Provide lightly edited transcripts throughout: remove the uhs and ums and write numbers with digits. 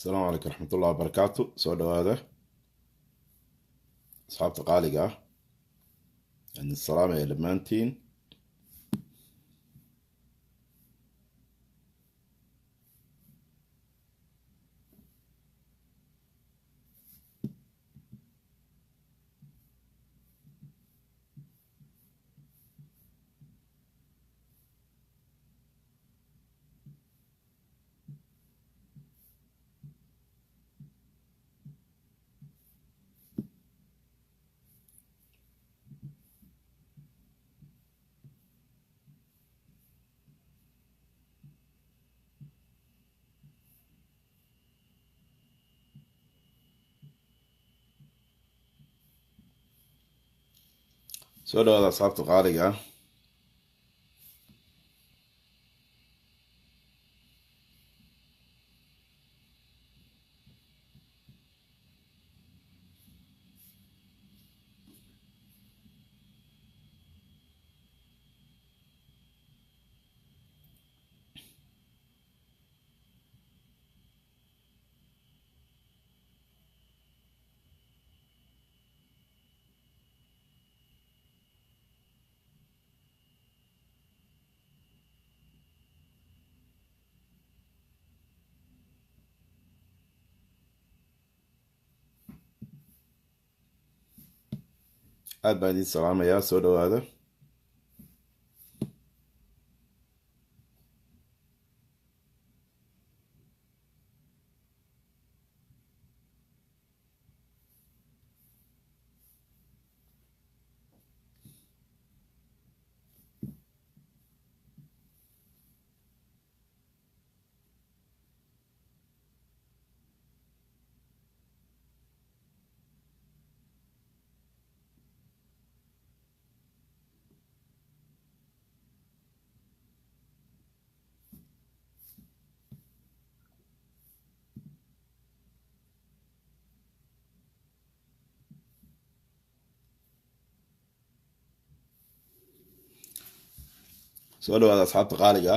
السلام عليكم ورحمة الله وبركاته. سؤال هذا أصحاب تقاليقة عند السلامة يا لمانتين. سؤال هذا أصحاب تقاليقة. aad baan idiin salaamayaa. soo dhawaada. soo dhawaada asxaab taqaaliga.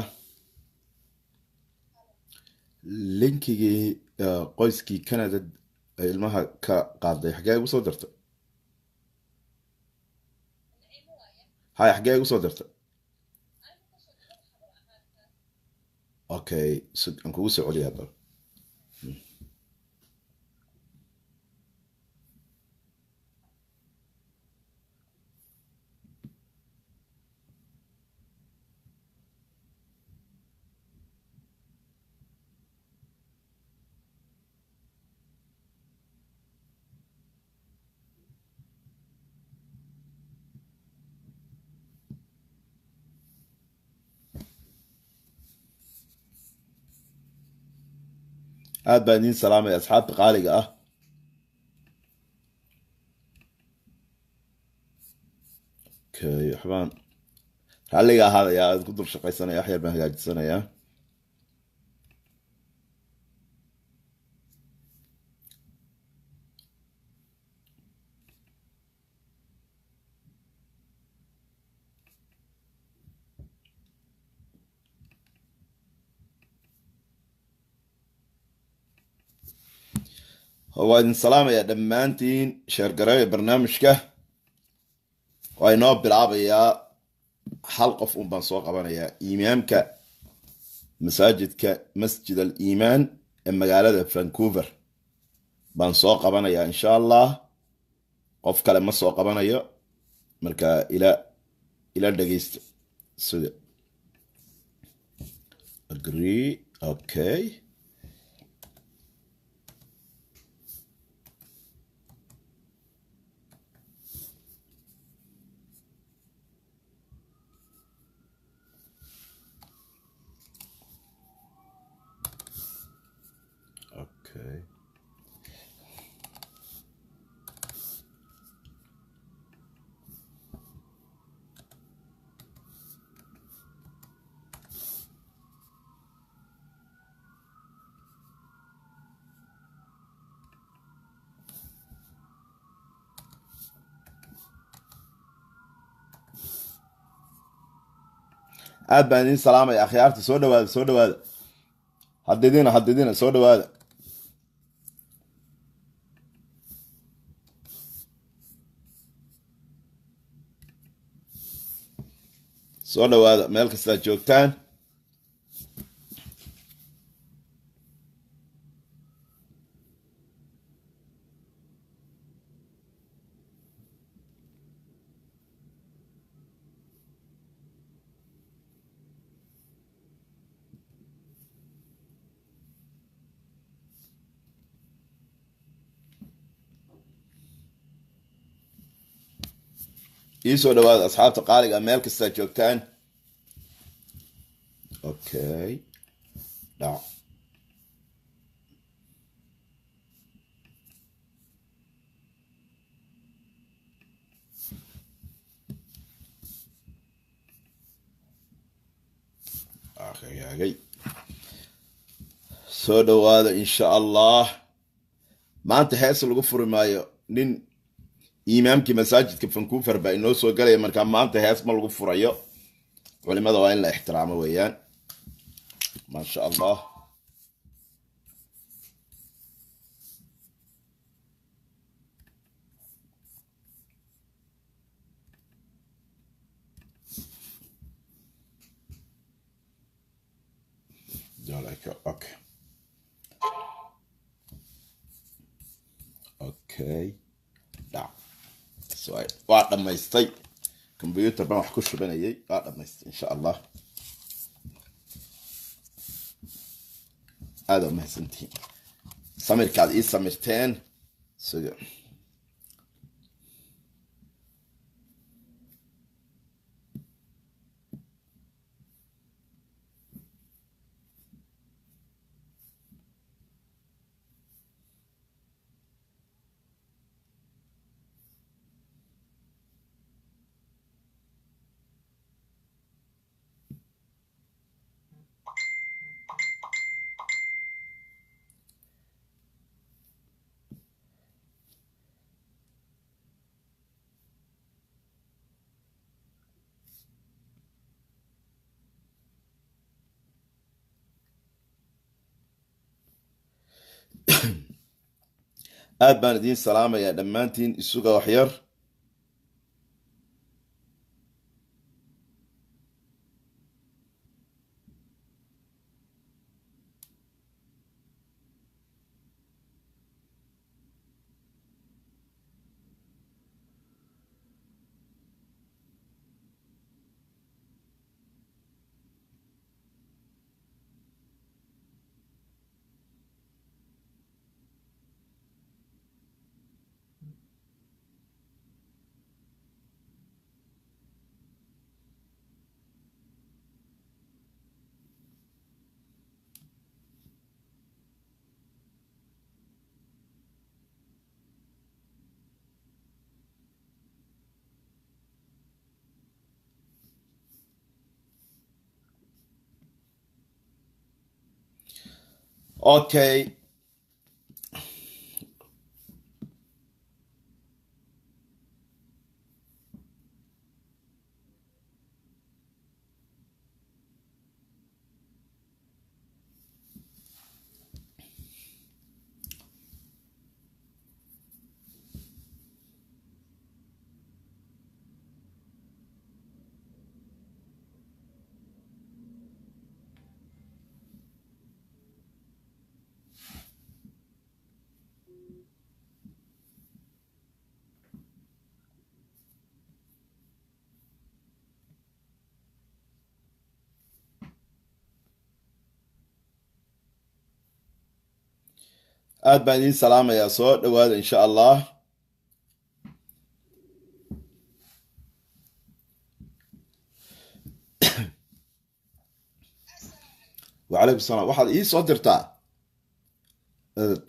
linkigii qoyskii Canada ay ilmaha ka qaaday xagee ugu soo dirtay? hay xagee ugu soo dirtay? okay, aan kugu soo celiyaa bal. aad baan idiin salaamaya asxaabta qaaliga ah. okay, waxbaan ralliga ahaadayaa, aad ku dul shaqaysanaya, wax yar baan hagaajisanayaa. waa idin salaamayaa dhammaantiin. sheergareeya barnaamijka. waa inoo bilaabayaa. hal qof un baan soo qabanayaa. imaamka masaajidka masjid al iimaan ee magaalada Vancouver baan soo qabanayaa insha allah. qof kale ma soo qabanayo, marka ila dhageysta. sida agree. okay, okay. aad baan idiin salaamaya akhyaarta. soo dhawaada, soo dhawaada. hadidina soo dhawaada. soo dhawaada meel kastaad joogtaan. ii soo dhawaada asxaabta qaaliga meel kastaad joogtaan. Okay, dhac akhayagay soo dhawaada insha allah. maanta hees lagu furi maayo. nin imaamkii masaajidka Vancouver baa inoo soo galaya, markaa maanta hees ma lagu furayo. culimada waa in la ixtiraamo weeyaan. maasha allah. okay okay dhac waa dhammaystay. computer baan wax ku shubanayay, waa dhammaystay insha allah. aada mahadsantihiin samirkaad ii samirteen. suga aad baan idiin salaamayaa dhammaantiin. isuga wax yar. okay aad baan idiin salaamayaa. soo dhawaada insha allah. wacalaykum salaam. waxaad ii soo dirtaa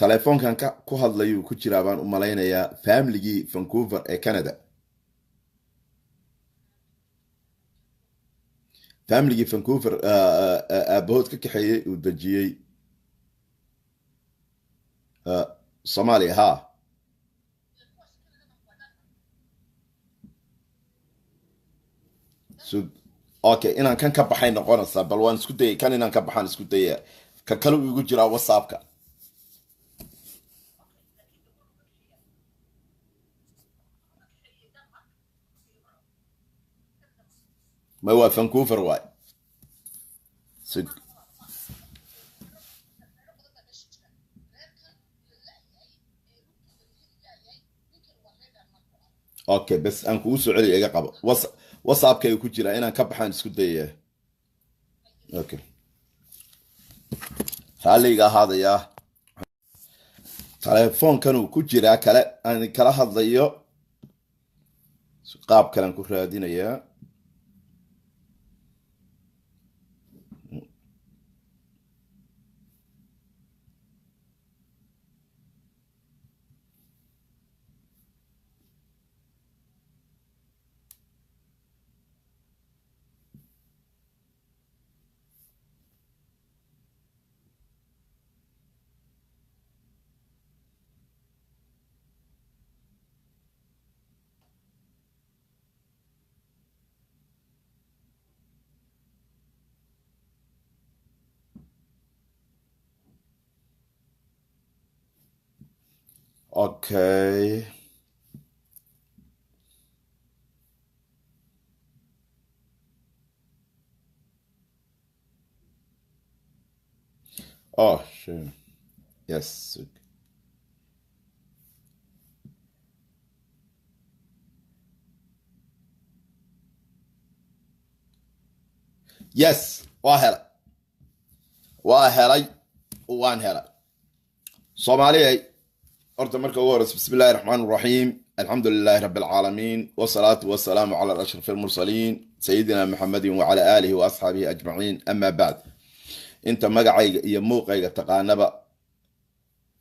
telefoonkan ku hadlayuu ku jiraa baan u malaynayaa famligii Vancouver ee Canada. famligii Vancouver aabahood ka kaxeeyey uu dejiyey Soomaaliya. ha okay inaan kan ka baxay noqonaysaa. bal waan isku dayay kan inaan ka baxaan isku daya. ka kale uu igu jiraa whatsappka. ما هو فانكوفر واي سج... اوكي بس ان كو سعودي ايغا قبو واتساب كاي ku jira inaan ka baxaan isku dayay okay xaliga hadaya telefoonkan uu ku jira kale aan kala hadlayo qaab kale ku raadinaya okay oh sure yes yes waa helay waan helay Soomaaliyeey horta marka ugu horeysa bismillaahi raxmaani raxiim alxamdulilaahi rabbil caalamiin wasalaatu wasalaamu calaa ashrafil mursaliin sayidina maxamedin wacala aalihi wa asxaabihi ajmaciin amaa bacd inta magacayga iyo muuqayga taqaanaba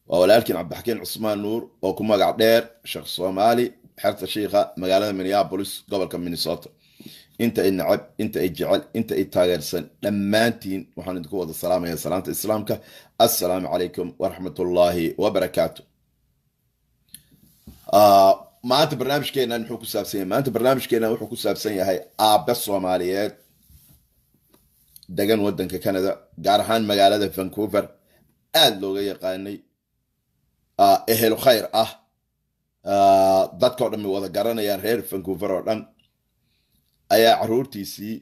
waa walaalkiin cabdixakiin cusmaan nuur oo ku magac dheer sheekh soomaali xerta shiikha magaalada minneapolis gobolka minnesota inta ay nacab inta ay jecel inta ay taageersan dhammaantiin waxaan idinku wada salaamaya salaanta islaamka assalaamu calaykum waraxmatullaahi wabarakaatu maanta barnaamijkeenan wuxuu ku saabsan yahay maanta barnaamijkeenan wuxuu ku saabsan yahay aabe Soomaaliyeed degan wadanka Canada gaar ahaan magaalada Vancouver aad looga yaqaanay ehel khayr dadka oo dhan wada garanayaan reer Vancouver oo dhan ayaa caruurtiisii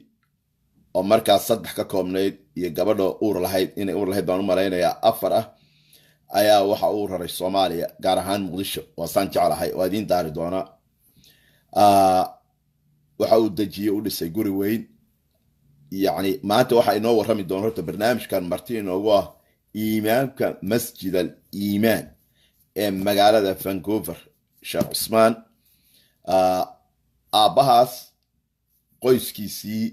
oo markaas 3 ka koobnayd iyo gabadho uur lahayd baan u malaynayaa 4 ayaa waxa uu raray Soomaaliya gaar ahaan Muqdisho waa saan jeclahay waa idin daari doona waxa uu dajiyay u dhisay guri weyn yani maanta waxa inoo warrami doona horta barnaamijkan marti inoogu ah imaamka masjid al-iimaan ee magaalada Vancouver Sheekh Cusmaan aabahaas qoyskiisii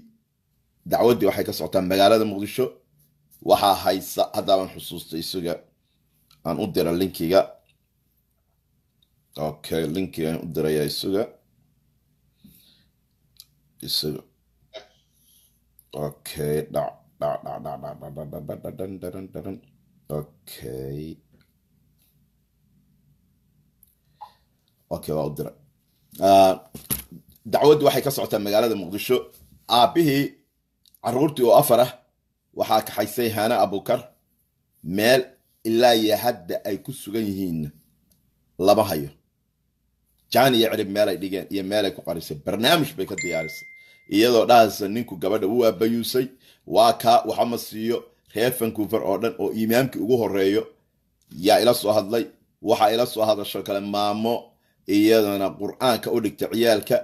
dacwadii waxay ka socotaa magaalada Muqdisho waxaa haysa haddaan xusuustay isaga aan u dira linkiga okay linkiga aan u diraya isaga okay okay waa u dira dacwadii waxay ka socotaa magaalada Muqdisho aabihii caruurtii oo 4 waxaa ka xaysay Hana Abukar meel ilaa iyo hadda ay ku sugan yihiin laba hayo jaan iyo cirib meel ay dhigeen iyo meel ay ku qarisay barnaamij bay ka diyaarisay iyadoo dhaasa ninku gabadha uu abayusay waa ka waxa ma siiyo reer Vancouver oo dhan oo imaamkii ugu horeeyo yaa ila soo hadlay waxa ila soo hadasho kale maamo iyadana quraanka u dhigtay ciyaalka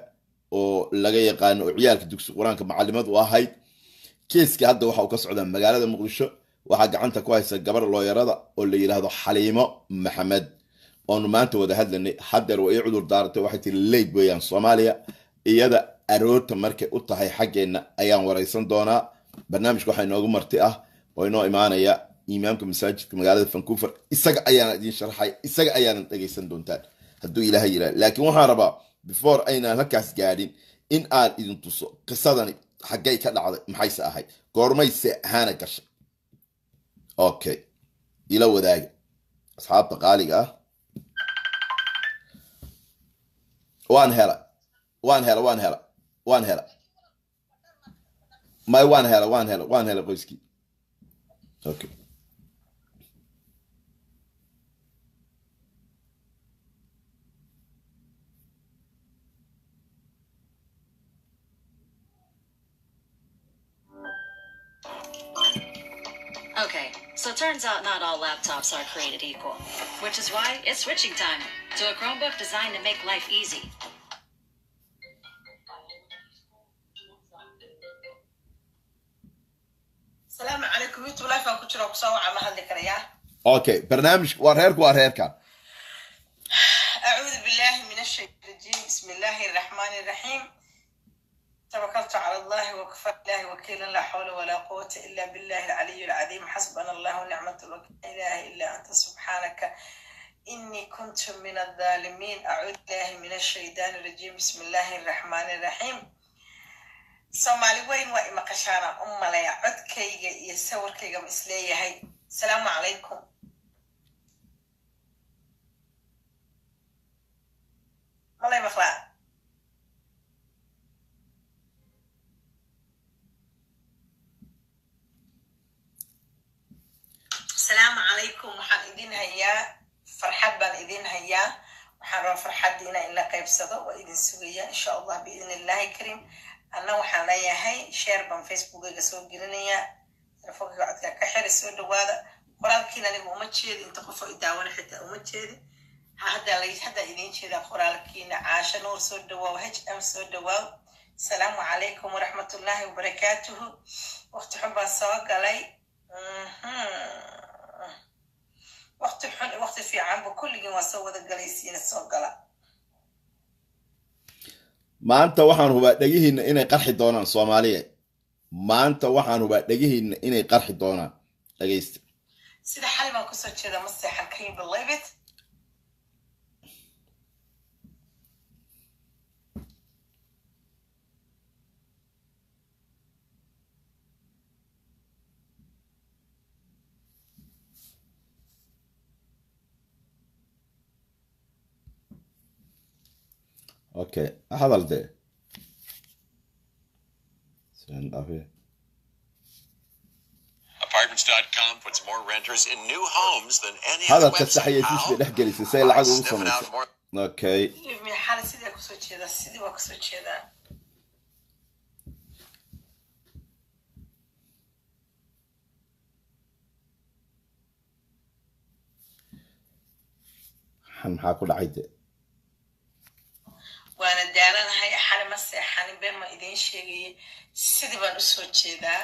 oo laga yaqaan oo ciyaalka dugsi quraanka macallimad u ahayd kiiska hadda waxa uu ka socdaa magaalada Muqdisho waxa gacanta ku haysa gabar looyarada oo la yiraahdo Xaliimo Maxamed oo maanta wada hadlanay haddar way cudur daartay waxay tiri leed weeyaan Soomaaliya iyada aroorta markay u tahay xageena ayaan wareysan doonaa barnaamijku waxa inoogu marti ah oo inoo imaanaya imaamka masaajidka magaalada Vancouver isaga ayaan idin sharxay isaga ayaan dhageysan doontaan hadduu ilaahay yiraahdo laakiin waxaan rabaa before ayna halkaas gaadhin in aan idin tuso qisadani xagay ka dhacday maxay ahayd goormayse Hana gashay okay ila wadaag asxaabta qaaliga waan hela my waan hela qoyski okay So it turns out not all laptops are created equal, which is why it's switching time to a Chromebook designed to make life easy. السلام عليكم يوتيوب لايف aan ku jiro ku soo waca ma hadli karayaa okay barnaamij waa reerka أعوذ بالله من الشيطان الرجيم بسم الله الرحمن الرحيم توكلت على الله وكفى بالله وكيلا لا حول ولا قوة إلا بالله العلي العظيم حسبنا الله ونعمة الوكيل لا إله إلا أنت سبحانك إني كنت من الظالمين أعوذ بالله من الشيطان الرجيم بسم الله الرحمن الرحيم Somali weyn waa ima qashaana malaya codkayga iyo sawirkayga ma isleeyahay salaamu calaykum malay maqlaa salaamu calaykum waxaan idin hayaa farxad baan idin hayaa waxaan rabaa farxaddiina in la qaybsado waa idin sugaya insha allah biidn illaahi karim أنا وحنا ياهي شير بان فيسبوك جسوا جرينيا تلفوك قاعد كحر سود وهذا قرال كنا نبغى متشيد أنت قفوا يداون حتى متشيد هذا ليس هذا إذا شيء قرال كنا عاش نور سود وهج أم سود السلام عليكم ورحمة الله وبركاته وقت حب السواق علي وقت في عام بكل جوا سوى ذا جليسين السواق على maanta waxaan hubaa dhagihiina inay qarxi doonaan Soomaaliyeed maanta waxaan hubaa dhagihiina inay qarxi doonaan dhageysta sida xalay baan ku soo jeedaa ma seexan can you believe it okay hadal de send up here Apartments.com puts more renters in new homes than any هذا other website. التسحية تيجي دحجلي سي By العقل sniffing out وصمت more okay من حالة سيدي ku soo jeedaa sidii waa ku soo jeedaa maxaa ku dhacay de waana daalanahay xalay ma seexanin been ma idiin sheegayay sidii baan u soo jeedaa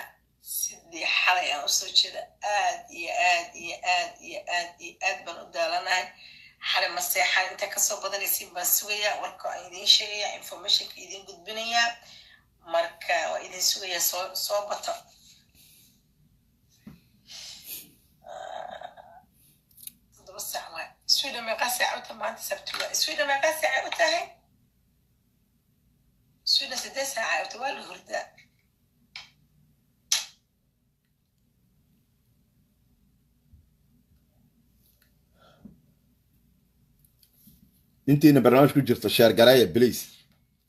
sidii xalay aan u soo jeedaa aad iyo aad iyo aad iyo aad iyo aad baan u daalanahay xalay ma seexan inta kasoo badanaysiin baan sugayaa warka aan idiin sheegayaa informationka idiin gudbinayaa marka waa idiin sugayaa soo bato toddoba saac waay sweden meeqaa saaca u tahay maanta sabti waay sweden meeqaa saaca u tahay sweden 8 saaca u tahay waa la hurdaa intiina barnaamij ku jirto sheer gareeya please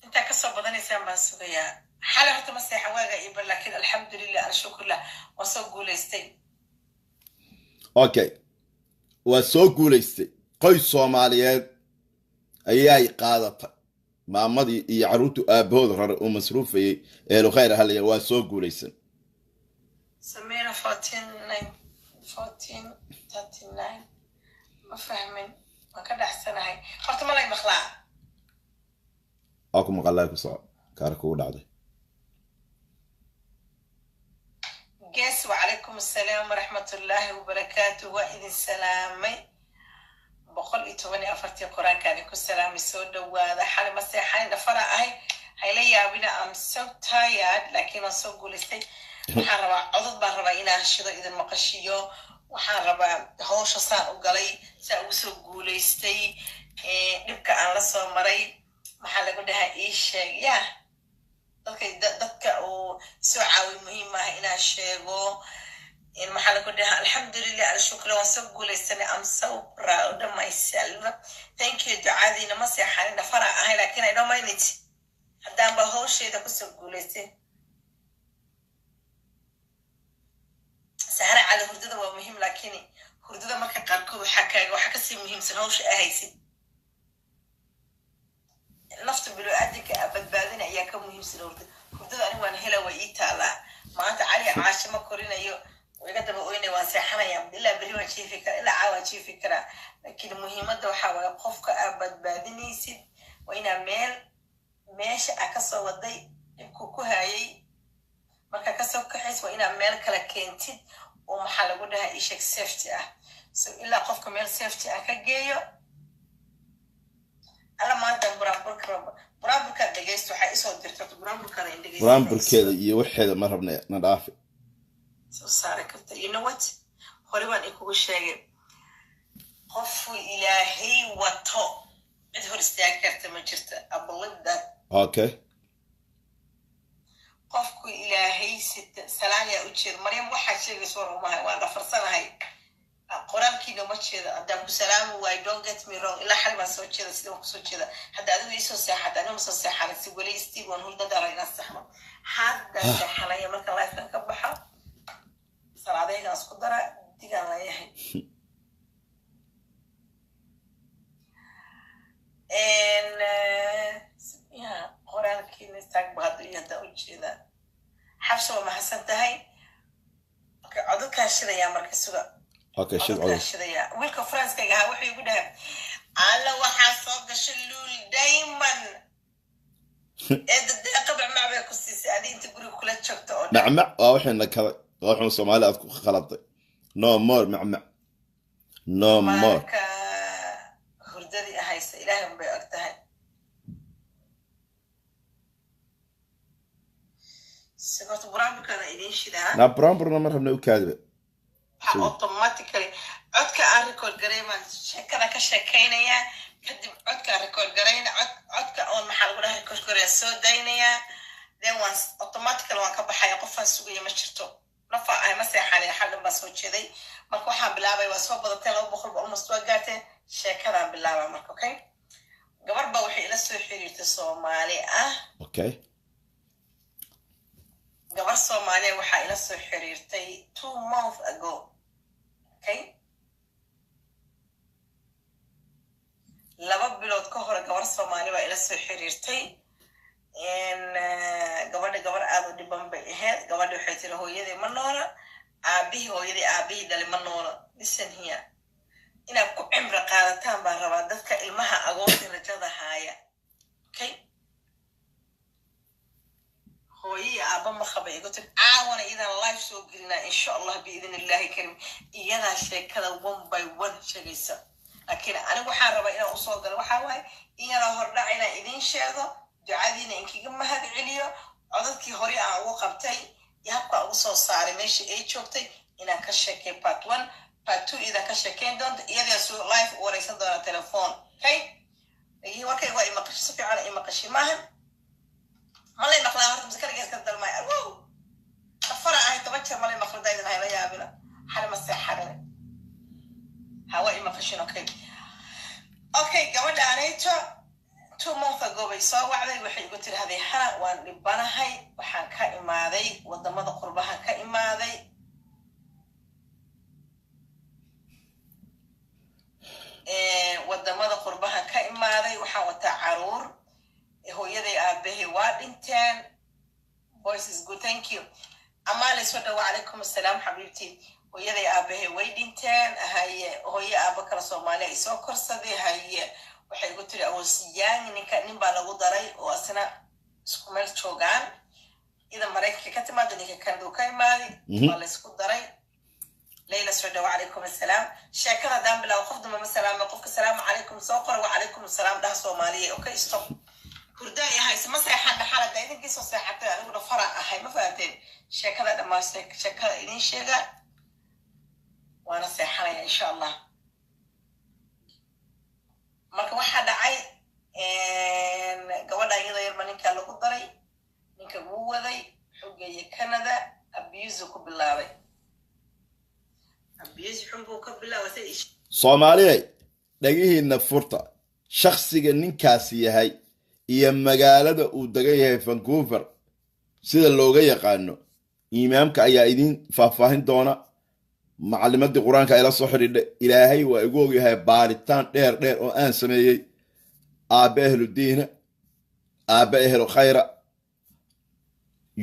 inta ka soo badanaysaan baan sugayaa xalay horta ma seexan waaga iba laakiin alxamdulilah alshukurlah waa soo guulaystay okay waa soo guulaystay qoys Soomaaliyeed ayay qaadatay maamadii iyo caruurtu aabahood rare oo masruufayay ee khayr halaya waa soo guulaysan Samira 1439 ma fahmin ma ka dhaxsanahay horta ma lay maqlaa aku maqalay ku soo kaar ku dhacday gees wa calaykum assalaam waraxmatullaahi wabarakaatuh waa idin salaamay 114 quraankaani ku salaamay soo dhawaada xalay ma seexan dhafara ahay hayla yaabina am so tired laakiin aan soo guulaystay waxaan rabaa codod baan rabaa inaan shido idin maqashiyo waxaan rabaa hawsha saan u galay saa ugu soo guulaystay dhibka aan la soo maray maxaa lagu dhahaa ii sheeg yaa dadka uu soo caawi muhiim ah inaan sheego maxaa lagu dhahaa alxamdulilah alshukra waan soo guulaysanay am so proud of myself thank you ducaadiina ma seexanin dhafara ahay laakiin I don't mind it haddaan ba hawsheeda kusoo guulaystay سهرة على هردة ومهم لكني هردة ما كقاركو حكا وحكسي مهم سنوش أهيسي نفط بلو أدك أبد بعدين أياك مهم سنورد هردة أنا وأنا هلا وإيتا لا ما أنت علي عاش ما كورينا يو ويقدر بقولني واسحنا يا إلا بريوان شيء فكرة إلا عاوة شيء فكرة لكن مهمة ده حاول قفك أبد بعدين يصير وإنا ماشي أكسر ودي كوكو هاي marka ka soo kaxays waa inaad meel kale keentid oo maxaa lagu dhahaa ishak safety ah so ilaa qofka meel safety ah ka geeyo ala maanta buraburka dhegeysto waxay isoo dirtay buraburkada in dhegeysto buraburkeeda iyo waxeeda ma rabna na dhaafi soo saare karta you know what hore baan ikugu sheegay qofu ilaahay wato cid hor istaagi karta ma jirta I believe that okay qofku ilaahay salaan yaa u jeed maryam waxaa sheegayso rumahay waan dhafarsanahay qoraalkiina ma jeeda haddaan ku salaamu waay don't get me wrong ilaa xali baan soo jeeda sidaan kusoo jeeda hadda adigu iisoo seexad aniguma soo seexanay si weli steve waan huldadara inaan saxno hadda seexanaya marka lifekan ka baxa salaadaygaan isku dara digaan layahay qoraalkiina istaagba hadda iyo haddaa u jeedaa xabsi waa maxasan tahay codadkaan shidayaa marka suga okay shid codad shidayaa wiilka faranskayga ahaa wuxuu igu dhahay alla waxaa soo gashay luul dayman deeqa macmac bay ku siisay adi inta guriga kula joogta oo macmac waa waxayna kala waxaan Soomaali aad ku khaladay no more macmac no more marka hurdadii ahaysa ilaahay bay og tahay سقط برامج كان إلين شدها. لا برامج ما رحنا وكاذبة. automatically عدك أريكول قريمة شكرا كشكينا يا كدب عدك أريكول قرينا عدك أول محل ولا هيكول قرية سودينا يا then once automatically وان كبحة يقفن سوقي مشرتو نفع أي مسيح على حد بس وكذي مركو حاب بلعبة واسوا بدت لو بخل بأمس توقعته شكرا باللعبة مركو أوكي قبل بوحي لسه حريت الصومالي أوكي gabar Soomaaliya waxa ila soo xiriirtay 2 months ago okay laba bilood ka hor gabar Soomaaliya waa ila soo xiriirtay gabar aad u dhiban bay ahayd gabadha waxay tiri hooyadii ma noola aabihii dhalay ma noola listen here inaad ku cimri qaadataan baan rabaa dadka ilmaha agoonta rajada haaya okay هوي أبا ما خبي قلت عاون إذا لايف سو قلنا إن شاء الله بإذن الله كريم إيانا شيء كذا 1 by 1 شغيسة لكن أنا وحاربة إلى أصول وحاوي إيانا هرنا إلى إذن شيء دعادينا إنك جمع هذا عليا عددك هوري عوقبتي يبقى أوصل صار ماشي أي شوكتي إنا كشكي part 1 part 2 إذا كشكين دون إذا سو لايف وريس دون تلفون كي هو كي هو إما قشصفي على إما قشي ماهن مالي مخلا هرت مسكر جالس كدر ماي واو الفرع هاي تبكر مالي مخلا دايما هاي لا يابنا حالة مسيح حالة هواي ما خشين اوكي جواد عنيتو 2 months ago بيسوا وعدي وحي قلت له هذه حالة وان لبانا هاي وحان كائماذي ودمض قربها كائماذي ودمض قربها كائماذي وحان وتعرور hooyaday aabahay waa dhinteen voice is good thank you amaale soo dhaw alaykum asalaam xabiibti hooyaday aabahay way dhinteen haye hooyo aaba kala Soomaaliya isoo korsaday haye waxay ugu tiri awsiyaan nin baa lagu daray oo asna isku meel joogaan ida Mareykanka ka timaado ninka kan uu ka imaadi waa la isku daray ليلى سعود وعليكم السلام شكرا دام بلا وقفت ما السلام وقفك السلام عليكم سوقر وعليكم السلام ده Soomaaliya اوكي ستوب هرداي هاي مسيحة حالة دايدين كيسو سيحة أنا فرع هاي ما فهمتين شكرا لما شكرا إلين شيئا وأنا سيحة إن شاء الله مركب واحد عاي قوانا أيضا يرمانين كالو قدري نيكا قوة حقية كندا أبيوزوكو بالله أبيوز حنبوكو بالله وسيش صومالي لقيه النفورتا شخصي نينكاسي هاي iyo magaalada uu degan yahay Vancouver sida looga yaqaano imaamka ayaa idin faahfaahin doona macallimadii quraanka ay la soo xiriirday ilaahay waa igu ogyahay baaritaan dheer oo aan sameeyay aabe ahlu diina aabe ahlu khayra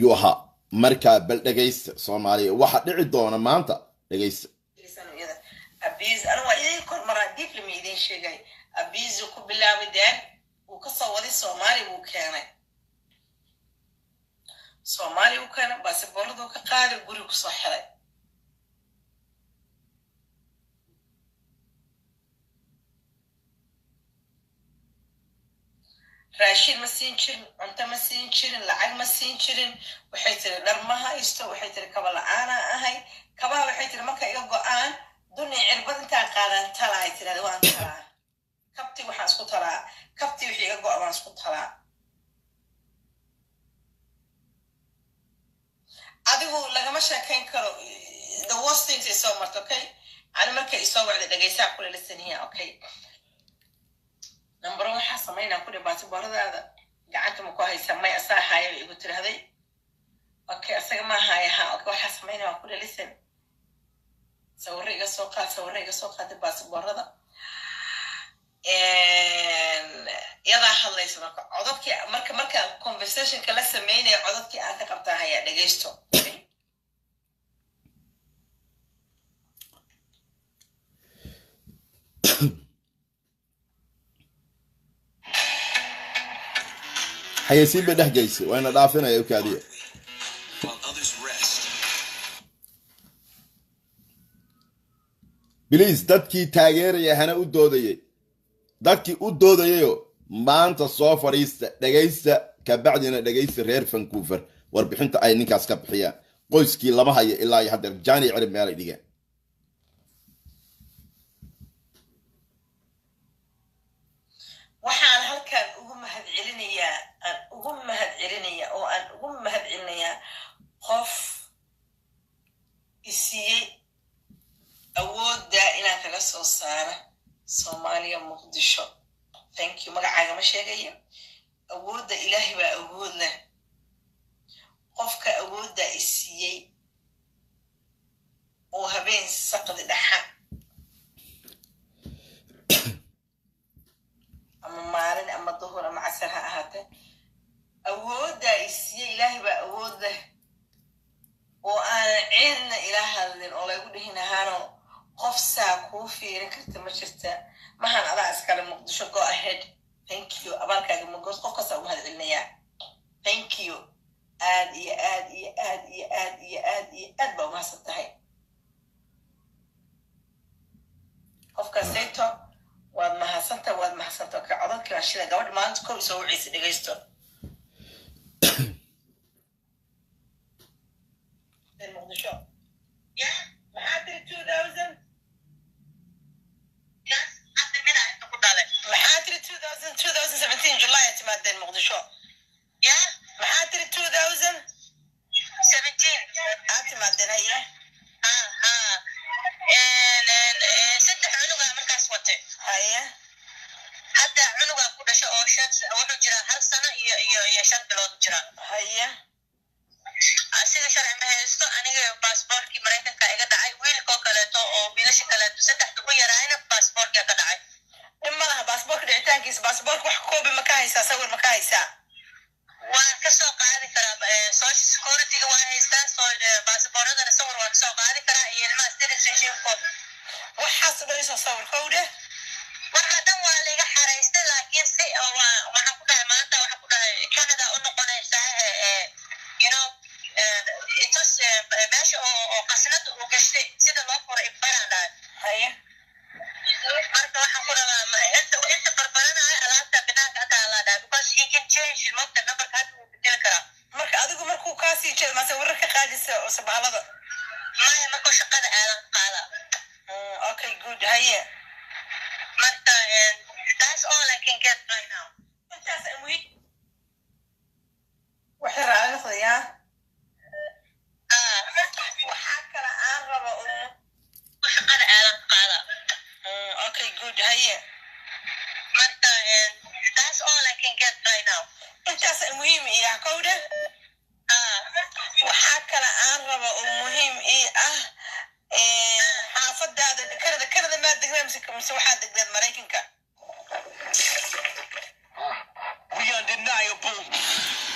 yuha markaa bal dhegaysta soomaaliya waxa dhici doona maanta dhegaysta abuse أنا وإذا كل مرة ديب لما يدين شيء abuse وكبلا بدين وقصة ودي Somali وكان بس برضو كقارئ قريب صحيح raashin ma siin jirin cunto ma siin jirin lacag ma siin jirin waxay tiri dhar ma haysto waxay tiri kaba la'aana ahay kabaha waxay tiri marka iga go'aan duni cirbad intaan qaadan talaay tirada waan talaa kabti waxaan isku talaa kabti wixii iga go'a waan isku talaa adigu lagama sheekayn karo the worst things is so much okay ani marka isoo wacda dhagaysaa kule lisaniya okay number 1 waxa sameynaa ku dhibaatay baradaada gacanta ma ku haysaa may asaa haayo igu tirahday okay asaga ma haayo ha okay waxa sameynaa ku dhalisan sawirayga soo qaad baasaboorada yada hadlayso codadkii marka conversation kala sameynay codadkii aan ka qabtaa haya dhageysto xayeysiin bay dhex geysay wayna dhaafinaya u kaadiya biliis dadkii taageeraya hana u doodayay dadkii u doodayayo maanta soo fadhiista dhegaysta kabacdina dhegaysta reer Vancouver warbixinta ay ninkaas ka bixiyaan qoyskii lama hayo ilaa iyo hadda jaani cirib meelay dhigeen waxaan halkan ugu mahadcelinayaa qof isiiyey awoodda inaan kaga soo saara Soomaaliya Muqdisho thank you magacaaga ma sheegayo awoodda Ilaahay baa awood leh qofka awoodda isiiyey oo habeen saqdi dhaxa ama maalin ama duhur ama casar ha ahaatee awoodda isiiyey Ilaahay baa awood leh oo aan cidna ilaa hadlin oo lagu dhihin ahaano qof saa kuu fiirin karta ma jirta mahan adaa iskale Muqdisho go ahead thank you abaalkaaga magoos qof kasta u mahadcelinayaa thank you aad baa umahadsan tahay qofka sayto waad mahadsantaa ka codadkii baa shila gabadh maanta kow isoo wiciisa dhegaysto Muqdisho maxaa tiri 2000 maxaa tiri 2017 July timaadeen Muqdisho maxaa tiri 2017 timaadeen haya saddex cunuga markaas watay haya hadda cunuga ku dhashay oo wuxuu jiraa 1 sano iyo 5 bilood jira haya asiga sharci ma haysto aniga passportkii Mareykanka iga dhacay wiilkoo kaleeto oo biilasha kaleeto saddex ugu yaraayna passportka ka dhacay nimalaha passportka dhicitaankiisa passportka wax koobi ma ka haysaa sawir ma ka haysaa waan ka soo qaadi karaa social security waan haystaa soo passportadana sawir waan soo qaadi karaa iyo ilmaha citizenship code waxaas dhayso sawir kowde waxa dhan waa la iga xareystay laakiin si waxa ku dhahay maanta waxa ku dhahay Canada u noqonaysaa you know intaas meesha oo qasnad u gashay sida loo qoray baranda haya marka waxa ku rabaa inta barbaranaay alaabta banaanka ka taalaada because he can change marka numberka aad u bedel kara marka adigu markuu ka sii jeedo ma sawir ka qaadisa oo sabaalada maya marka shaqada aadan qaada okay good haya marka that's all I can get right now intaas muhiim waxa raacaya waxaa kale aan rabo shaqada aadan qaada okay good haya marka that's all I can get right now intaas muhiim ah kowda waxaa kale aan rabo muhiim ah xaafadaada Canada ma degnayn mise waxaa degnayd Mareykanka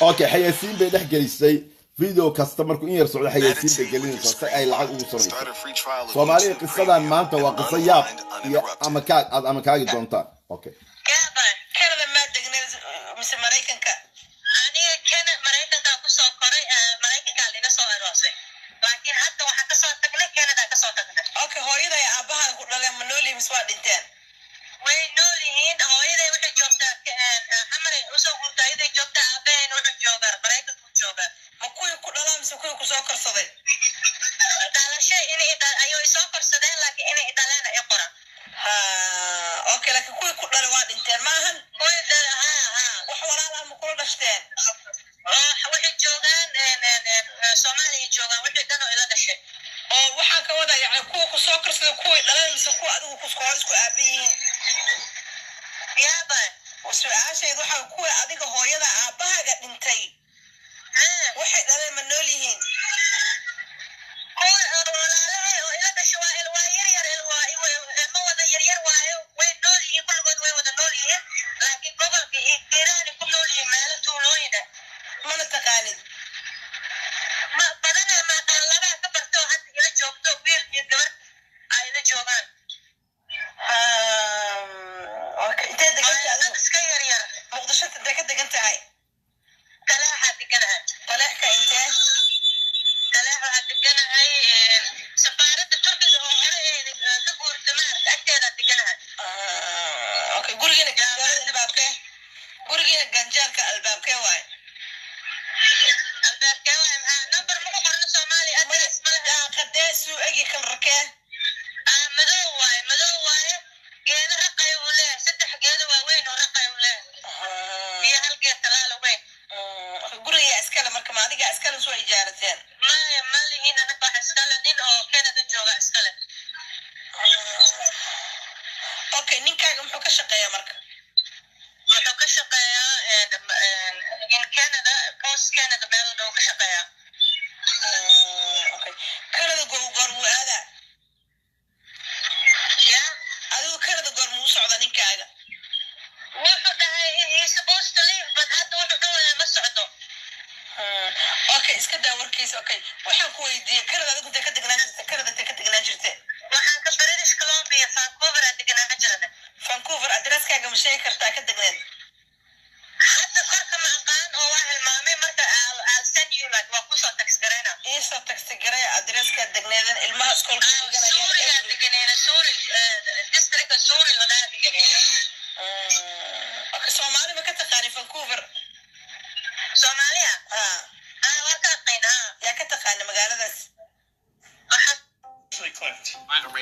okay xayeysiin bay dhex gelisay فيديو كاست مركو إن يرسل حياسين بجلين صار أي لعق وصرنا سومالي قصة ما أنت وقصة ياب يا أما كاج دونتا أوكي كندا ما دقنا مس مريكان كا أنا كان مريكان كا كسر قري مريكان كا اللي كسر راسي لكن حتى واحد كسر تقنا كندا كسر تقنا أوكي هو إذا يا أباها ولا منولي مسوا دينتين وين نولي هين هو إذا وحد جوتا حمري وسوق وتا إذا جوتا أبين وحد جوتا مريكان جوتا مكوي كلنا مسكوي كسر كرصدي على شيء إني إذا أيوة يسوق كرصدي لكن إني إذا لنا يقرأ اوكي لكن كل رواد انتين ماهن وحوالها لها مقول دشتين وحي جوغان سومالي جوغان وحي دانو إلا دشي وحا كودا يعني كوكو سوكر سيدو كوي للا يمسكو أدو كسكوانسكو أبين يابا وسؤال شيء وحا كوي أديك هو يدا أباها قد انتي وحي للا منوليهين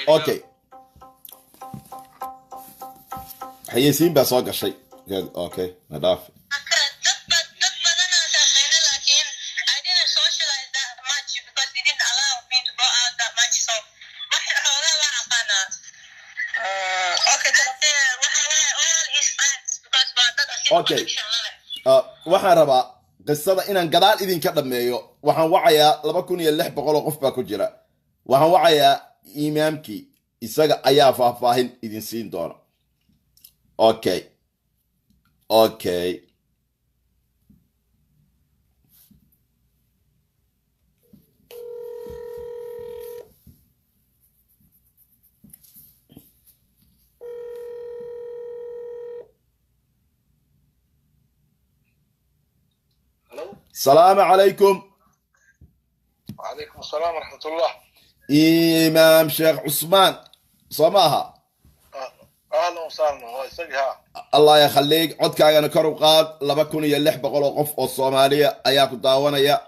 اوكي حياسين بس واقع شيء اوكي نضاف اوكي waxaan rabaa qisada inaan gadaal idin ka dhameeyo waxaan wacayaa 2600 qof baa ku jira waxaan wacayaa imaamkii isaga ayaa faahfaahin idin siin doona okay السلام عليكم. وعليكم السلام ورحمة الله. إمام شيخ عثمان صماها. أهلا وسهلا ويسقها. الله يخليك عدك أنا كروقات لبكون يلح بقولوا قف الصومالية أياك داوانيا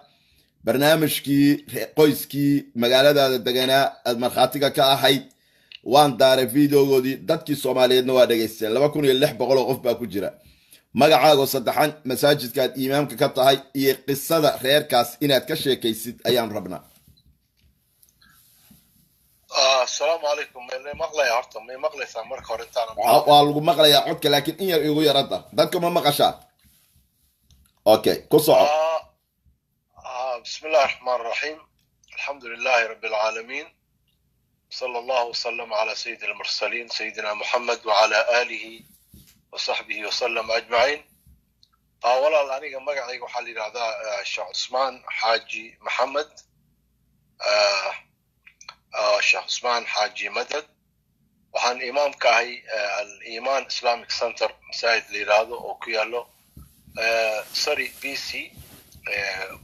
برنامجكي قيسكي مقالة الدقناء المرخاتيكا كأحي وان دار فيديو غودي دادكي الصومالية نوا دقيستين لبكون يلح بقولوا قف باكو جرا magacaago saddexan masaajidkaad imaamka ka tahay iyo qisada reerkaas inaad ka sheekaysid ayaan rabnaa. Assalaamu alaykum. Ma maqlay horta ma maqlaysaa marka hore intaan waa lagu maqlayaa codka laakiin in yar igu yarada dadka ma maqashaa. Okay ku soco. Bismillahir rahmanir rahim. Alhamdulillahi rabbil alamin. Sallallahu wasallam ala sayyidil mursalin sayyidina Muhammad wa ala alihi وصحبه وسلم أجمعين. walaal aniga magacayga waxaa la yidhahdaa sheekh cusmaan xaaji maxamed sheekh cusmaan xaaji madad waxaan imaam ka ahay al-iman islamic center masaajid la yidhaahdo oo ku yaalo Surrey BC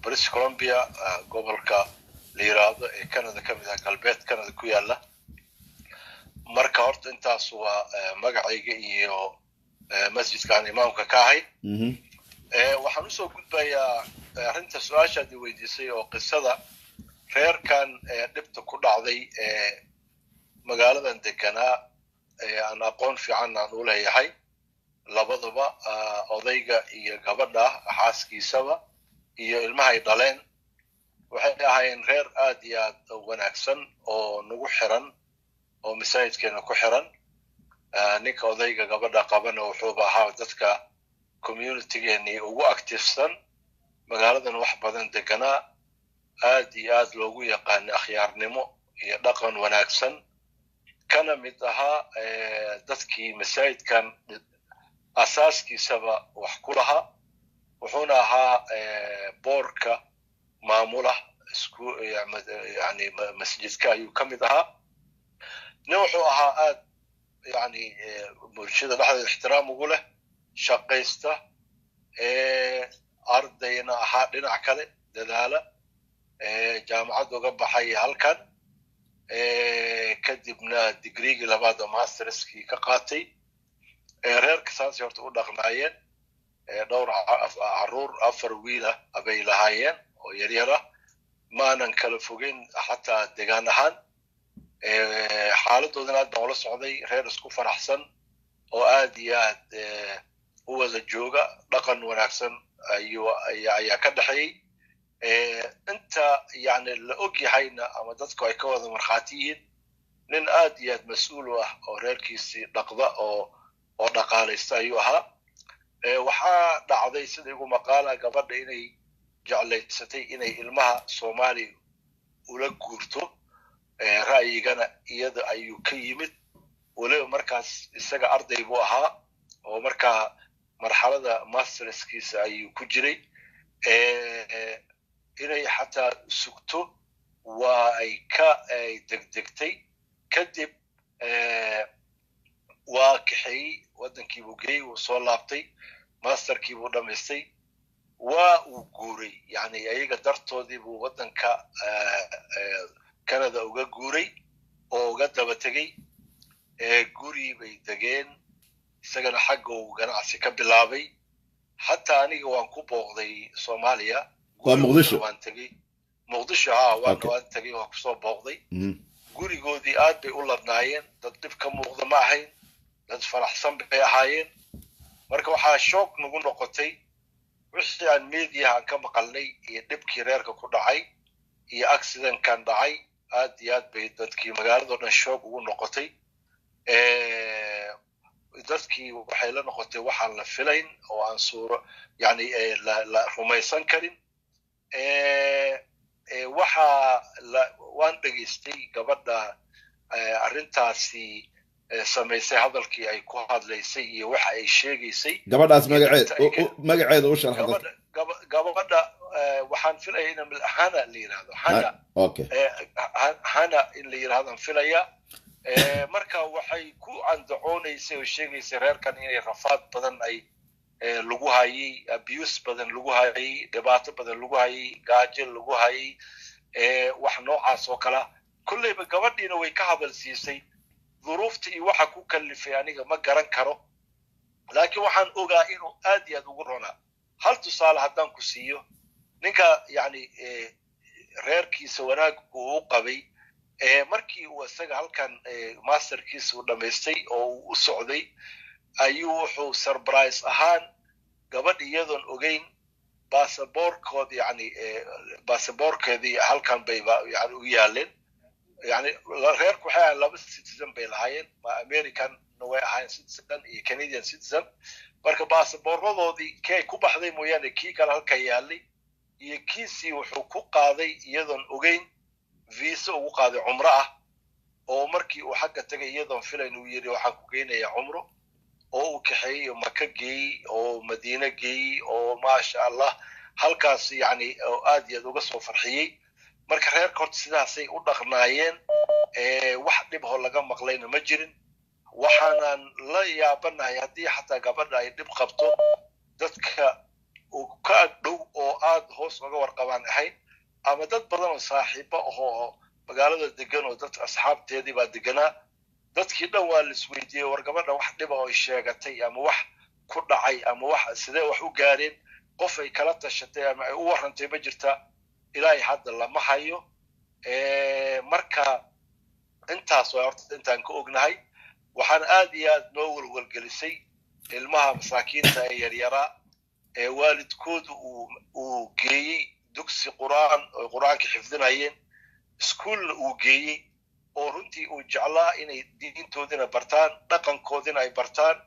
British Columbia gobolka la yidhaahdo ee Canada ka mid ah galbeed Canada ku yaala marka horta intaas waa magacayga iyo masjidkaan imaamka ka ahay waxaan usoo gudbayaa arrinta su-aashaad i weydiisay oo qisada reerkan dhibta ku dhacday magaaladan deganaa aan aqoon fiican aan u leeyahay labadaba odayga iyo gabadha xaaskiisaba iyo ilmahay dhaleen waxay ahaayeen reer aad iyo aad wanaagsan oo nagu xiran oo masaajidkeena ku xiran ninka odayga gabadha qabana wuxuuba ahaa dadka communitygeenii ugu activesan magaaladan wax badan deganaa aad iyo aad loogu yaqaana akhyaarnimo iyo dhaqan wanaagsan kana mid ahaa dadkii masaajidkan asaaskiisaba wax ku lahaa wuxuuna ahaa boorka maamula isku yani masjidka ayuu ka mid ahaa nin wuxuu ahaa aad yani bulshada dhexdeeda ixtiraam ugu leh shaqaysta ardayna ahaa dhinac kale dadaala jaamacad uga baxay halkan kadibna digreegii labaad oo masterskii ka qaatay reerka saasay horta u dhaqnaayeen dhowr caruur 4 wiil ah bay lahaayeen oo yaryara maanan kala fogeyn xataa degaan ahaan xaaladoodana aad baan ula socday reer isku faraxsan oo aad iyo aad u wada jooga dhaqan wanaagsan ayaa ka dhexeeyey inta yani la og yahayna ama dadku ay ka wada markhaati yihiin nin aad iyo aad mas-uul u ah oo reerkiisii dhaqda oo dhaqaalaysta ayuu ahaa waxaa dhacday sida igu maqaala gabadha inay jeclaysatay inay ilmaha soomaali ula guurto ra'yigana iyada ayuu ka yimid waliba markaas isaga arday buu ahaa oo markaa marxalada masterskiisa ayuu ku jiray inay xataa sugto waa ay ka degdegtay kadib waa kaxeeyey waddankiibuu geeyey wuu soo laabtay masterkiibuu dhammaystay waa uu guuray yani ayaga dartoodii buu waddanka Canada uga guuray oo uga daba tegey guri bay degeen isagana xagga uu ganacsi ka bilaabay xataa aniga waan ku booqday Soomaaliya waa Muqdisho waan tegey Muqdisho waan tegey waan kusoo booqday gurigoodii aad bay u ladnaayeen dad dhib ka muuqda ma ahayn dad faraxsan bay ahaayeen marka waxaa shoog nagu noqotay wixii aan meediyaha aan ka maqalnay iyo dhibkii reerka ku dhacay iyo accidentkan dhacay aad iyo aad bay dadkii magaaladoo dhan shoog ugu noqotay dadkii waxay la noqotay waxaan la filayn oo aan suuro yani la rumaysan karin waan dhegaystay gabadha arrintaasi samaysay hadalkii ay ku hadlaysay iyo waxa ay sheegaysay gabadhaas magaceeda u sharax gabadha waxaan filaya in hana la yiraahdo hana in la yiraahdo filaya marka waxay ku andacoonaysay oo sheegaysay reerkan inay rafaad badan ay lagu hayay abuse badan lagu hayay dhibaato badan lagu hayay gaajo lagu hayay wax noocaas oo kala kullayba gabadhiina way ka hadal siisay duruufta iyo waxa ku kalifay aniga ma garan karo laakiin waxaan ogaa inuu aad iyo aad ugu ronaa hal tusaale haddaan ku siiyo ninka yani reerkiisa wanaag uu qabay markii uu isaga halkan masterkiisa uu dhammaystay oo uu u socday ayuu wuxuu surprise ahaan gabadh iyadoon ogeyn baasaboorkeedii halkan bay yani u yaaleen yani reerku waxay ahayn 2 citizen bay lahaayeen American way ahayn citizen iyo Canadian citizen marka baasaboorradoodii kay ku baxday mooyaane kii kale halka yaalay iyo kiisii wuxuu ku qaaday iyadoon ogeyn visa ugu qaaday umra ah oo markii uu xagga tagay iyadoon filayn uu yiri waxaan ku geynayaa umro oo uu kaxeeyey oo maka geeyey oo madiine geeyey oo maasha allah halkaas yani oo aad iyo aad uga soo farxiyey marka reerka horta sidaasay u dhaqnaayeen wax dhib oo laga maqlayna ma jirin waxaanan la yaabanahay haddii xataa gabadha ay dhib qabto dadka uu ka dhow oo aad hoos uga warqabaan ahayn ama dad badan oo saaxiibo ahoo magaalada degan oo dad asxaabteedii baa deganaa dadkii dhan waa la isweydiiyey war gabadha wax dhiba oo ay sheegatay ama wax ku dhacay ama wax sidee wax u gaareen qof ay kala tashatay ama ay u warrantay ma jirta ilaahay hadda lama hayo marka intaas waa horta intaan ka ognahay waxaan aad iyo aad noo walwalgelisay ilmaha masaakiinta ee yaryaraa ee waalidkoodu uu geeyey dugsi qur'aan oo qur'aanka xifdinayeen iskuulna uu geeyey oo runtii uu jeclaa inay diintoodina bartaan dhaqankoodina ay bartaan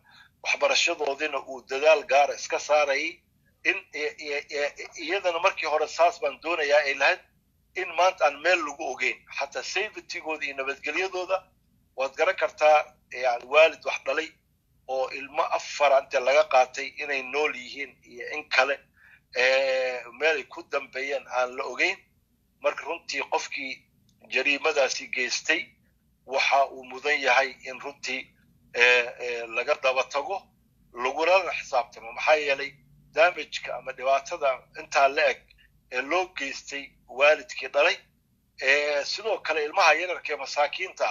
waxbarashadoodina uu dadaal gaara iska saarayay in iyadana markii hore saas baan doonayaa ay lahayd in maanta aan meel lagu ogeyn xataa safetygooda iyo nabadgelyadooda waad garan kartaa yani waalid wax dhalay oo ilmo afara inta laga qaatay inay nool yihiin iyo in kale meel ay ku dambeeyeen aan la ogeyn marka runtii qofkii jariimadaasi geystay waxa uu mudan yahay in runtii laga daba tago lagulana xisaabtamo maxaa yeelay damageka ama dhibaatada intaa la eg ee loo geystay waalidkii dhalay sidoo kale ilmaha yararka ee masaakiinta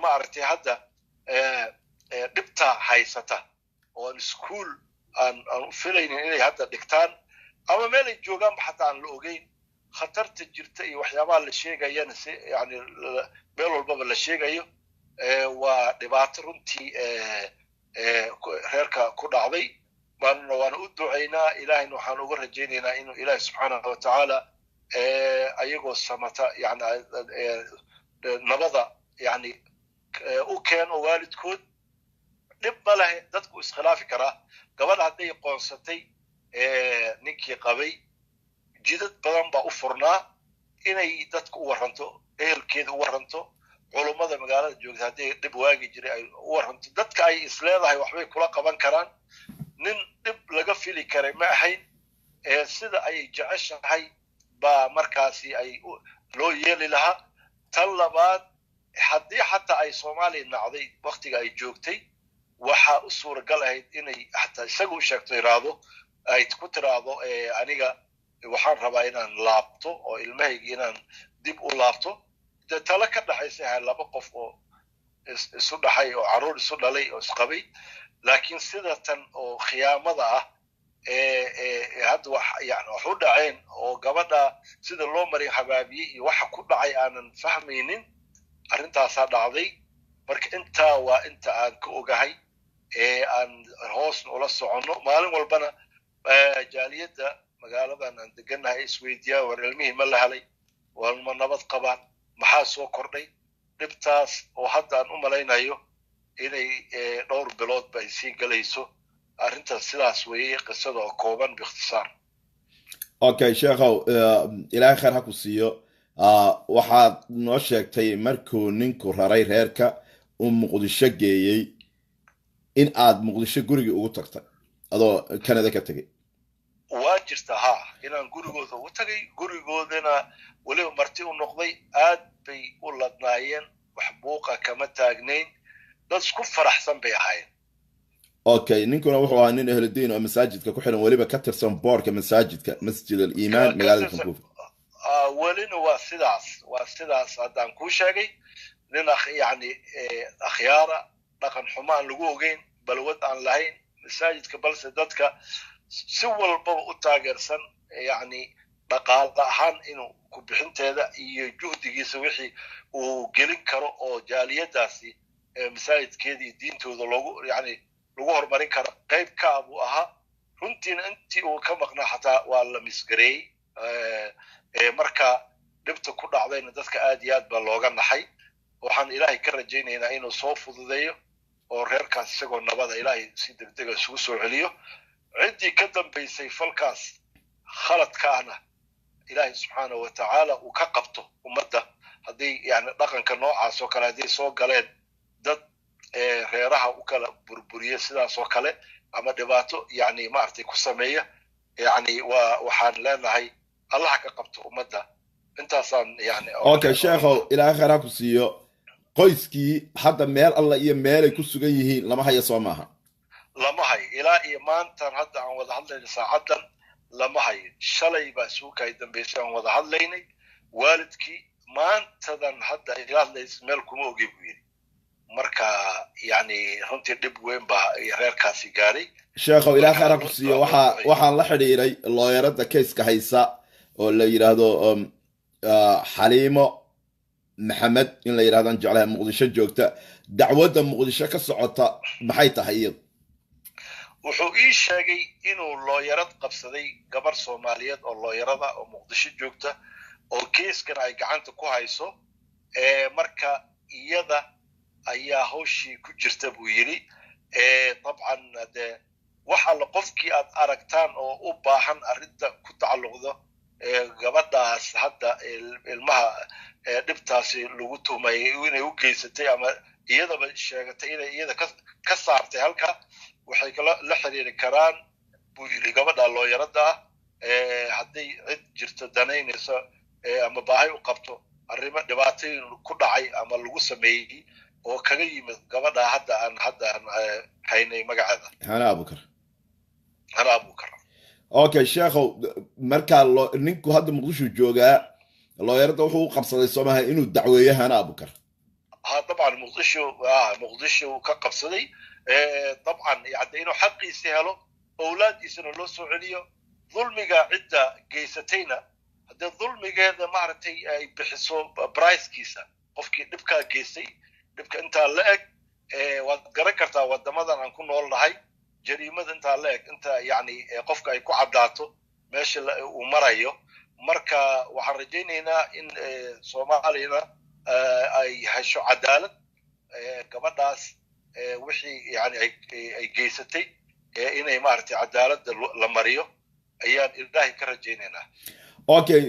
ma aragtay hadda dhibta haysata oo aan iskuul aan u filaynin inay hadda dhigtaan ama meel ay joogaanba xataa aan la ogeyn khatarta jirta iyo waxyaabaha la sheegayana si yani meel walbaba la sheegayo waa dhibaato runtii reerka ku dhacday waana u ducaynaa ilaahayna waxaan uga rajaynaynaa inuu ilaahi subxaanahu watacaala ayagoo samata yani nabada yani u keeno waalidkood dhib ma lehe dadku iskhilaafi karaa gabadha hadday qoonsatay ninkii qabay jidad badan baa u furnaa inay dadka u warranto ehelkeeda u warranto culummada magaalada joogta hadday dhib waagi jiray ay u warranto dadka ay isleedahay waxbay kula qaban karaan nin dhib laga fili karay ma ahayn sida ay jeceshahay baa markaasi ay loo yeeli lahaa tan labaad haddii xataa ay soomaaliya nacday waktiga ay joogtay waxaa u suuragal ahayd inay xataa isaga u sheegto iraado ay ku tiraahdo aniga waxaan rabaa inaan laabto oo ilmahayga inaan dib u laabto dee tala ka dhaxaysa ahay laba qof oo isu dhaxay oo carruur isu dhalay oo isqabay laakiin sida tan oo khiyaamada ah hadda yani wax u dhaceen oo gabadha sida loo marin habaabiyey iyo waxa ku dhacay aanan fahmaynin arrintaasaa dhacday marka intaa waa inta aan ka ogahay aan hoosna ula soconno maalin walbana jaaliyadda magaaladan aan degannahay isweydiiyaa war ilmihii ma la helay walma nabad qabaan maxaa soo kordhay dhibtaas oo hadda aan u malaynayo inay dhowr biloodba ay sii galayso arrintaas sidaas weeye qisada oo kooban biikhtisaar okay sheekhow ilaahay khayr ha ku siiyo waxaad noo sheegtay markuu ninku raray reerka uu muqdisho geeyey in aad muqdisho gurigii ugu tagtay adoo Canada ka tagay waa jirta ha inaan gurigooda ugu tagay gurigoodana weliba marti u noqday aad bay u ladnaayeen wax buuqa kama taagnayn dad isku faraxsan bay ahaayeen okay ninkuna wuxuu ahaa nin ahludiin oo masaajidka ku xiran weliba ka tirsan boorka masaajidka masjid al-iimaan magaalada Vancouver welina waa sidaas haddaan kuu sheegay nin yani akhyaara dhaqan xumaan lagu ogeyn balwad aan lahayn masaajidka balse dadka si walbaba u taageersan yani dhaqaale ahaan inuu ku bixinteeda iyo juhdigiisa wixii uu gelin karo oo jaaliyadaasi masaajidkeedii diintooda lagu horumarin karo qayb ka buu ahaa runtiina intii uu ka maqnaa xataa waa la misgareeyey marka dhibta ku dhacdayna dadka aad iyo aad baa looga naxay waxaan ilaahay ka rajaynaynaa inuu soo fududeeyo oo reerkaas isagoo nabada ilaahay si degdega isugu soo celiyo ciddii ka dambaysay falkaas khaladkaana ilaahay subxaanahu watacaala uu ka qabto ummadda haddii yani dhaqanka noocaas oo kale hadday soo galeen dad reeraha u kala burburiya sidaas oo kale ama dhibaato yani maaragtay ku sameeya yani waxaan leenahay allaha ka qabto ummadda intaasaan yani okay sheekhow ilaahay khayraa ku siiyo qoyskii hadda meel alla iyo meelay ku sugan yihiin lama hayo soo maaha lama hayo ilaa iyo maantan hadda aan wada hadlayna saacadan lama hayo shalay baa suukaay dambaysay aan wada hadlaynay waalidkii maantadan hadda ila hadlays meel kuma ogi buu yidhi marka yani runtii dhib weyn baa reerkaasi gaaray sheekhow ilaahay khayraa ku siiyo waxaan la xidhiiray looyarada kayska haysa oo la yidhaahdo xaliimo maxamed in la yidhahdaan jeclahay muqdisho joogta dacwadda muqdisho ka socota maxay tahay iyadu wuxuu ii sheegay inuu looyarad qabsaday gabar soomaaliyeed oo looyarada oo muqdisho joogta oo keeskan ay gacanta ku hayso marka iyada ayaa hawshii ku jirta buu yidhi dabcan dee wax alla qofkii aad aragtaan oo u baahan arrinta ku tacalluqdo gabadhaas hadda ilmaha dhibtaasi lagu tuhmayay inay u geysatay ama iyadaba sheegatay inay iyada ka saartay halka waxay la xiriiri karaan buu yidhi gabadha looyarada hadday cid jirto danaynayso ama baahay u qabto arrimo dhibaatooyin ku dhacay ama lagu sameeyey oo kaga yimid gabadha hadda aan haynay magaceeda hana abukar okay sheekhow markaa ninku hadda muqdisho joogaa looyarada wuxuu u qabsaday soomaha inuu dacweeyo hana abukar طبعا مقدشو كقبصدي طبعا يعني انه حقيسي هلو اولاديسنا لو سو عليو ظلميغا عده جيستينا هذا ظلميغا هذا مارتي اي بخسو برايس كيسا قفكي دبكا جيسي دبكا انت لاك واد غرا كرتا ودمدان ان كنول لهي جريمه انت لاك انت يعني قفكا اي كو عداتو ماشي uu marayo marka waxaan rajaynaynaa in Soomaaliyana ay hesho cadaalad gabadhaas wixii yani ay geysatay inay maartay cadaalad la mariyo ayaan ilaahay ka rajaynaynaa okay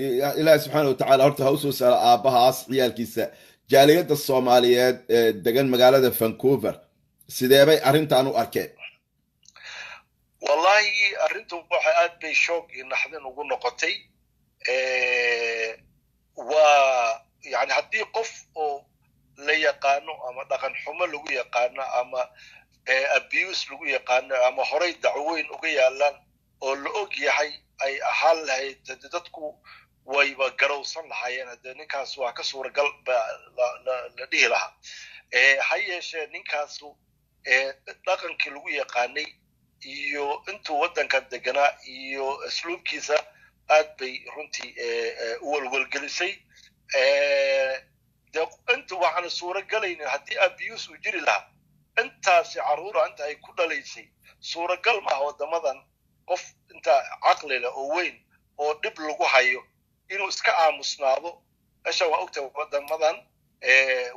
ilaahay subxaanahu wa ta'aala horta ha u soo saaro aabahaas ciyaalkiisa jaaliyada Soomaaliyeed degan magaalada Vancouver sidee bay arrintan u arkeen wallahi arrintu waxa aad bay shoog iyo naxdin ugu noqotay يعني هدي قف أو لا يقانو أما دقن حمى لو يقانا أما أبيوس لو يقانا أما هري دعوين أوجي لان أو لأوجي أي حال هاي تدتكو ويبقى جروسن حيانا ده نكاسو كسور قلب لديه لها هاي شيء نكاسو دقن كلو يقاني iyo intuu wadanka deganaa iyo asluubkiisa aad bay runtii u walwalgelisay inta waxaan suura galayna haddii abiyus uu jiri lahaa intaasi caruura inta ay ku dhalaysay suuragal maaha wadamadan qof inta caqli leh oo weyn oo dhib lagu hayo inuu iska aamusnaado asha waa ogta wadamadan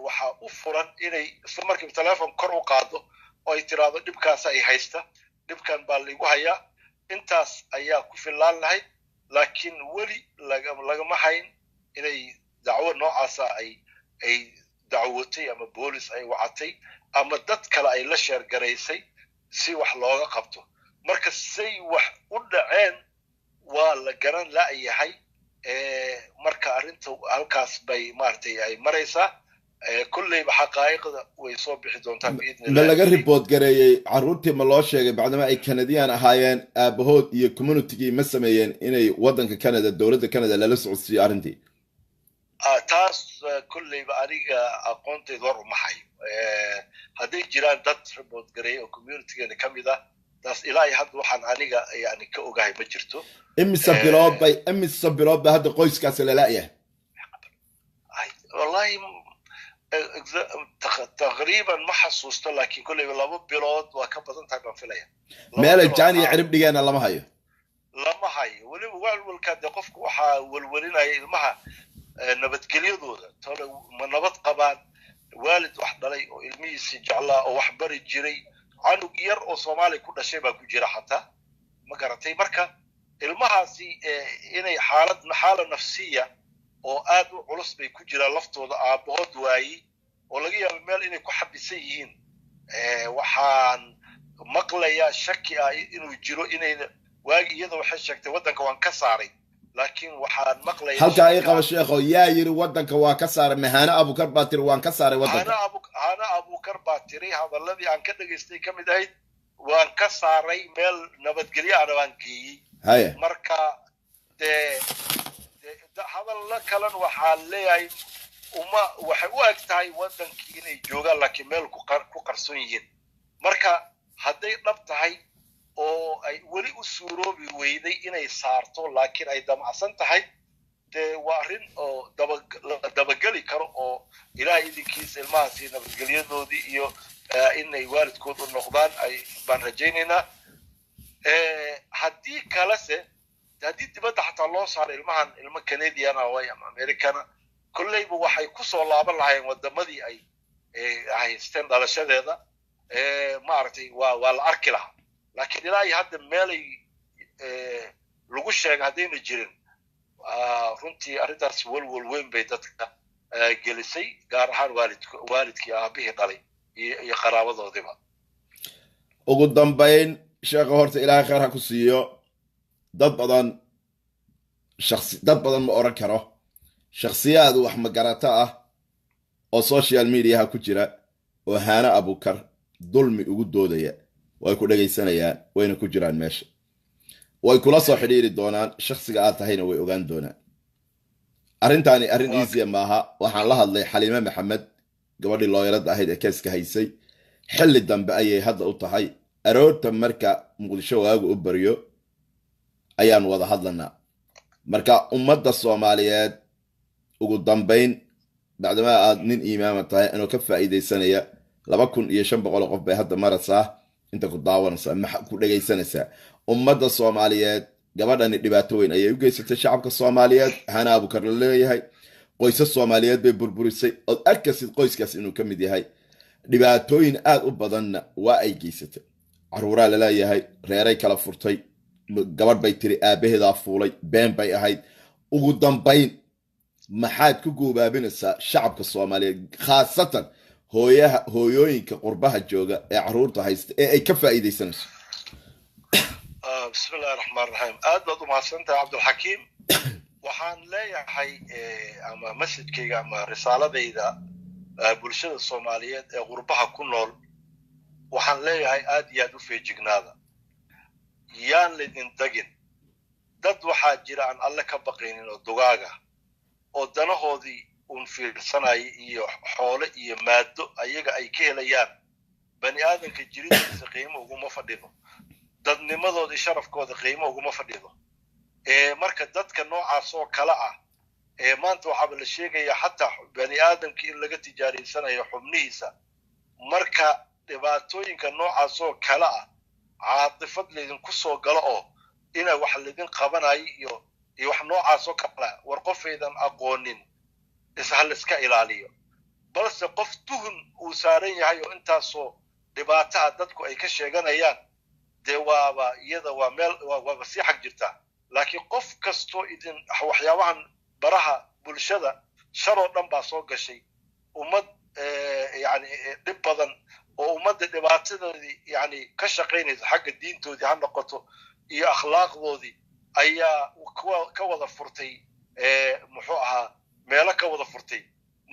waxaa u furan inay isla markiiba telefoon kor u qaado oo ay tiraahdo dhibkaas ay haysta dhibkan baa lagu hayaa intaas ayaa ku filaan lahayd laakiin weli lagama hayn inay dacwo noocaasa ay dacwotay ama boolis ay wacatay ama dad kale ay la sheergaraysay si wax looga qabto marka say wax u dhaceen waa la garan la'yahay marka arrinta halkaas bay maartay ay maraysaa kullayba xaqaa'iqda way soo bixi doontaa ma laga report gareeyay caruurtii ma loo sheegay bacdama ay Canadian ahaayeen aabahood iyo community ma sameeyeen inay wadanka Canada dawladda Canada lala socodsiiyo arrintii taas kullayba aniga aqoontayda war uma hayo hadday jiraan dad report gareeyay oo community-geena ka mid ah taas ilaahay hadda waxaan aniga yani ka ogahay ma jirto imisa bilood bay hadda qoyskaas la la'yahay wallahi تقريبا ما حسوست لكن كل لابو بيلود وكبدن تاع فيليا مال جاني عرب دغانا لما هيو ولي walka qofku waxa walwalinay ilmaha nabadgelyadooda tolo ma nabad qabaan waalid wax dhalay oo ilmihiisa jeclaa oo wax bari jiray anug yar oo Soomaali ku dhashay baa ku jira xataa ma garatay marka ilmahaasi inay xaalad nafsiya oo aad u culus bay ku jiraan laftooda aabahood waayay oo laga yaabo meel inay ku xabisan yihiin waxaan maqlayaa shaki ah inuu jiro inayna waagi iyada waxay sheegtay waddanka waan ka saaray laakiin waxaan maqlayaa halka ay qaba sheekho yaa yiri waddanka waa ka saaray mahana abukar baa tiri waan ka saaray waddanka hana abukar baa tiri hadaladii aan ka dhageystay ka mid ahayd waan ka saaray meel nabadgelyo aan waan geeyey haye marka hadalla kalan waxaa leeyahay waxay u eg tahay waddankii inay joogaan laakiin meel ku qarsoon yihiin marka hadday dhab tahay oo ay weli u suuroobi weyday inay saarto laakiin ay damacsan tahay dee waa arrin oo dabageli karo oo ilaahay idinkiisa ilmahaasi nabadgelyadoodii iyo inay waalidkood u noqdaan baan rajaynaynaa haddii kalese haddii dibadda xataa loo saaro ilmo canadiana ama americana kolleyba waxay ku soo laaban lahaayeen waddamadii ay haysteen dhalashadeeda maaragtay waa la arki lahaa laakiin ilaa iyo hadda meelay lagu sheegay haddayna jirin runtii arrintaas walwal weyn bay dadka gelisay gaar ahaan waalidkii aabihii dhalay iyo qaraabadoodiba ugu dambayn sheekha horta ilaahay khayr ha ku siiyo dad badan ma oran karo shakhsiyaad wax magarata ah oo social mediaha ku jira oo hana abukar dulmi ugu doodaya way ku dhagaysanayaan wayna ku jiraan meesha way kula soo xidhiiri doonaan shakhsiga aad tahayna way ogaan doonaan arrintaani arrin easy maaha waxaan la hadlay xaliime maxamed gabadhii looyarada ahayd ee keeska haysay xilli dambe ayay hadda u tahay aroorta marka muqdisho waagu u baryo ayaan wada hadlanaa marka ummadda Soomaaliyeed ugu dambayn bacdama aad nin iimaama tahay inuu ka faa'iideysanaya 2500 qof bay hadda maraysaa inta ku daawanaysaa ma ku dhageysanaysaa ummadda Soomaaliyeed gabadhani dhibaato weyn ayay u geysatay shacabka Soomaaliyeed hana abukar leeyahay qoysas Soomaaliyeed bay burburisay oo arkasid qoyskaas inuu ka mid yahay dhibaatooyin aad u badanna waa ay geysatay caruuraa la leeyahay reeray kala furtay gabadh bay tiri aabaheeda fuulay been bay ahayd ugu dambayn maxaad ku goobaabinaysaa shacabka Soomaaliyeed khaasatan hooyooyinka qurbaha jooga ee caruurta haysta ee ay ka faa'iideysanayso bismillaahir rahmaanir rahiim aad baad u mahadsantahay Cabdulxakiim waxaan leeyahay ama message-kayga ama risaaladayda bulshada Soomaaliyeed ee qurbaha ku nool waxaan leeyahay aad iyo aad u feejignaada yaan lidin dagin dad waxaa jira aan alle ka baqaynin oo dugaaga oo danahoodii un fiirsanaya iyo xoolo iyo maado ayaga ay ka helayaan bani aadanka jiridiisa qiimo uguma fadhido dadnimadooda sharafkooda qiimo uguma fadhido marka dadka noocaas oo kala ah maanta waxaa la sheegayaa xataa bani aadamka in laga tijaariysanayo xubnihiisa marka dhibaatooyinka noocaas oo kala ah caatifad leedinku soo galo oo ina wax leedin qabanayo iyo wax noocaas oo kala war qofeedan aqoonin isahal iska ilaaliyo balse qof tuhun uu saaran yahay oo intaasoo dhibaatada dadku ay ka sheeganayaan de iyada waa meel waa si xaq jirta laakiin qof kasto idin waxyaabahan baraha bulshada sharo dhan baa soo gashay ummad yani dib badan oo ummadda dhibaatadoodii yani ka shaqaynaysa xagga diintoodii ha noqoto iyo akhlaaqdoodii ayaa ka wada furtay muxuu ahaa meelo ka wada furtay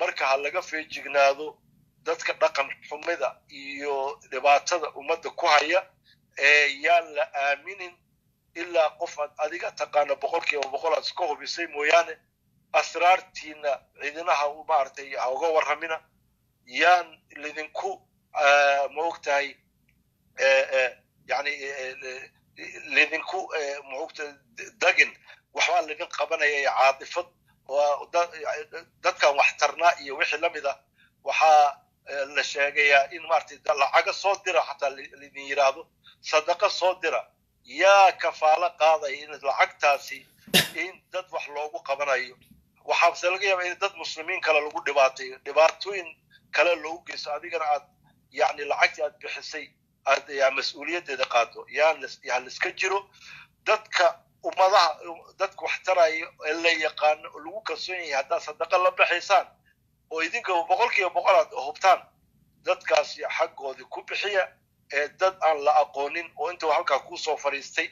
marka ha laga feejignaado dadka dhaqan xumida iyo dhibaatada ummadda ku haya yaan la aaminin ilaa qof aad adiga taqaana 100% aad iska hubisay mooyaane asraartiina cidinaha maartay ha uga warramina yaan lidinku ma ogtahay yani lidinku ma ogtahay dagin waxbaa laga qabanaya caatifad dadkan waxtarnaa iyo wixii la mid ah waxaa la sheegayaa in maartay lacaga soo dira xataa lidin yiraahdo sadaqa soo dira yaa kafaalo qaaday in lacagtaasi in dad wax loogu qabanayo waxaase laga yaabaa in dad muslimiin kale lagu dhibaatooyin kale loogu geysto adigana aad yani lacagtii aad bixisay aad mas-uuliyaddeeda qaado yaan liska jiro dadka ummadaha dadka wax tarayo ee la yaqaano lagu kalsoon yahay haddaad sadaqa la baxaysaan oo idinka 100% aad hubtaan dadkaasi xaggoodii ku bixiya dad aan la aqoonin oo intuu halkaa kuu soo fadhiistay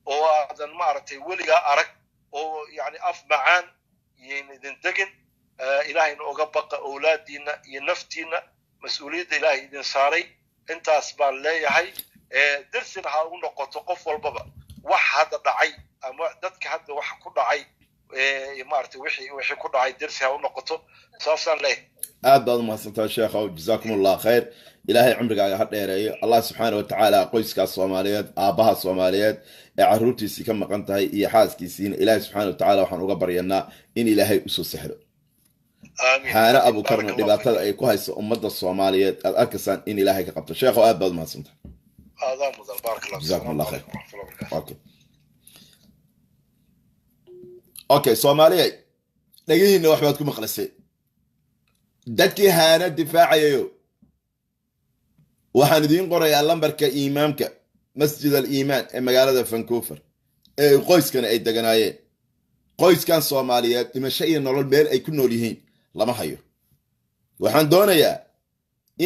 oo aadan maaragtay weligaa arag oo yani af macaan iyoyn idin degin ilaahayna oga baqa awlaadiinna iyo naftiinna mas-uuliyadda ilaahay idin saaray intaas baan leeyahay darsina ha u noqoto qof walbaba wax hadda dhacay ama dadka hadda wax ku dhacay maaragtay wixii ku dhacay darsi ha u noqoto saasaan leeyahay aad baad umahadsantahay sheekhow jazaakum allah khayr ilaahay cumrigaaga ha dheereeyo allah subxaana watacaala qoyskaas soomaaliyeed aabbaha soomaaliyeed ee carruurtiisii ka maqan tahay iyo xaaskiisiina ilaahay subxaana watacaala waxaan uga baryanaa in ilaahay usoo sahlo haana abuukarna dhibaatada ay ku hayso ummadda soomaaliyeed aad arkaysaan in ilaahay ka qabto sheekhow aad baad umahadsantahay جزاكم الله خير اوكي soomaaliyeed dhagihiina wax baad ku maqlasay dadkii haana difaacayo waxaan idiin qorayaa lambarka imaamka masjid al-iimaan ee magaalada Vancouver ee qoyskana ay deganaayeen qoyskan Soomaaliyeed dhimasho iyo nolol meel ay ku nool yihiin lama hayo waxaan doonayaa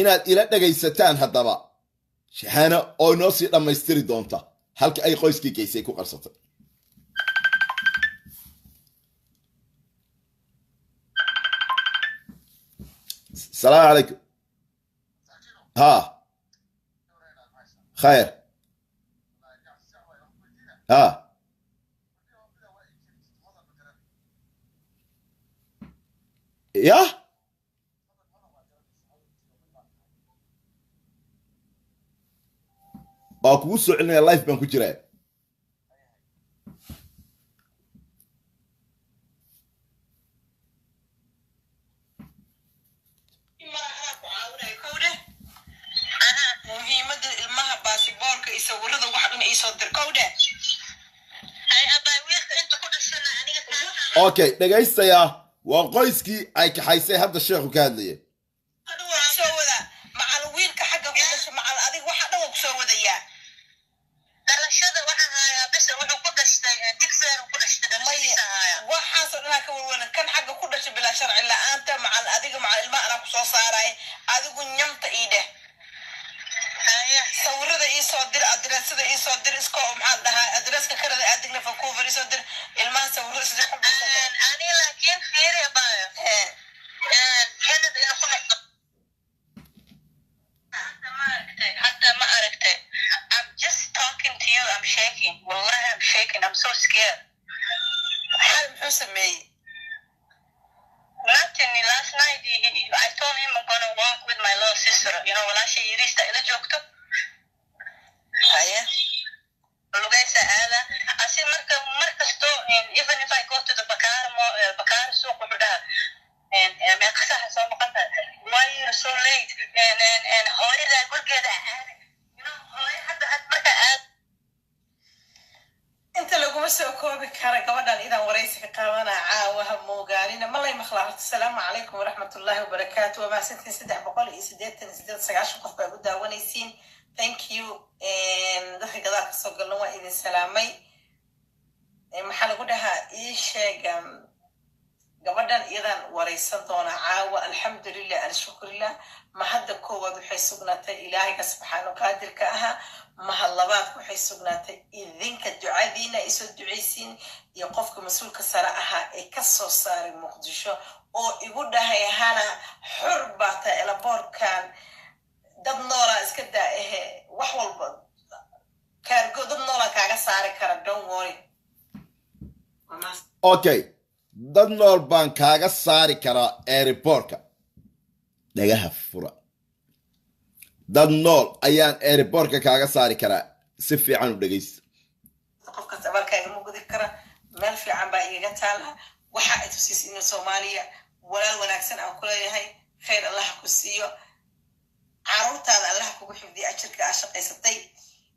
inaad ila dhagaysataan haddaba shahaana oo noo sii dhammaystiri doonta halka ay qoyskii geysay ku qarsatay السلام عليكم ها خير ها يا باكو سوعنا لايف بان كجيرا اوكي dhagaystayaa waa qoyskii ay kaxaysay hadda sheekhu ka hadlayay soo wada macal wiilka xagga ku dhashay macal adiga waxa dhan ku soo wadaya dalashada waxa haya bas wuxuu ku dhashtay digseer ku dhashtay waxa soo dhan ka warwana kan xagga ku dhashay bila sharci la'aanta macal adiga macal ilma ana ku soo saaray adigu nyamta iide sawirada ii soo dir adreesada ii soo dir iska maxaa dhahaa adreeska karada adigna Vancouver ii soo dir ilmaha sawirada sidii ku dhashay ani laakiin fiiri baa kanada ina ku noqdo hatta ma aragtay I'm just talking to you I'm shaking wallahi I'm shaking I'm so scared hal muxuu sameeyay Nothing. Last night, I told him I'm gonna walk with my little sister. You know, walaashay yariista ila joogto. Haya. Lugaysa aada. Asi markasto, even if I go to the Bakar suuq wuxuu dhahaa meeqsaha soo maqanta. Why are you so late? And hooyada gurgeeda aada. You know, hooyada hadda marka aada. inta lagu soo koobi kara gabadhan idan waraysi ka qaabana caawaha moogaanina malay maqlaahto assalaamu calaykum waraxmatullaahi wabarakaatuh waa maasantiin 388 qof baa ugu daawanaysiin thank you dadka gadaal ka soo galno waa idin salaamay maxaa lagu dhahaa ii sheeg gabadhan idan waraysan doona caawa alxamdulillah alshukrillah ma hadda koowaad waxay sugnaatay ilaahay ka subxaanahu qaadirka ahaa mahadlabaad waxay sugnaatay idinka ducadiina isoo ducaysiin iyo qofka mas'uulka sare ahaa ee ka soo saaray muqdisho oo igu dhahay hana xur baata elaboorkan dad noola iska daahe wax walba kaargo dad noola kaaga saari kara don't worry okay dad nool baan kaaga saari karaa airportka dhagaha fura dad nool ayaan airportka kaaga saari karaa si fiican u dhagaysta qofka tabarkaaga ma gudi kara meel fiican baa iiga taala waxa ay tusis in Soomaaliya walaal wanaagsan aan ku leeyahay khayr Allah ku siiyo carruurtaada Allah kugu xifdiyo ajirka aad shaqaysatay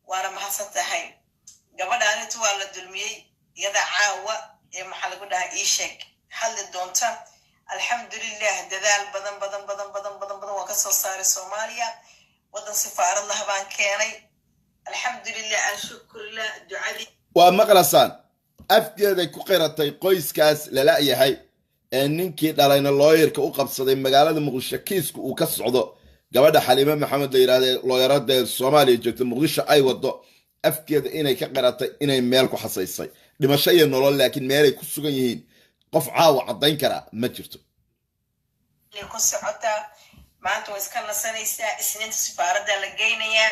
waana mahadsantahay gabadhaani waa la dulmiyay iyada caawa ee maxaa lagu dhahaa ii sheeg hadli doonta alxamdulillah dadaal badan waa ka soo saaray Soomaaliya wadan safaarad lah baan keenay alxamdulillah alshukrillah ducadi waa maqlasaan afkeeday ku qiratay qoyskaas lala yahay ee ninkii dhalayna looyarka u qabsaday magaalada Muqdisho kiisku uu ka socdo gabadha Xaliime Maxamed la yiraahdo looyarada Soomaaliya joogta Muqdisho ay wado afkeeda inay ka qaratay inay meel ku xasaysay dhimasho iyo nolol laakiin meel ay ku sugan yihiin qof caawa cadayn kara ma jirto ku socota maanta way iska nasanaysaa isniinta safaaradda la geynayaa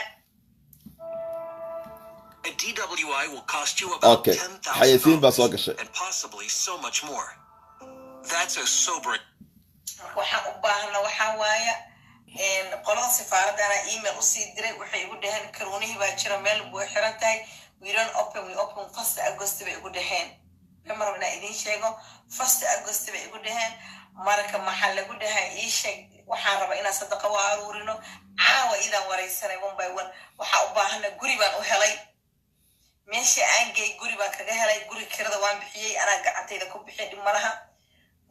A DWI will cost you about $10,000 and possibly so much more. That's a sobering. waxaan u baahana waxaa waaya qolada safaaradana email u sii diray waxay igu dhaheen karoonihii baa jira meel buu xiran tahay we open 1st August bay igu dhaheen kama rabna idin sheego 1st August bay igu dhaheen marka maxaa lagu dhahay ii sheeg waxaan rabaa inaan sadaqa u aruurino caawa idaan wareysanay 1 by 1 waxaa u baahana guri baan u helay meesha aan geey guri baan kaga helay guri kirada waan bixiyay anaa gacantayda ku bixiyay dhib malaha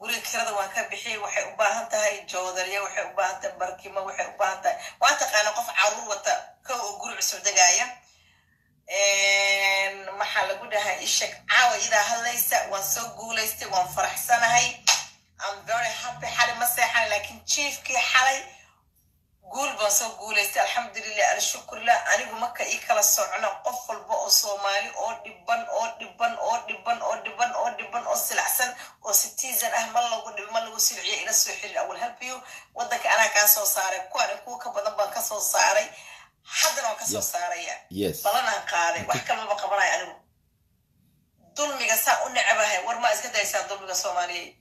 guriga kirada waan ka bixiyay waxay u baahan tahay joodariya waxay u baahan tahay barkimo waxay u baahan tahay waa taqaana qof caruur wata ka oo guri cusub dagaaya maxaa lagu dhahay ishak caawa idaa hadlaysa waan soo guulaystay waan faraxsanahay I'm very happy xalay ma seexan laakiin chiefkii xalay guul baan soo guulaystay alxamdulillah alshukrillah anigu marka ii kala socno qof walba oo Soomaali oo dhiban oo silacsan oo citizen ah ma lagu silciyo ila soo xiriir I will help you wadanka ana ka soo saaray kuwa ka badan baan ka soo saaray haddana waan ka soo saaraya balanaan qaaday wax kale ma qabanayo anigu dulmiga saa u nacabahay war ma iska daysaa dulmiga Soomaaliyeed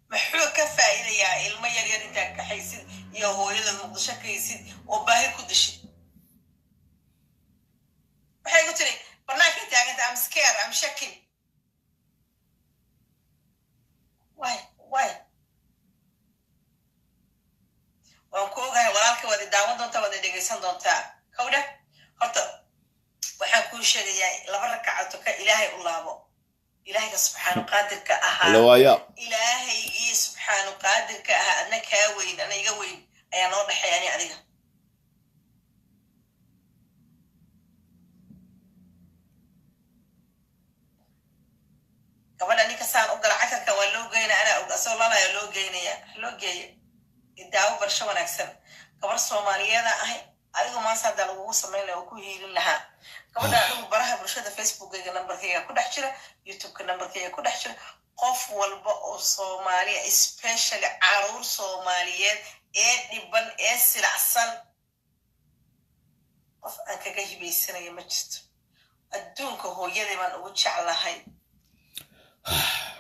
maxuu ka faa'iidayaa ilmo yar yar inta ka haysid iyo hooyada Muqdisho ka haysid oo baahi ku dishid waxay ku tiri banaanka taaganta I'm scared I'm shaking why waan ku ogahay walaalka wada daawan doonta wada dhegeysan doontaa kawda horta waxaan ku sheegayaa laba rakacato ka Ilaahay u laabo إلهي سبحانه قادر كأها إلهي سبحانه قادر كأها أنا كاوين أنا يقوين أي أنا وضح يعني عليها قبل أني كسان أقول عكر كوالو جينا أنا أصلا الله يلو جينا لو جي الدعوة برشوا نكسر قبل الصومالية ذا أهي أريد ما صار دلوا وصلنا له كوهي لها قبل أنو برها برشة فيسبوك نمبر كيا كل حشرة يوتيوب نمبر كيا كل حشرة قف والبقى صومالية especially عرور صوماليات دبن سلعسل قف أنك جاي بيسنا يمجد الدون هو يدي من أوتش على هاي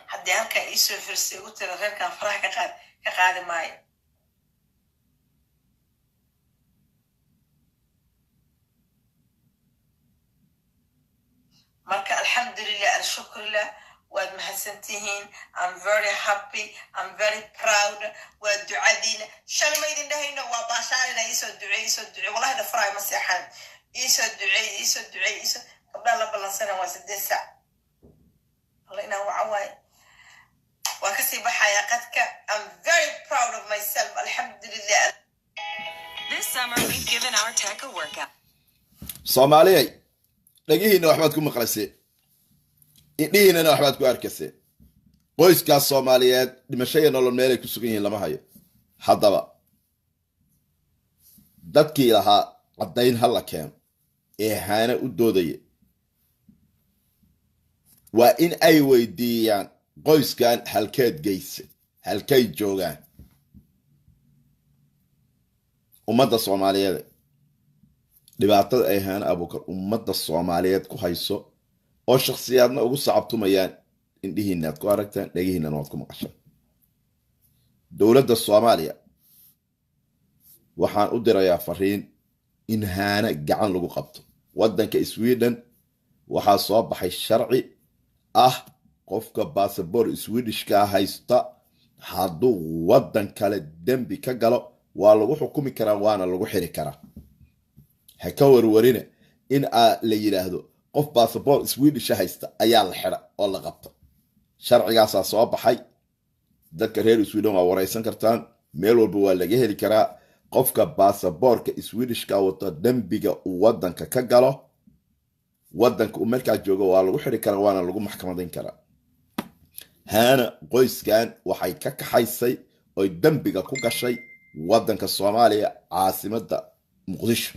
حد يانك يسوي فرسي وتر غير كان فرح كقاعد معي marka alhamdulillah alshukrillah waad mahadsantihiin I'm very happy I'm very proud waa ducadiina shalay ma idin dhahayno waa baashaarina isoo ducay wallahi dhafray ma seexan isoo ducay qabla la balansana waa 8 saac walina waaway waa ka sii baxaya qadka I'm very proud of myself alhamdulillah This summer we've given our tech a workout Soomaaliyay dhagihiina waxbaad ku maqlaysay idhiina waxbaad ku arkaysay qoyska Soomaaliyeed dhimashada nolol meel ay ku sugan yihiin lama hayo haddaba dadkii lahaa cadayn hal la keen ee haana u doodaya waa in ay weydiiyaan qoyskan halkeed geysay halkay joogaan ummadda Soomaaliyeed dhibaatada ay haana Abuukar ummadda Soomaaliyeed ku hayso oo shakhsiyaadna ugu sacabtumayaan indhihiina aad ku aragtaan dhagihiina waad ku maqashaan dowladda Soomaaliya waxaan u dirayaa fariin in haana gacan lagu qabto wadanka Sweden waxaa soo baxay sharci qofka passport Swedish ka haysta hadduu wadan kale dambi ka galo waa lagu xukumi karaa waana lagu xiri karaa haka warwarina in la yiraahdo qof passport Swedish haysta ayaa la xira oo la qabto sharcigaas soo baxay dadka reer Sweden waa wareysan kartaan meel walba waa laga heli karaa qofka passport Swedish ka wata dambiga wadanka ka galo wadanka uu markaa joogo waa lagu xiri karaa waana lagu maxkamadeyn karaa haana qoyskan waxay ka kaxaysay oo dambiga ku gashay waddanka Soomaaliya caasimadda Muqdisho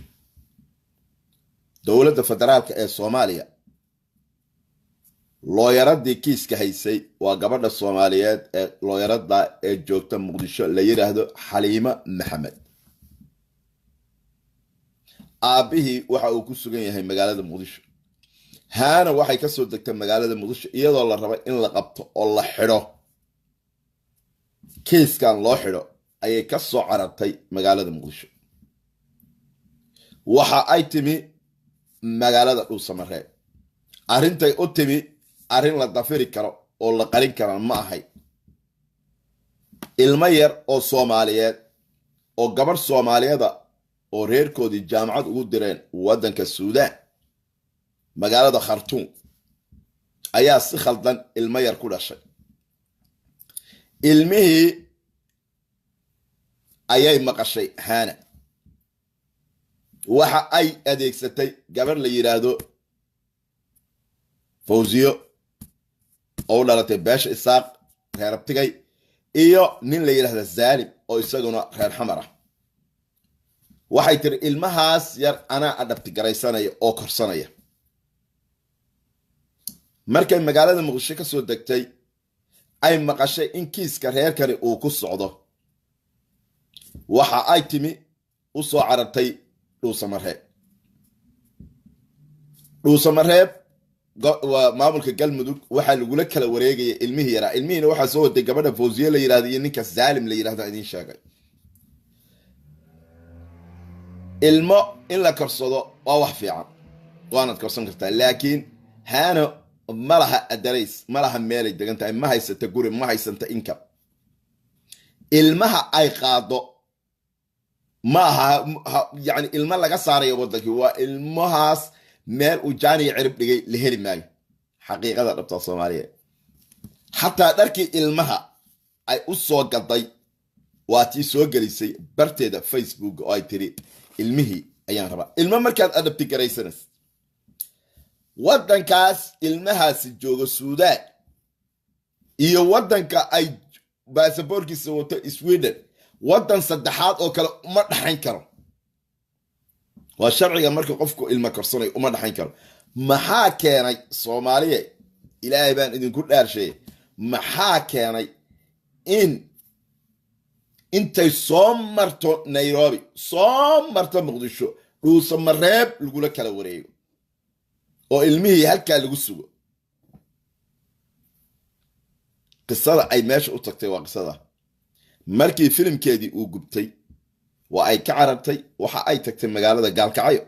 dowladda federaalka ee Soomaaliya looyaradii kiiska haysay waa gabadha Soomaaliyeed ee looyarada ee joogta Muqdisho la yiraahdo Xaliima Maxamed aabihii waxa uu ku sugan yahay magaalada Muqdisho haana waxay ka soo degtay magaalada Muqdisho iyadoo la rabo in la qabto oo la xidho kiiskan loo xidho ayay ka soo carartay magaalada Muqdisho waxa ay timi magaalada Dhuusamareeb arintay u timi arin la dafiri karo oo la qarin karo ma ahay ilmo yar oo Soomaaliyeed oo gabar Soomaaliyeeda oo reerkoodii jaamacad ugu direen waddanka Suudaan magaalada Khartoum ayaa si khaldan ilmo yar ku dhashay ilmihii ayay maqashay haana waxa ay adeegsatay gabar la yiraahdo Fawziyo oo dhalatay beesha Isaaq reer abtigay iyo nin la yiraahdo Zaalim oo isaguna reer Xamar ah waxay tiri ilmahaas yar ana adabti garaysanaya oo korsanaya markay magaalada Muqdisho ka soo degtay ay maqashay in kiiska reerkani uu ku socdo waxa ay timi u soo carartay Dhuusamareeb waa maamulka Galmudug waxa lagu la kala wareegay ilmihii yara ilmihiina waxa soo waday gabadha Fawziye la yiraahdo iyo ninka Zaalim la yiraahdo idin sheegay ilmo in la korsado waa wax fiican waana korsan kartaa laakiin haana malaha adarays malaha meelay degan tahay ma haysata guri ma haysanta income ilmaha ay qaado ma yani ilma laga saarayo wadankii waa ilmahaas meel uu jaaniga cirib dhigay la heli maayo xaqiiqada dhabta Soomaaliya xataa dharkii ilmaha ay u soo gaday waa tii soo gelisay barteeda Facebook oo ay tiri ilmihii ayaan rabaa ilma markaad adabti garaysanas waddankaas ilmahaasi joogo Suudaan iyo waddanka ay baasaboorkiisa wato Sweden waddan saddexaad oo kale uma dhaxayn karo waa sharciga marka qofku ilma korsanayo uma dhaxayn karo maxaa keenay Soomaaliya ilaahay baan idinku dhaarshay maxaa keenay in intay soo marto Nairobi soo marto Muqdisho Dhuusamareeb lagu la kala wareego oo ilmihii halkaa lagu sugo qisada ay meesha u tagtay waa qisada markii filimkeedii uu gubtay waa ay ka carartay waxa ay tagtay magaalada Gaalkacyo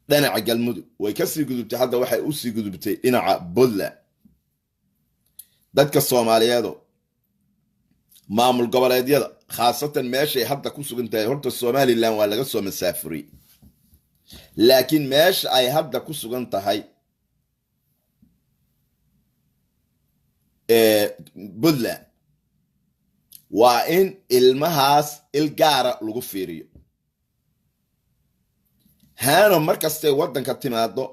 dhinaca Galmudug way ka sii gudubtay hadda waxay u sii gudubtay dhinaca Puntland dadka Soomaaliyeed maamul goboleedyada khaasatan meeshay hadda ku sugan tahay horta Somaliland waa laga soo masaafuri laakiin meesha ay hadda ku sugan tahay Puntland waa in ilmahaas ilgaara lagu fiiriyo haano markastay waddanka timaado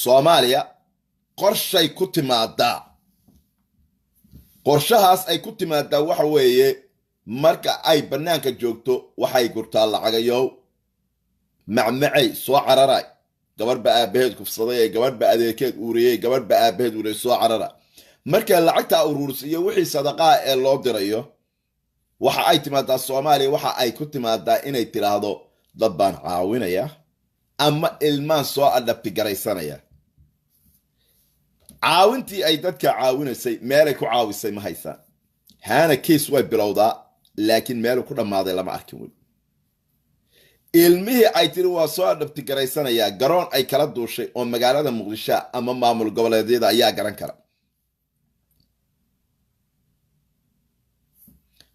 Soomaaliya qorshay ku timaadaa qorshahaas ay ku timaadaa waxa weeye marka ay banaanka joogto waxay gurtaa lacagayow macmacay soo cararay gabarba aabaheed kufsaday gabarba adeekeed uuriyay gabarba aabaheed uuriyay soo cararay marka lacagta urursiyo wixii sadaqaa ee loo dirayo waxa ay timaadaa Soomaaliya waxa ay ku timaadaa inay tiraahdo dad baan caawinaya ama ilmaan soo adabti garaysanaya caawintii ay dadka caawinaysay meelay ku caawisay ma haysan haana kiis way bilowdaa laakiin meel ku dhamaaday lama arkin weli ilmihii ay tiri waa soo adabti garaysanaya garoon ay kala duushay oo magaalada Muqdisho ama maamul goboleedyada ayaa garan kara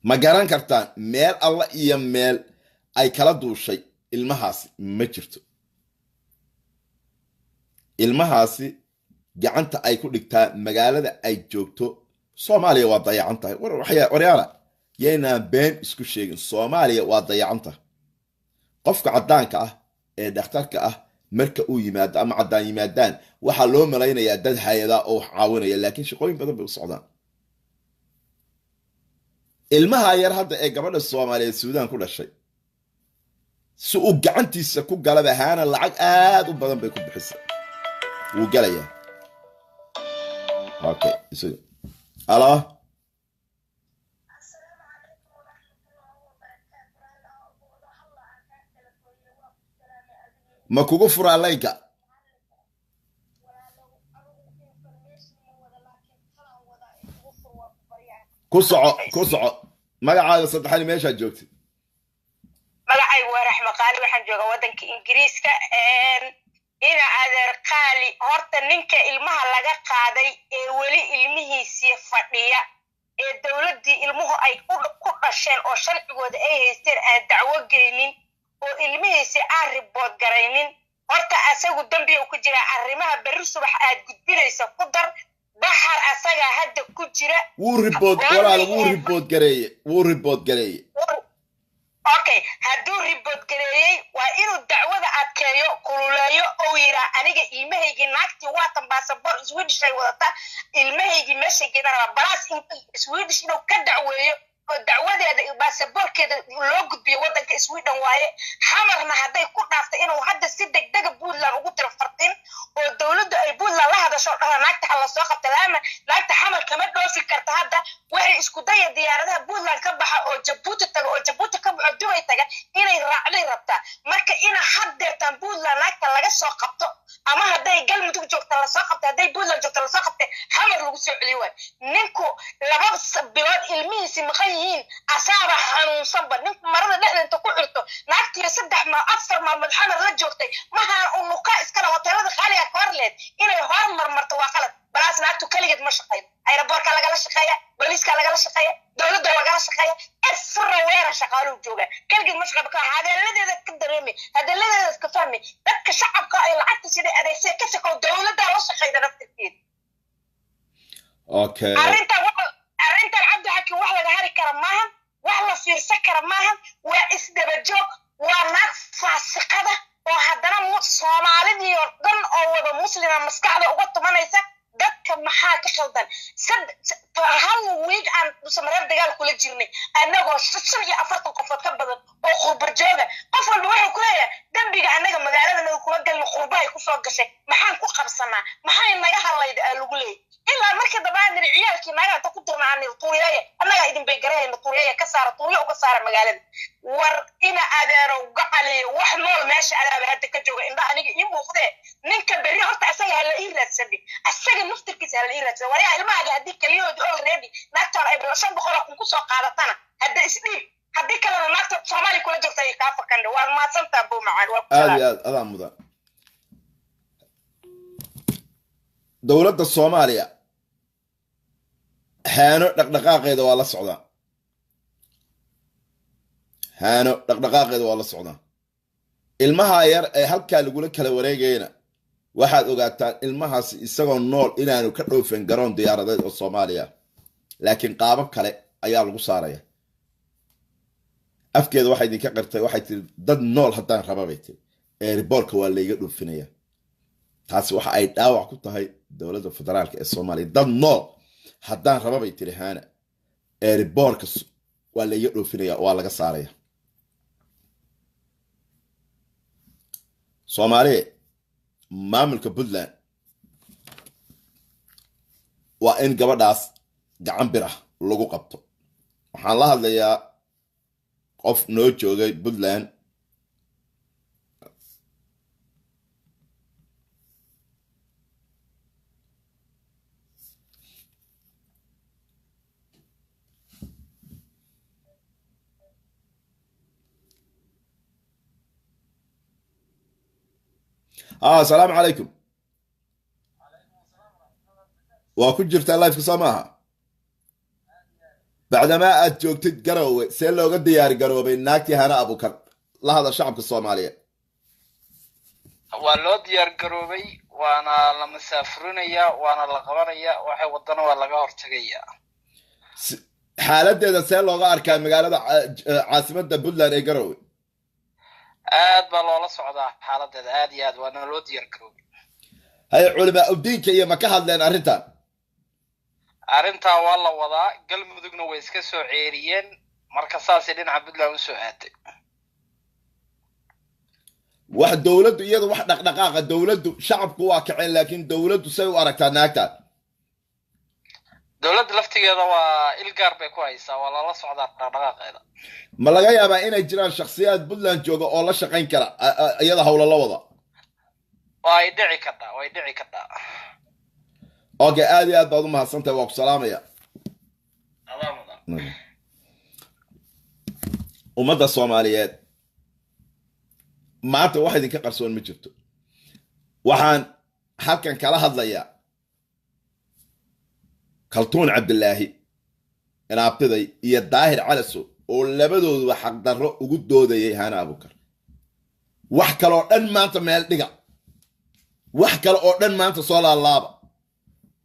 ma garan kartaan meel alla iyo meel ay kala duushay ilmahaasi ma jirto ilmahaasi gacanta ay ku dhigtaa magaalada ay joogto Soomaaliya waa dayacan tahay waryaala yeena been isku sheegin Soomaaliya waa dayacan tahay qofka cadaanka ah ee dhakhtarka ah marka uu yimaado ama cadaan yimaadaan waxa loo malaynayaa dad hay'ada oo caawinaya laakiin shaqooyin badan bay u socdaan ilmaha yar hadda ee gabadha Soomaaliyeed Suudaan ku dhashay si uu gacantiisa ku galaba haana lacag aad u badan bay ku bixisay wuu galayaa okay isu ala ma kugu furaa layga ku soco magacaaga saddexani meesha joogtay magacaygu waa raxma qaali waxaan joogaa wadanka ingiriiska ina adeer qaali horta ninka ilmaha laga qaaday ee weli ilmihiisii fadhiya ee dowladdii ilmuhu ay ku dhasheen oo sharcigooda ay haysteen aan dacwo geynin oo ilmihiisii aan ribood garaynin horta asagu dambiga ku jira arrimaha berri subax aad gudbinaysa ku dar baxar asaga hadda ku jira wuu ribood gareeye okay hadduu ribood gareeyey waa inuu dacwada adkeeyo kululeeyo oo yiraa aniga ilmahaygii naagtii waatan baasabor Swedish ay wadata ilmahaygii meesha geedana balaas Swedish inuu ka dacweeyo oo dacwadeeda baasaboorkeeda loo gudbiyo wadanka Sweden waaye xamarna hadday ku dhaaftay inuu hadda si degdeg Puntland ugu tiro fartin oo dawladdu ay Puntland la hadasho dhaha naagta hala soo qabtay laama naagta xamar kama dhoofi karta hadda waxay isku dayay diyaaradaha Puntland ka baxa oo Djibouti taga oo Djibouti ka baxo Dubai taga inay raacday rabta marka ina haddeertan Puntland naagta laga soo qabto ama hadday galmudug joogta la soo qabtay hadday Puntland joogta la soo qabtay xamar lagu soo celiyo way ninku laba bilood ilmihiisi maqan yihiin asaaba xanuunsanba ninku marada dhexdeeda ku xirto naagtii 3 ma 4 maalmood xamar la joogtay maha uu ka iskala hoteelada qaaliga korleed inay hormarmarto waa qalad balaas naagtu kaligeed ma shaqeeyo aeroboorka lagala shaqeeya booliiska lagala shaqeeya dawladda lagala shaqeeya everywhere shaqaaluhu jooga kaligeed ma shaqeeyo hadaladeeda ka dareemi hadaladeeda ka fahmi dadka shacabka ay lacagta sida adeegsi ka shaqo dawladda la shaqeeyda nafteeda okay arrintan cabdi xakiin wax laga hari kara maahan wax la fiirsan kara maahan waa isdaba joog waa naag faasiqada oo haddana Soomaalidii oo dhan oo wada muslima maskaxda uga tumanaysa dadka maxaa ka khaldan hal week aan Soomaaliya dagaal kula jirnay anagoo 40 qofood ka badan oo khurbar jooga qof walba wuxuu ku leeyahay dambiga anaga magaalada kula galno khurbahay ku soo gashay maxaan ku qabsanaa maxay naga hadlayda lagu leeyahay ilaa markii dabaan ciyaalkii naga ku tirnaanay tuuriyay anaga idin bay garayna tuuriyay ka saara tuuriyo uga saara magaalada war ina adeero gacali wax nool meesha alaaba hadda ka jooga indha aniga ii muuqdee ninka berri horta asaga hala ii raadsaday asaga naftirkiisa hala ii raadsaday wariya ilmaha hadii kaliyood already naagtaan ay 500 ku soo qaadatana hadda isdhiib hadii kalena naagta Soomaali kula joogta ay ka fakan waa maadsantaa buu macaan waa aad mudan dawladda Soomaaliya haano dhaqdhaqaaqeeda waa la socdaa ilmaha yar ee halka lagu kala wareegayna waxaad ogaataan ilmahaas isagoo nool inaanu ka dhoofin garoon diyaaradeed oo Soomaaliya laakiin qaabab kale ayaa lagu saaraya afkeeda waxay idin ka qirtay waxay tiri dad nool haddaan rabay tiri airportka waa la iga dhoofinaya taasi waxa ay dhaawac ku tahay dawladda federaalka ee Soomaaliya dad nool haddaan rabay tiri haana airportka waa la iga dhoofinaya waa laga saaraya Soomaaliya maamulka Puntland waa in gabadhaas gacan bir ah lagu qabto waxaan la hadlayaa qof noo joogay Puntland السلام عليكم وكنت لايف كسامها بعدما أتجوكت قروي سيلو قد ديار قروي ناكي هنا أبو كر لا هذا الشعب الصومالي والله ديار قروي وانا لما سافرونيا وانا لقبانيا وحي ودنا ولا قهر تجيا حالته إذا سيلو غار كان مقالة عاصمة بلدان إيه قروي aad baa loola socdaa xaaladeeda aad iyo aad waana loo diyaar garoobay hay culama diinka iyo ma ka hadleen arrintan arrintaa waa la wadaa galmudugna way iska soo ceeriyeen marka saasay dhinaca puntland u soo aatay wax dawladdu iyadu wax dhaqdhaqaaqa dawladdu shacabku waa kaceen laakiin dawladdu say u aragtaa naagta dawladda laftigeeda waa ilgaar bay ku haysaa waa lala socdaa dhaqdhaqaaqeeda ma laga yaabaa inay jiraan shakhsiyaad puntland jooga oo la shaqayn kara iyada hawlo la wada way dhici kartaa okay aad iyo aad baad u mahadsantahay waa ku salaamaya ummadda Soomaaliyeed maanta wax idinka qarsoon ma jirto waxaan halkan kala hadlayaa kaltuun cabdilaahi inaabtiday iyo daahir calaso oo labadooduba xaq darro ugu doodayay hana abukar wax kale oo dhan maanta meel dhiga wax kale oo dhan maanta soo laalaaba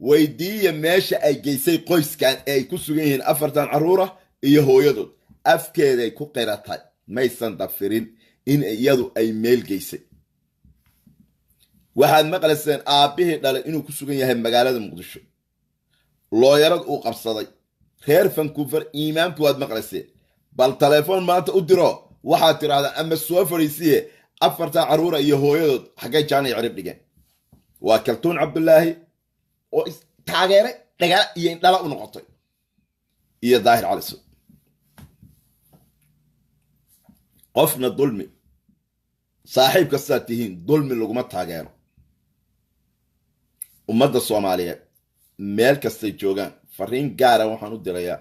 weydiiya meesha ay geysay qoyskan ee ay ku sugan yihiin 4 caruur ah iyo hooyadood afkeeday ku qiratay maysan dafirin in iyadu ay meel geysay waxaad maqlayseen aabihii dhalay inuu ku sugan yahay magaalada Muqdisho looyarad uu qabsaday reer Vancouver iimaanku waad maqlayseen bal telefoon maanta u diro waxaad tiraahdaa ama soo fariisiye 4 caruur iyo hooyadood xagee jaanay cirib dhigeen waa kaltuun cabdilaahi oo taageeray dhagaa iyo indhala u noqotay iyo daahir caliso qofna dulmi saaxiib kasta tihiin dulmi laguma taageero ummadda Soomaaliyeed meel kastay joogaan fariin gaar ah waxaan u dirayaa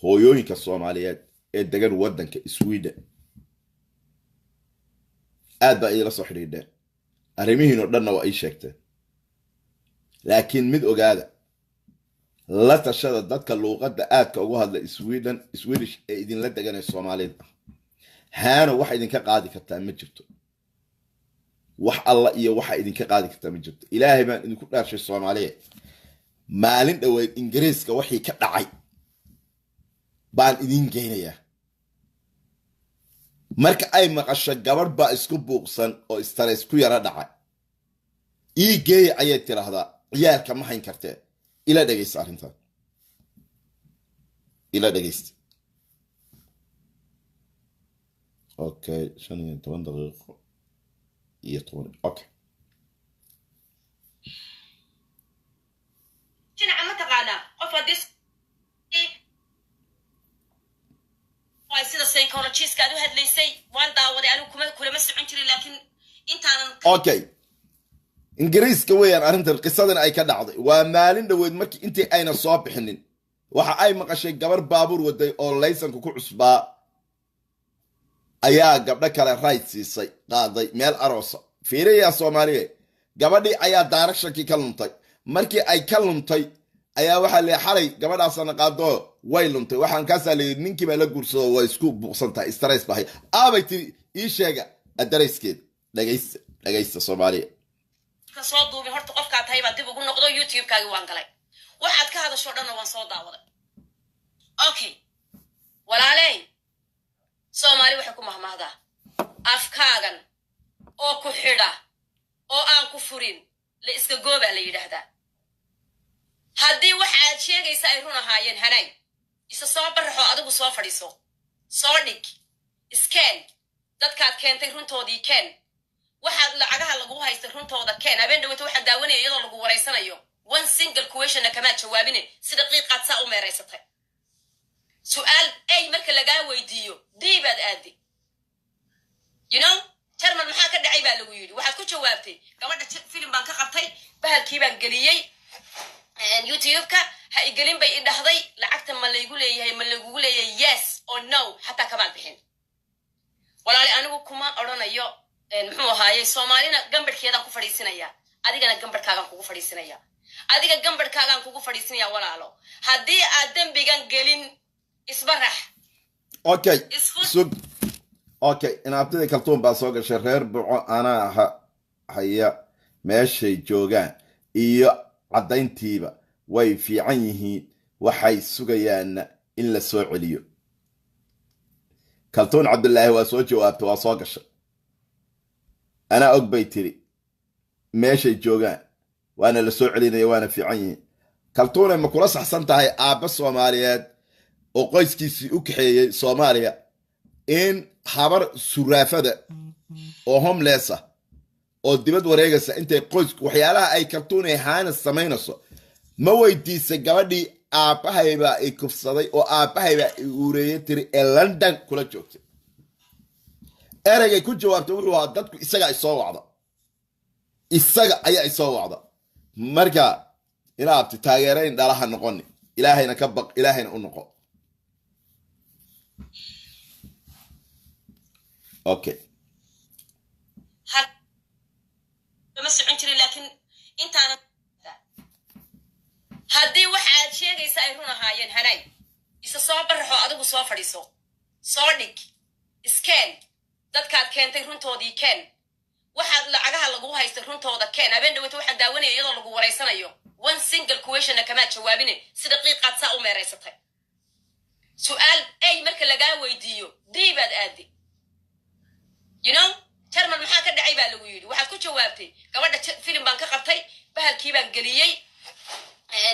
hooyooyinka Soomaaliyeed ee degan wadanka Sweden aad baa ila soo xiriireen arrimihiin oo dhanna waa ay sheegteen laakiin mid ogaada la tashada dadka luuqadda aadka ugu hadla Swedish ee idin la degan Soomaalida haana wax idinka qaadi kartaa ma jirto wax alla iyo waxa idinka qaadi kartaa ma jirto ilaahay baan idinku dhaarshay Soomaaliyeed maalin dhaweyd Ingiriiska wixii ka dhacay baan idin geynayaa marka ay maqasho gabadh baa isku buuqsan oo stress ku yara dhacay ii geey ayay tiraahdaa ciyaalka ma hayn kartee ila dhageysta arrintan ila dhageysta okay 15 daqiiqo iyo 10 okay jina ama taqaana qof hadis ay sida psychologist aad u hadlaysay waan daawaday anigu kuma socon jirin laakiin intaanan okay ingiriiska weeyaan arrintan qisadan ay ka dhacday waa maalin dhaweyd markii intii ayna soo bixinin waxa ay maqashay gabar baabuur waday oo laysanka ku cusbaa ayaa gabdho kale right siisay qaaday meel aroosa fiiriya Soomaaliye gabadhii ayaa directionkii ka luntay markii ay ka luntay ayaa waxa la xalay gabadhaasna qaado way luntay waxaan ka saalay ninkii baa la guursado way isku buuqsantahay stress bahay aabay ii sheega adreeskeed dhageysta Soomaaliye ka soo duubin horta qofka tahay baa dib ugu noqdo YouTube-kaaga waan galay waxaad ka hadasho dhan waan soo daawaday okay walaalay Soomaali waxa ku mahmaahda afkaagan oo ku xidha oo aan ku furin la iska gooba la yiraahdaa haddii waxa aad sheegaysa ay run ahaayeen hanay isa soo barxo adigu soo fadhiiso soo dhig scan dadkaad keentay runtoodii keen waxaad lacagaha lagu haysto runtooda keen habeen dhaweyto waxaad daawanaya iyadoo lagu wareysanayo one single question kama jawaabine si daqiiqaad saa u meereysatay su'aal ay marka lagaa weydiiyo diibaad aadi you know termal maxaa ka dhacay baa lagu yiri waxaad ku jawaabtay gabadha film baan ka qabtay bahalkii baan geliyay YouTube-ka ha igelin bay idhahday lacagta ma laygu leeyahay yes or no hatta kama bixin walaali anigu kuma oranayo muxuu ahaaye Soomaalina gambarkeedan ku fadhiisinaya adigana gambarkaagan kugu fadhiisinaya adiga gambarkaagan kugu fadhiisinaya walaalo haddii aad dambigan gelin isbarax okay sug okay inaabtida kaltuun baa soo gashay reer buuco ana haya meeshay joogaan iyo cadayntiiba way fiican yihiin waxay sugayaan in la soo celiyo kaltuun cabdilaahi waa soo jawaabtay waa soo gashay ana og bay tiri meeshay joogaan waana la soo celinaya waana fiican yihiin kaltuune ma kula saxsan tahay aabba Soomaaliyeed oo qoyskiisii u kaxeeyay Soomaaliya in habar suraafada oo homeless ah oo dibad wareegaysa intay qoysku waxyaalaha ay kaltuune haana samaynayso ma weydiisay gabadhii aabahayba ay kufsaday oo aabahayba ureeyay tiri ee London kula joogtay eragay ku jawaabtay wuxuu ahaa dadku isaga ay soo wacda isaga ayaa ay soo wacda marka inaad taageerayn dhalaha noqon ilaahayna ka baq ilaahayna u noqo okay ma socon jirin laakiin intaana haddii waxa aad sheegaysa ay run ahaayeen hanay isa soo baraxo adigu soo fadhiiso soo dhig iskeen dadkaad keentay runtoodii keen waxaad lacagaha lagu haystay runtooda keen habeen dhaweyta waxaan daawanaya iyadoo lagu wareysanayo one single question kamaad jawaabine si daqiiqaad saa u meeraysatay su'aal ay marka lagaa weydiiyo diibaad aadi you know German maxaa ka dhacay baa lagu yiri waxaad ku jawaabtay gabadha film baan ka qabtay bahalkii baan geliyay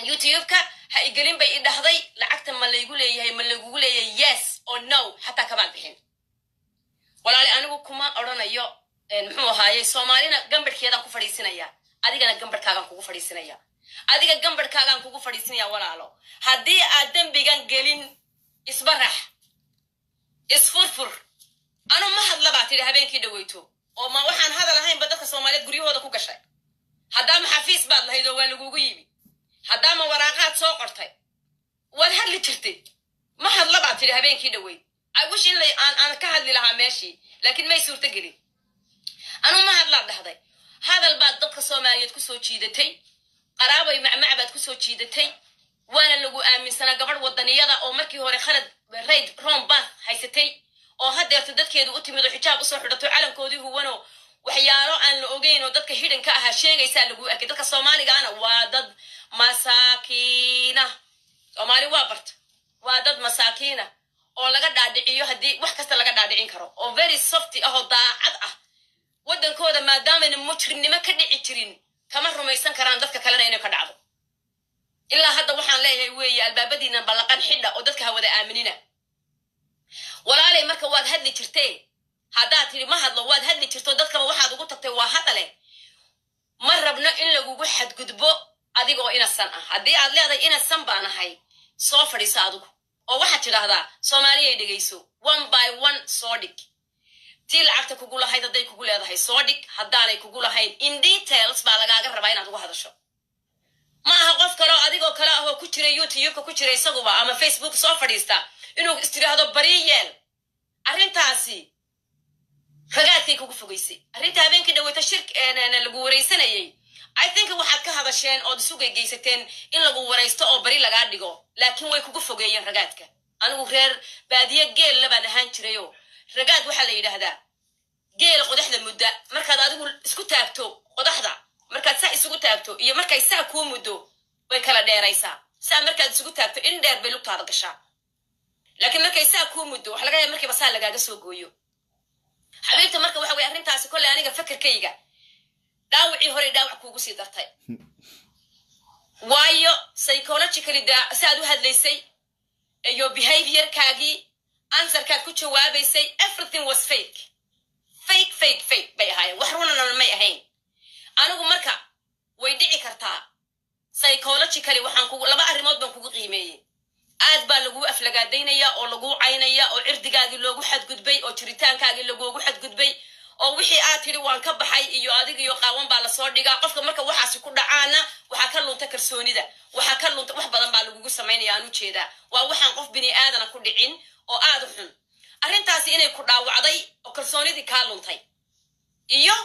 YouTube-ka ha igelin bay idhahday lacagta ma laygu leeyahay ma lagu leeyahay yes or no hatta kama bixin walaali anigu kuma oranayo muxuu ahaaye Soomaalina gambarkeeda ku fadhiisinaya adigana gambarkaagan kugu fadhiisinaya adiga gambarkaagan kugu fadhiisinaya walaalo hadii aad dambigan gelin isbarax isfurfur anu ma hadlaba tiri habeenkii dhaweyto oo ma waxaan hadal ahayn dadka Soomaaliyeed guryahooda ku gashay hadaa ma xafiis baad lahayd oo waa lagugu yimi hadaa ma waraaqaad soo qortay wad hadli jirtay ma hadlaba tiri habeenkii dhaweyd I wish in aan ka hadli lahaa meeshii laakiin may suurta gelin anu ma hadla dhahday hadal baad dadka Soomaaliyeed ku soo jiidatay qaraabay macmacbaad ku soo jiidatay waana lagu aaminsanaa gabadh wadaniyada oo markii hore khalad raid romba haysatay oo hadeerta dadkeedu u timid oo xijaab u soo xidhato calankoodii huwano waxyaalo aan la ogeyn oo dadka hidhan ka aha sheegaysa lagu arkay dadka Soomaaliga ana waa dad masaakiina Soomaali waa barta waa dad masaakiina oo laga dhaadhiciyo hadii wax kasta laga dhaadhicin karo oo very soft ah oo daacad ah wadankooda maadaama in mujrimnimo ka dhici jirin kama rumaysan karaan dadka kalena inay ka dhacdo ilaa hadda waxaan leeyahay weeye albaabadiina balaqan xidha oo dadka hawada aaminina walaalay marka waad hadli jirtay hadaa tiri ma hadlo waad hadli jirto dadka waxaad ugu tagtay waa hadale ma rabno in lagugu xadgudbo adigoo inasan ah hadii aad leedahay inasan baan ahay soo fadhiiso adigu oo waxaad tidhaahdaa Soomaaliyeed dhageyso one by one soo dhig tii lacagta kugu lahayd haday kugu leedahay soo dhig hadaanay kugu lahayn in details baa lagaaga rabaa inaad ugu hadasho ma aha qof kale oo adigoo kale ah oo ku jira YouTube-ka ku jira isaguba ama Facebook soo fadhiista inuu istiraahdo bariyeel arrintaasi ragaadkay kugu fogeysay arrinta habeenkii dhaweyta lagu wareysanayay I think waxaad ka hadasheen oo isugu geysateen in lagu wareysto oo bari laga dhigo laakiin way kugu fogeeyeen ragaadka anigu reer baadiye geel labaan ahaan jirayo ragaad waxa la yiraahdaa geel qodaxda mudda markaad adigu isku taagto qodaxda markaad saa isugu taagto iyo markay saa ku muddo way kala dheeraysaa saa markaad isugu taagto in dheer bay lugtaada gashaa laakiin markay saa ku muddo wax laga yaabaa markii basaa lagaaga soo gooyo xabiibta marka waxa way arrintaasi kulli aniga fikirkayga daawicii hore daawac kuugu sii dartay waayo psychologically saad u hadlaysay iyo behavior-kaagii answerkaad ku jawaabaysay everything was fake bay ahaayeen wax runana may ahayn anigu marka way dhici kartaa psychologically waxaan kugu laba arrimood baan kugu qiimeeyay aad baa lagu aflagaadaynaya oo lagu caynaya oo cirdigaagii loogu xadgudbay oo jiritaankaagii lagu xadgudbay oo wixii aad tiri waan ka baxay iyo adiga iyo qaawan baa la soo dhigaa qofka marka waxaasi ku dhacaana waxa ka lunta kalsoonida waxa ka lunta wax badan baa lagu sameeynaya aan u jeedaa waa waxaan qof bini aadana ku dhicin oo aad u xun arrintaasi inay ku dhaawacday oo kalsoonidii ka luntay iyo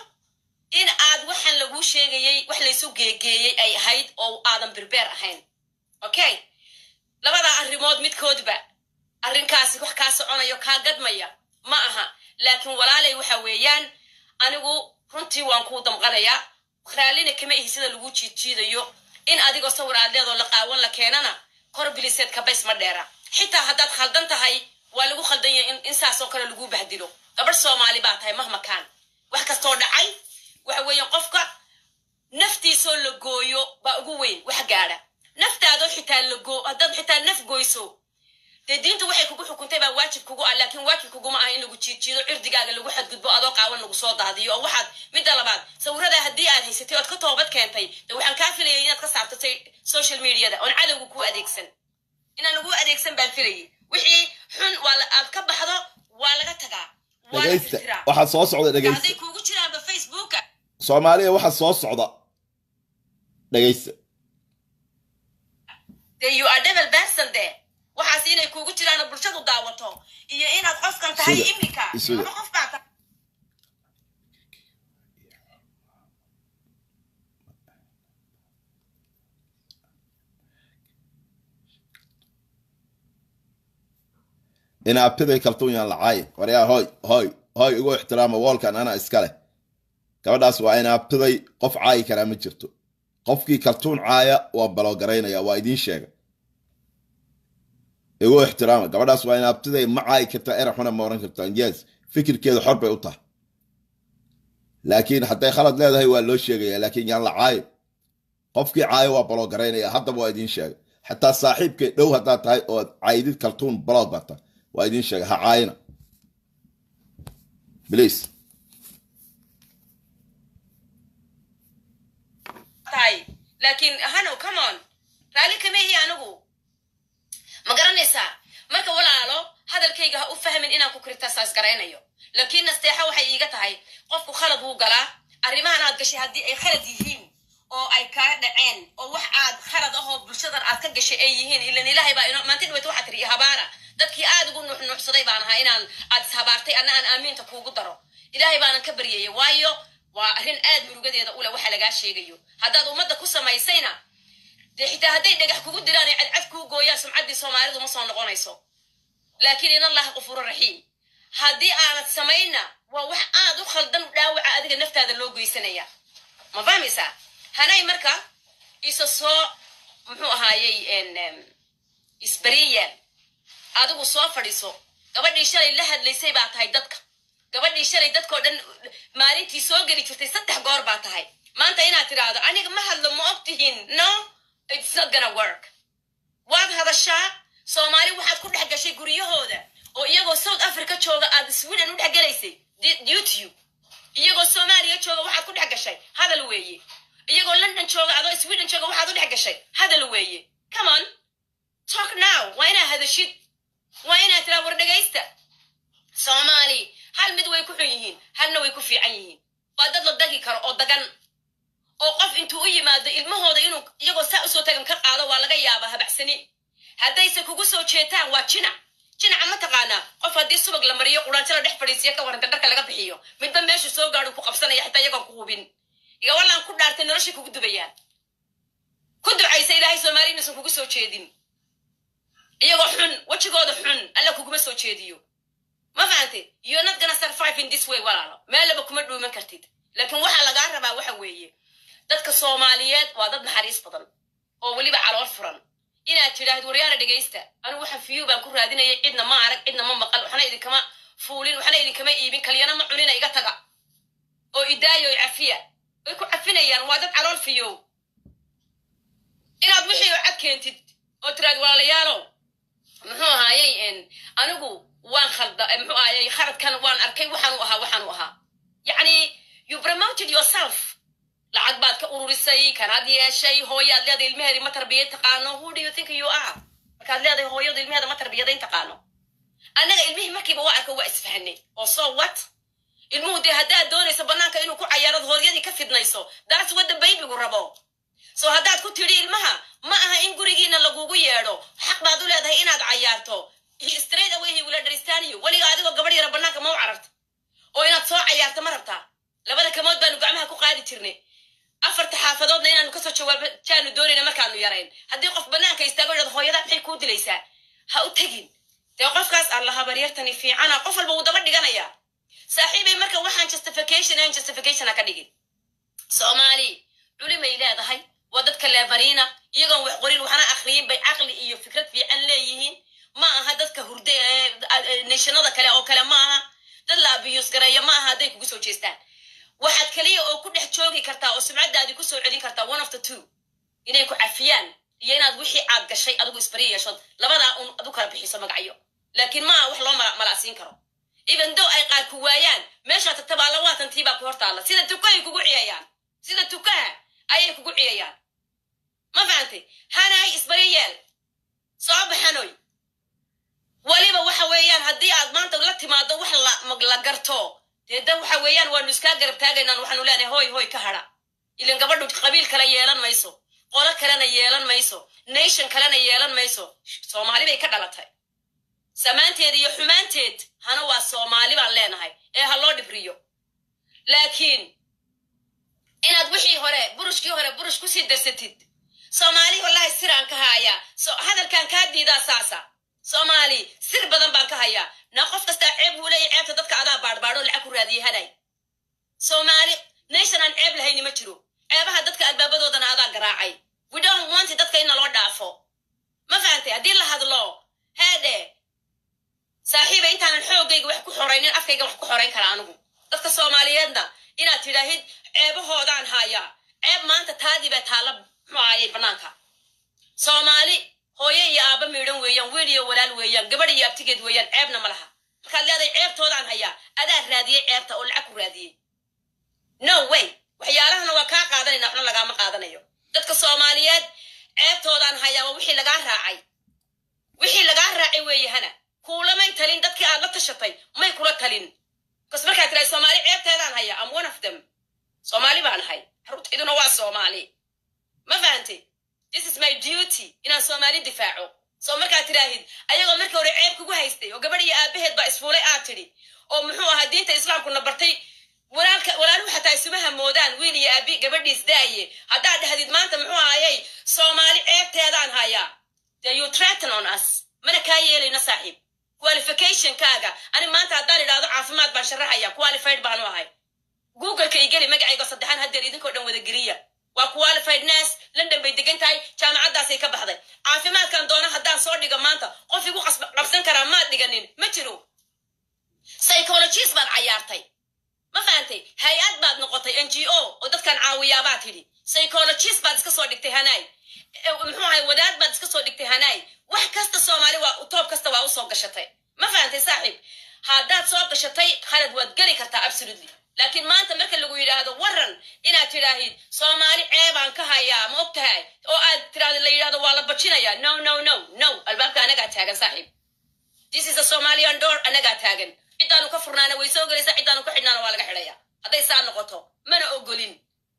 in aad waxan lagu sheegayay wax la isu geegeeyay ay ahayd oo aadan birbeer ahayn okay labada arrimood midkoodba arrinkaasi wax ka soconayo ka gadmaya ma aha laakiin walaalay waxa weeyaan anigu runtii waan ku damqanaya raalina kama ihi sida lagu jiidayo in adigoo sawir aad leedo la qaawan la keenana kor biliseed ka bays ma dheera xitaa hadaad khaldan tahay waa lagu khaldan yahay in saasoo kale lagu bahdilo gabar Soomaali baa tahay mahma kaan wax kastoo dhacay waxa weeyaan qofka naftiisoo la gooyo baa ugu weyn wax gaara naftaada xitaa lago haddaad xitaa naf goyso dee diinta waxay kugu xukuntay baa waajib kugu ah laakiin waajib kuguma aha in lagu jiijiido cirdigaaga lagu xadgudbo adoo qaawan lagu soo daadiyo oo waxaad midda labaad sawirada haddii aad haysatay ood ka toobad keentay dee waxaan kaa filayay inaad ka saartatay social mediada oon cadowga kuu adeegsan inaan lagu adeegsan baan filayay wixii xun aad ka baxdo waa laga tagaa dhegaysta waxaa soo socda dhegaysta hadday kuugu jiraanba facebooka soomaaliya waxaa soo socda dhegaysta dee you are devil person there waxaas inay kuugu jiraan bulshadu daawato iyo inaad qofkan tahay imika ama qof baa tahay ina apiday kaltuun yaan lacay waryaa hoy igu ixtiraama woolkan ana iskale gabadhaas waa ina apiday qof caayi karaa ma jirto qofkii kaltuun caaya waa balogaraynaya waa idiin sheegay igu ixtiraama gabadhaas waa ina apiday ma caayi kartaa eraxuna ma oran kartaa yes fikirkeeda xor bay u tahay laakiin hadday khalad leedahay waa loo sheegaya laakiin yaan la caayo qofkii caayo waa balogaraynaya haddaba waa idiin sheegay xataa saaxiibkay dhow haddaad tahay oo caydid kaltuun balog bata waa idiin sheegay ha caayina please laakiin hano come on raali kama ihi anigu ma garanaysaa marka walaalo hadalkayga ha u fahmin inaan ku kirtasaas garaynayo laakiin nasteexa waxay iiga tahay qofku khalad wuu galaa arrimahan aad gashay haddii ay khalad yihiin oo ay kaa dhaceen oo wax aad khalad ahoo bulshadan aad ka gashay ay yihiin ilan ilaahay baa inoo maanta dhaweyta waxaa tiri habaara dadkii aad ugu nuuxnuuxsaday baan ahaa inaan aad ishabaartay anna aan aamiinta kuugu daro ilaahay baanan ka baryayay waayo waa arrin aad murugadeeda ule waxa lagaa sheegayo haddaad ummadda ku samaysayna dee xitaa hadday dhagax kugu diraan ay cadcad kuu gooyaan sumcaddii soomaalidu ma soo noqonayso laakiin in allaha qafuuru raxiim haddii aanad samayna waa wax aad u khaldan dhaawaca adiga naftaada loo geysanaya ma fahmaysaa hanay marka isa soo muxuu ahaayey isbariya adigu soo fadhiiso gabadhii shalay la hadlaysay baa tahay dadka gabadhii shalay dadkoo dhan maalintii soo geli jirtay 3 goor baa tahay maanta inaad tiraahdo aniga ma hadlo ma ogtihiin no it's not gonna work waad hadashaa soomaali waxaad ku dhex gashay guryahooda oo iyagoo South Africa jooga aad Sweden u dhex galaysay YouTube iyagoo Soomaaliya jooga waxaad ku dhex gashay hadal weeye iyagoo London jooga adoo Sweden jooga waxaad u dhex gashay hadal weeye come on talk now waa inaa hadashid waa inaa tiraa war dhagaysta Soomaali hal mid way ku xun yihiin halna way ku fiican yihiin waa dad la dagi karo oo dagan oo qof intuu u yimaado ilmahooda inuu iyagoo saa u soo tagan ka qaado waa laga yaabaa habacsani haddayse kugu soo jeetaan waa jinaca ma taqaanaa qof haddii subag la mariyo quraanjo la dhex fadhiisiya ka waranta dharka laga bixiyo midba meeshu soo gaadhu ku qabsanaya xitaa iyagoon ku hubin iga wallaan ku dhaartay noloshii kugu dubayaan ku ducaysa ilaahay Soomaali inuusan kugu soo jeedin iyagoo xun wajigooda xun alla kuguma soo jeediyo ma fahantay you're not gonna survive in this way walaalo meelaba kuma dhuuman kartid laakiin waxa laga rabaa waxa weeye dadka Soomaaliyeed waa dad naxariis badan oo waliba calool furan inaad tiraahdo waryaara dhageysta anigu waxaan fiyo baan ku raadinayay cidna ma arag cidna ma maqal waxna idin kama fuulin waxna idin kama iibin kaliyana ma cunina iga taga oo idaayo cafiya way ku cafinayaan waa dad calool fiyo inaad wixii oo cad keentid oo tiraahdo walaalayaalo muxuu ahaayay anigu waan khalda muxuu ahaayay khaladkan waan arkay waxaan u ahaa yani you promoted yourself lacag baad ka ururisay kanaad yeeshay hooyaad leedahay ilmaheedii ma tarbiyad taqaano who do you think you are markaad leedahay hooyadu ilmaheeda ma tarbiyadayn taqaano annaga ilmihii markiiba waa arka waa isfahanay oo so what ilmuhu dee haddaad doonayso bannaanka inuu ku cayaarad hooyadii ka fidnayso that's what the babygu rabo so haddaad ku tidhi ilmaha ma aha in gurigiina lagugu yeedho xaq baad u leedahay inaad cayaarto straight away he will understand you weliga adigoo gabadh yara bannaanka ma u cararta oo inaad soo cayaarta ma rabtaa labada kamood baanu gacmaha ku qaadi jirnay 4 xaafadoodna inaanu kasoo jawaabo jaanu doonayna markaanu yarayn haddii qof bannaanka istaago yidhahdo hooyada maxay kuu dilaysaa ha u tegin dee qofkaas allaha baryartani fiicana qof walba wuu daba dhiganayaa saaxiibay marka waxaan justification ka dhigin Soomaali culimay leedahay waa dadka leebariina iyagoon wax qorin waxna akhriyin bay aqli iyo fikrad fiican leeyihiin ma aha dadka hurde nationada kale oo kale ma aha dad la abuse gareeyo ma aha hadday kugu soo jeestaan waxaad kaliya oo ku dhex joogi kartaa oo sumcadaadi ku soo celin kartaa one of the two inay ku cafiyaan iyo inaad wixii aad gashay adigu isbari yeeshood labadaa un adu kala bixiso magacyo laakiin ma wax loo malacsiin karo even though ay qaar ku waayaan meesha tagtaba labaatan tiibaa ku hortaala sida tukahay kugu ciyayaan sida tukaha ayay kugu ciyayaan ma fahantay hanay isbari yeel soo baxanoy waliba waxa weeyaan haddii aad maanta la timaado wax la garto deeda waxa weeyaan waanu iskaa garab taagaynaan waxaanu leenahay hoy ka hadha ilan gabadhu qabiil kala yeelan mayso qolo kalena yeelan mayso nation kalena yeelan mayso Soomaali bay ka dhalatay samaanteed iyo xumaanteed hana waa Soomaali baan leenahay ha loo dhibriyo laakiin inaad wixii hore burush ku sii darsatid Soomaali wallahi siraan ka haya hadalkan ka diidaa saasa Soomaali sir badan baan ka haya na qof kasta ceeb uu leeyahay ceebta dadka adaa baadbaadho lacag ku raadiye haday Soomaali nation aan ceeb lahayn ma jiro ceebaha dadka albaabadooda adaa garaacay we don't want dadka in loo dhaafo ma fahantay hadii la hadlo hade saaxiibay intaan xoogayga wax ku xoreynin afkayga wax ku xoreyn kara anigu dadka Soomaaliyeedna inaad tiraahid ceebahoodaan haya ceeb maanta taadi ba taala maayay banaanka Soomaali hooyo iyo aaba miidhan weeyaan wiil iyo walaal weeyaan gabadh iyo abtigeed weeyaan ceebna ma laha markaad leedahay ceebtoodaan haya adaa raadiyay ceebta oo lacag ku raadiyay no way waxyaalahana waa kaa qaadanayna waxna lagaama qaadanayo dadka Soomaaliyeed ceebtoodaan haya waa wixii lagaa raacay weeyahana kuulamay talin dadkii aad la tashatay may kula talin kas markaad tiraahdo Soomaali ceebteedaan haya am one of them Soomaali baan ahay xaruntayduna waa Soomaali ma fahantay this is my duty inaan Soomaali difaaco soo markaad tiraahid ayagoo markii hore ceeb kugu haystay oo gabadh iyo aabaheed baa isfuulay aad tidhi oo muxuu ahaa diinta islaamku na bartay walaaluhu xataa isumaha moodaan wiil iyo aabi gabadhiis daaye haddaad dhahdid maanta muxuu ahaayay Soomaali ceebteedaan haya you threaten on us mana kaa yeelayna saaxiib qualification kaaga ani maanta haddaan idhaahdo caafimaad baan sharaxaya qualified baanu ahay google-ka igeli magacayga saddexaan haddeer idinkoo dhan wada geliya waa qualified nurse London bay degan tahay jaamacadaasay ka baxday caafimaadkan doona haddaan soo dhigo maanta qof igu qabsan karaa maad dhiganin ma jiro psychologist baad cayaartay ma fahantay hay-ad baad noqotay NGO oo dadkan caawiyaabaa tidhi psychologist baad iska soo dhigtay hanay muxuu ahay wadaad baad iska soo dhigtay hanay wax kasta Soomaali waa toob kasta waa u soo gashatay ma fahantay saaxiib haddaad soo gashatay khalad waad geli kartaa absolutely laakiin maanta marka lagu yiraahdo waran inaad tiraahid Soomaali ceebaan ka hayaa ma ogtahay oo aad tiraahdo la yiraahdo waa la bajinaya no albaabka anaga taagan saaxiib this is a Somalian door anaga taagan cidaanu ka furnaana way soo galaysaa cidaanu ka xidhnaana waa laga xidhaya hadday saa noqoto mana ogolin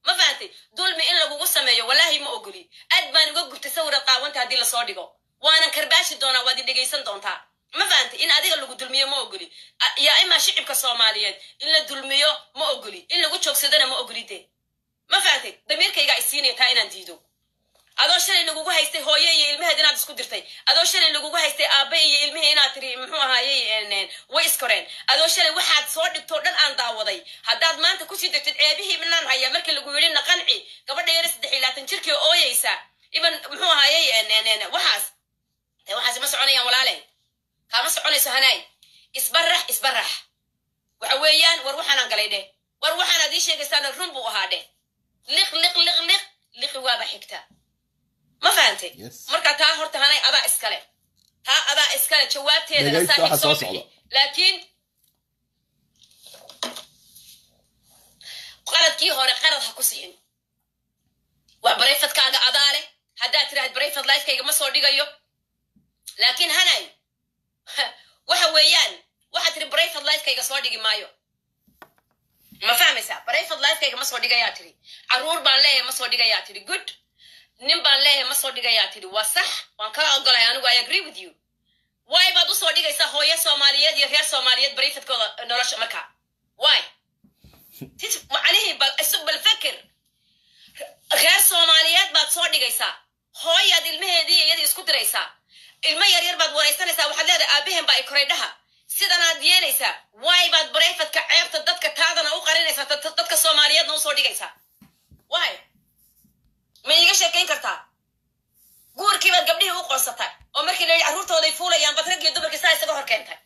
ma fahantay dulmi in lagugu sameeyo wallahi ma ogoli aad baan uga gubtay sawirad qaawanta haddii la soo dhigo waanan karbaashi doonaa waad dhegaysan doontaa ma fahantay in adiga lagu dulmiyo ma ogoli yaa ima shicibka Soomaaliyeed in la dulmiyo ma ogoli in lagu joogsadana ma ogolide ma fahantay damiirkayga isiinay taa inaan diido adoo shalay lagugu haystay hooyo iyo ilmaheed inaad isku dirtay adoo shalay lagugu haystay aabe iyo ilmihii inaad tiri muxuu ahaayay way iskoreen adoo shalay waxaad soo dhigto dhan aan daawaday haddaad maanta ku sii degtid ceebihii minaan haya markii lagu yidhi naqanci gabadha yar 23 jirkii ooyaysa iban muxuu ahaayay waxaas ma soconayaan walaale kama soconayso hanay isbarax waxa weeyaan war waxaan galay dheh war waxaan adii sheegaysaan run buu ahaa dheh liq waaba xigta ma fahantay marka taa horta hanay adaa iskale jawaabteeda saaxiib soo bixi laakiin qaladkii hore qalad ha ku siin waa barayfadkaaga adaale haddaad tiraahid barayfad lifekayga ma soo dhigayo laakiin hanay waxa weeyaan waxaad tiri barayfad lifekayga soo dhigi maayo ma fahmaysaa barayfad lifekayga ma soo dhigayaa tiri caruur baan leeyahay ma soo dhigayaa tiri good nin baan leeyahay ma soo dhigayaa tiri waa sax waan kala ogolay anigu I agree with you why baad u soo dhigaysaa hooyo Soomaaliyeed iyo reer Soomaaliyeed barayfadkooda nolosha markaa why macalihi bal fakir reer Soomaaliyeed baad soo dhigaysaa hooyaad ilmaheedii iyadii isku diraysaa ilma yar baad waraysanaysaa waxaad leedahay aabaheen baa ikreydhaha sidanaad yeelaysaa why baad barayfadka ceebta dadka taadana u qarinaysaa dadka Soomaaliyeedna u soo dhigaysaa why ma iga sheekayn kartaa guurkii baad gabdhihii u qoonsatay oo markii la yidhi carruurtooday fuulayaan bad rag iyo dumarkii saa isaga hor keentay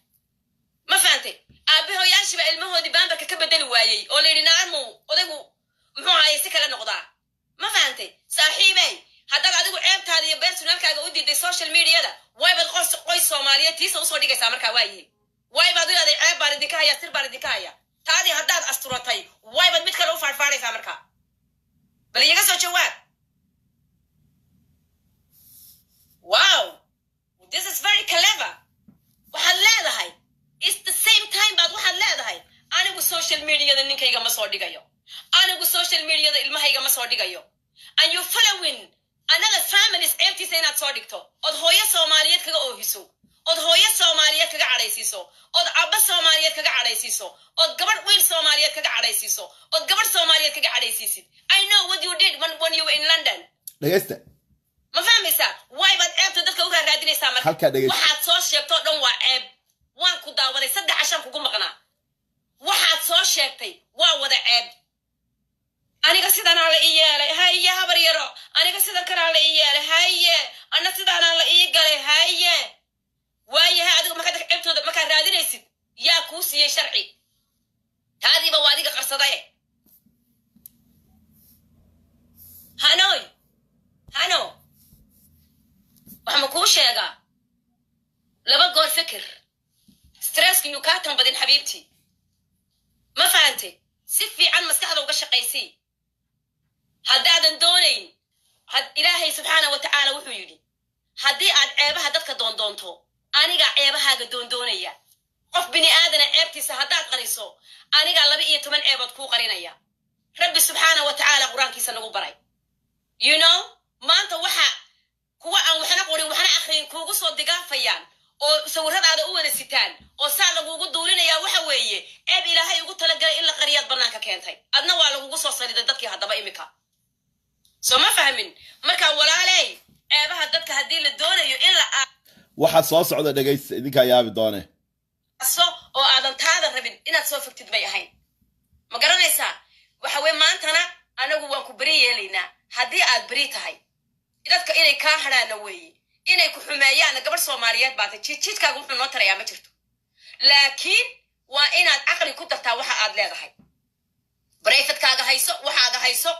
ma fahantay aabahoyaashiba ilmahoodii baambarka ka bedeli waayey oo la yidhi naamu odaygu muxuu ahaayay si kale noqdaa ma fahantay saaxiibey haddaad adigu ceebtaada iyo personalkaaga u diiday social mediada waybaad qoys Soomaaliyeed tiisa u soo dhigaysaa markaa waayahay waybaad u leedahay ceeb baan idinka haya sir baan idinka haya taadii haddaad asturatay waybaad mid kale u faarfaaraysaa markaa bal iyaga soo jawaab wow this is very clever waxaad leedahay it's the same time baad waxaad leedahay anigu social mediada ninkayga ma soo dhigayo anigu social mediada ilmahayga ma soo dhigayo and you following another families empties inaad soo dhigto od hooyo Soomaaliyeed kaga oohiso od hooyo Soomaaliyeed kaga cadhaysiiso od abba Soomaaliyeed kaga cadhaysiiso od gabadh wiil Soomaaliyeed kaga cadhaysiiso od gabadh Soomaaliyeed kaga cadhaysiisid I know what you did when you were in London dhageysta ma fahmaysaa why baad ceebta dadka uga raadinaysaa marka waxaad soo sheegto dhan waa ceeb waan ku daawaday 3 cashan kugu maqnaa waxaad soo sheegtay waa wada ceeb aniga sidaan la ii yeelay haye habar yaro aniga sidaan kala la ii yeelay haye ana sidaan la ii galay haye waayahay adiga marka ceebtooda marka raadinaysid yaa ku siiyay sharci taadiba waa adiga qarsaday hanoy hano waxaan ku sheegaa laba goor fikir stress yu ka tan badin xabiibti ma fahanti si fiican maskaxda uga shaqaysii haddaadan doonayn had ilaahay subxaanahu wa tacaala wuxuu yidhi haddii aad ceebaha dadka doondoonto aniga ceebahaaga doondoonaya qof bini aadana ceebtiisa haddaad qariso aniga 12 ceebood kuu qarinaya rabbi subxaanahu wa tacaala qur-aankiisa nagu baray you know maanta waxa kuwa aan waxna qorin waxna akhriin kuugu soo digaafayaan oo sawiradaada u wada sitaan oo saa lagugu duulinaya waxa weeye ceeb ilaahay ugu talagalay in la qariyad banaanka keentay adna waa lagugu soo sariday dadkii haddaba imika soo ma fahmin marka walaalay ceebaha dadka haddii la doonayo in la waxa soo socda dhageysta idinka yaabi doone oo aadan taada rabin inaad soo fogtid bay ahayn ma garanaysaa waxa weeye maantana anagu waan ku bari yeelaynaa haddii aad bari tahay dadka inay kaa hadhaana weeye inay ku xumeeyaan gabar Soomaaliyeed baatay jidkaaga wuxuu noo tarayaa ma jirto laakiin waa inaad aqli ku dartaa waxa aad leedahay barayfadkaaga hayso waxaaga hayso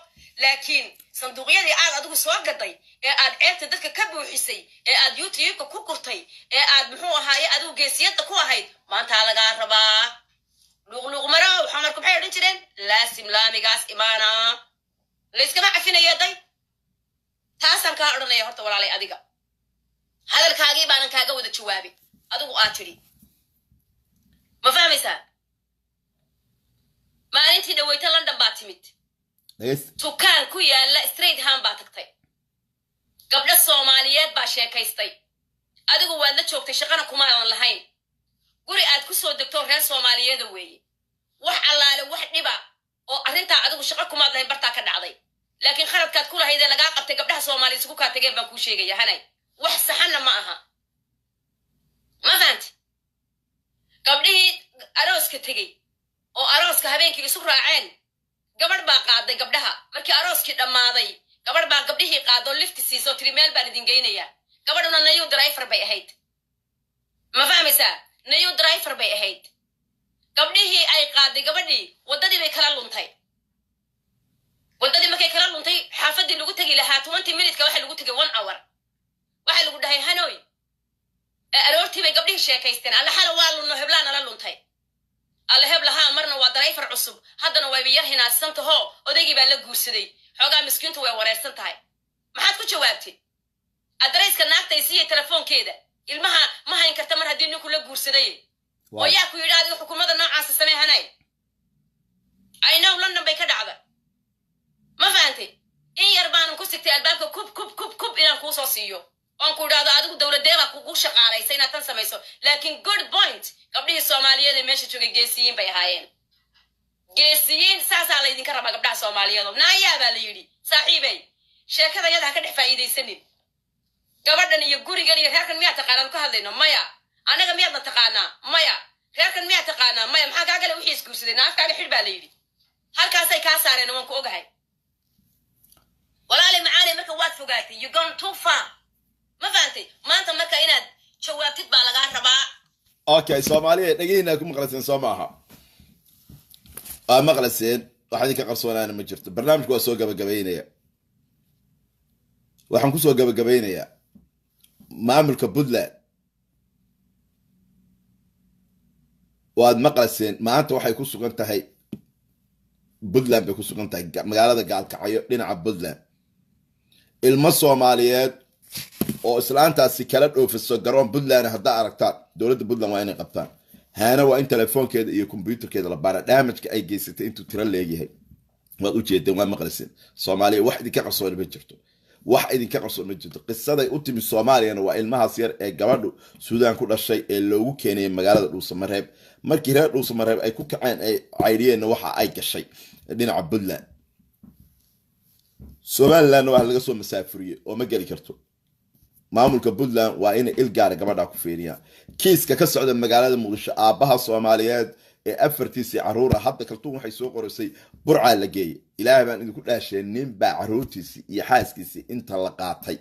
laakiin sanduuqyadii aad adigu soo gaday ee aad ceebta dadka ka buuxisay ee aad YouTube-ka ku kurtay ee aad muxuu ahaaye adigu geesiyada ku ahayd maanta laga rabaa luqluq maro waxa markuu maxay odhan jireen laasim laamigaas imaana layskama cafinayeeday taasaan kaa odhanaya horta walaalay adiga hadalkaagii baanan kaaga wada jawaabin adigu aad tiri ma fahmaysaa maalintii dhaweyta London baa timid tukaan ku yaala straight hand baa tagtay gabdha Soomaaliyeed baa sheekaystay adigu waad la joogtay shaqana kuma aan lahayn guri aad ku soo degto reer Soomaaliyeed weeye wax allaale wax dhiba oo arinta adigu shaqo kuma lahayn barta ka dhacday laakiin khaladkaad ku lahayd laga qabtay gabdhaha Soomaaliyeed isku ka tageen baan ku sheegaya hanay wax saxana ma aha ma fahanti gabdhihii arooska tegey oo arooska habeenkii isu raaceen gabadh baa qaaday gabdhaha markii arooskii dhammaaday gabadh baa gabdhihii qaado lift siiso tiri meel baan idin geynaya gabadhuna nayu driver bay ahayd ma fahmaysaa nayu driver bay ahayd gabdhihii ay qaaday gabadhii wadadii bay kala luntay wadadii markay kala luntay xaafadii lagu tagi lahaa 20 minutes waxa lagu tagay 1 hour waxa lagu dhahay hanoy aroortii bay gabdhihii sheekaysteen alla xala waa lunno heblaana la luntay alla heblaha marna waa driver cusub haddana way yar hinaasanta ho odaygii baa la guursaday xogaa miskiintu way wareersan tahay maxaad ku jawaabtay adreyska naagta isiye telefoonkeeda ilmaha ma hayn karta mar haddii ninku la guursaday oo yaa ku yidhi adiga xukuumadda noocaas samee hanay I know London bay ka dhacda ma fahantay in yar baan ku sigtay albaabka kub inaan kuu soo siiyo on ku dhaado adigu dawladeeba kugu shaqaalaysa inaad tan samayso laakiin good point gabdhihii Soomaaliyeed ee meesha joogay geesiyiin bay ahaayeen geesiyiin saasaa la idinka rabaa gabdhaha Soomaaliyeed naayaa baa la yidhi saaxiibay sheekada yada ka dhex faa'iidaysanin gabadhan iyo gurigan iyo reerkan miyaa taqaanaan ku hadlayno maya anaga miyaadna taqaanaa maya reerkan miyaa taqaanaa maya maxaa kaa gale wixii isguursaday naafkaaga xidh baa la yidhi halkaasay kaa saareen waan ku ogahay walaali macaanay marka waad fogaatay you gone too far ma fahantay maanta marka inaad jawaabtid baa lagaa rabaa okay Soomaaliyeed dhageeyna ku maqlaseen soo maaha maqlaseen waxa idinka qarsoonaana ma jirto barnaamijku waa soo gabagabeynaya waxaan kusoo gabagabeynayaa maamulka Puntland waad maqlayseen maanta waxay ku sugan tahay Puntland bay ku sugan tahay magaalada Gaalkacyo dhinaca Puntland ilmo Soomaaliyeed oo islaantaasi kala dhoofiso garoon Puntland hadda aragtaan dowladda Puntland waa inay qabtaan haana waa in telefoonkeeda iyo computerkeeda la baara damage ay geysatay intuu tiro leeyahay waad u jeedeen waa maqlayseen Soomaaliya wax idinka qarsoon ma jirto wax idinka qarsoon ma jirto qisaday u timi Soomaaliyana waa ilmahaas yar ee gabadhu Suudaan ku dhashay ee loogu keenay magaalada Dhuusamareeb markii reer Dhuusamareeb ay ku kaceen ay cayriyeen waxa ay gashay dhinaca Puntland Somaliland waa laga soo masaafuriyay oo ma gali karto maamulka Puntland waa in il gaar gabadha ku fiiriyaa kiiska ka socda magaalada Muqdisho aabaha Soomaaliyeed ee afartiisi caruur hadda kaltuun waxay soo qorisay Burca la geeyay ilaahay baan idinku dhaasheen nin baa caruurtiisi iyo xaaskiisi inta la qaatay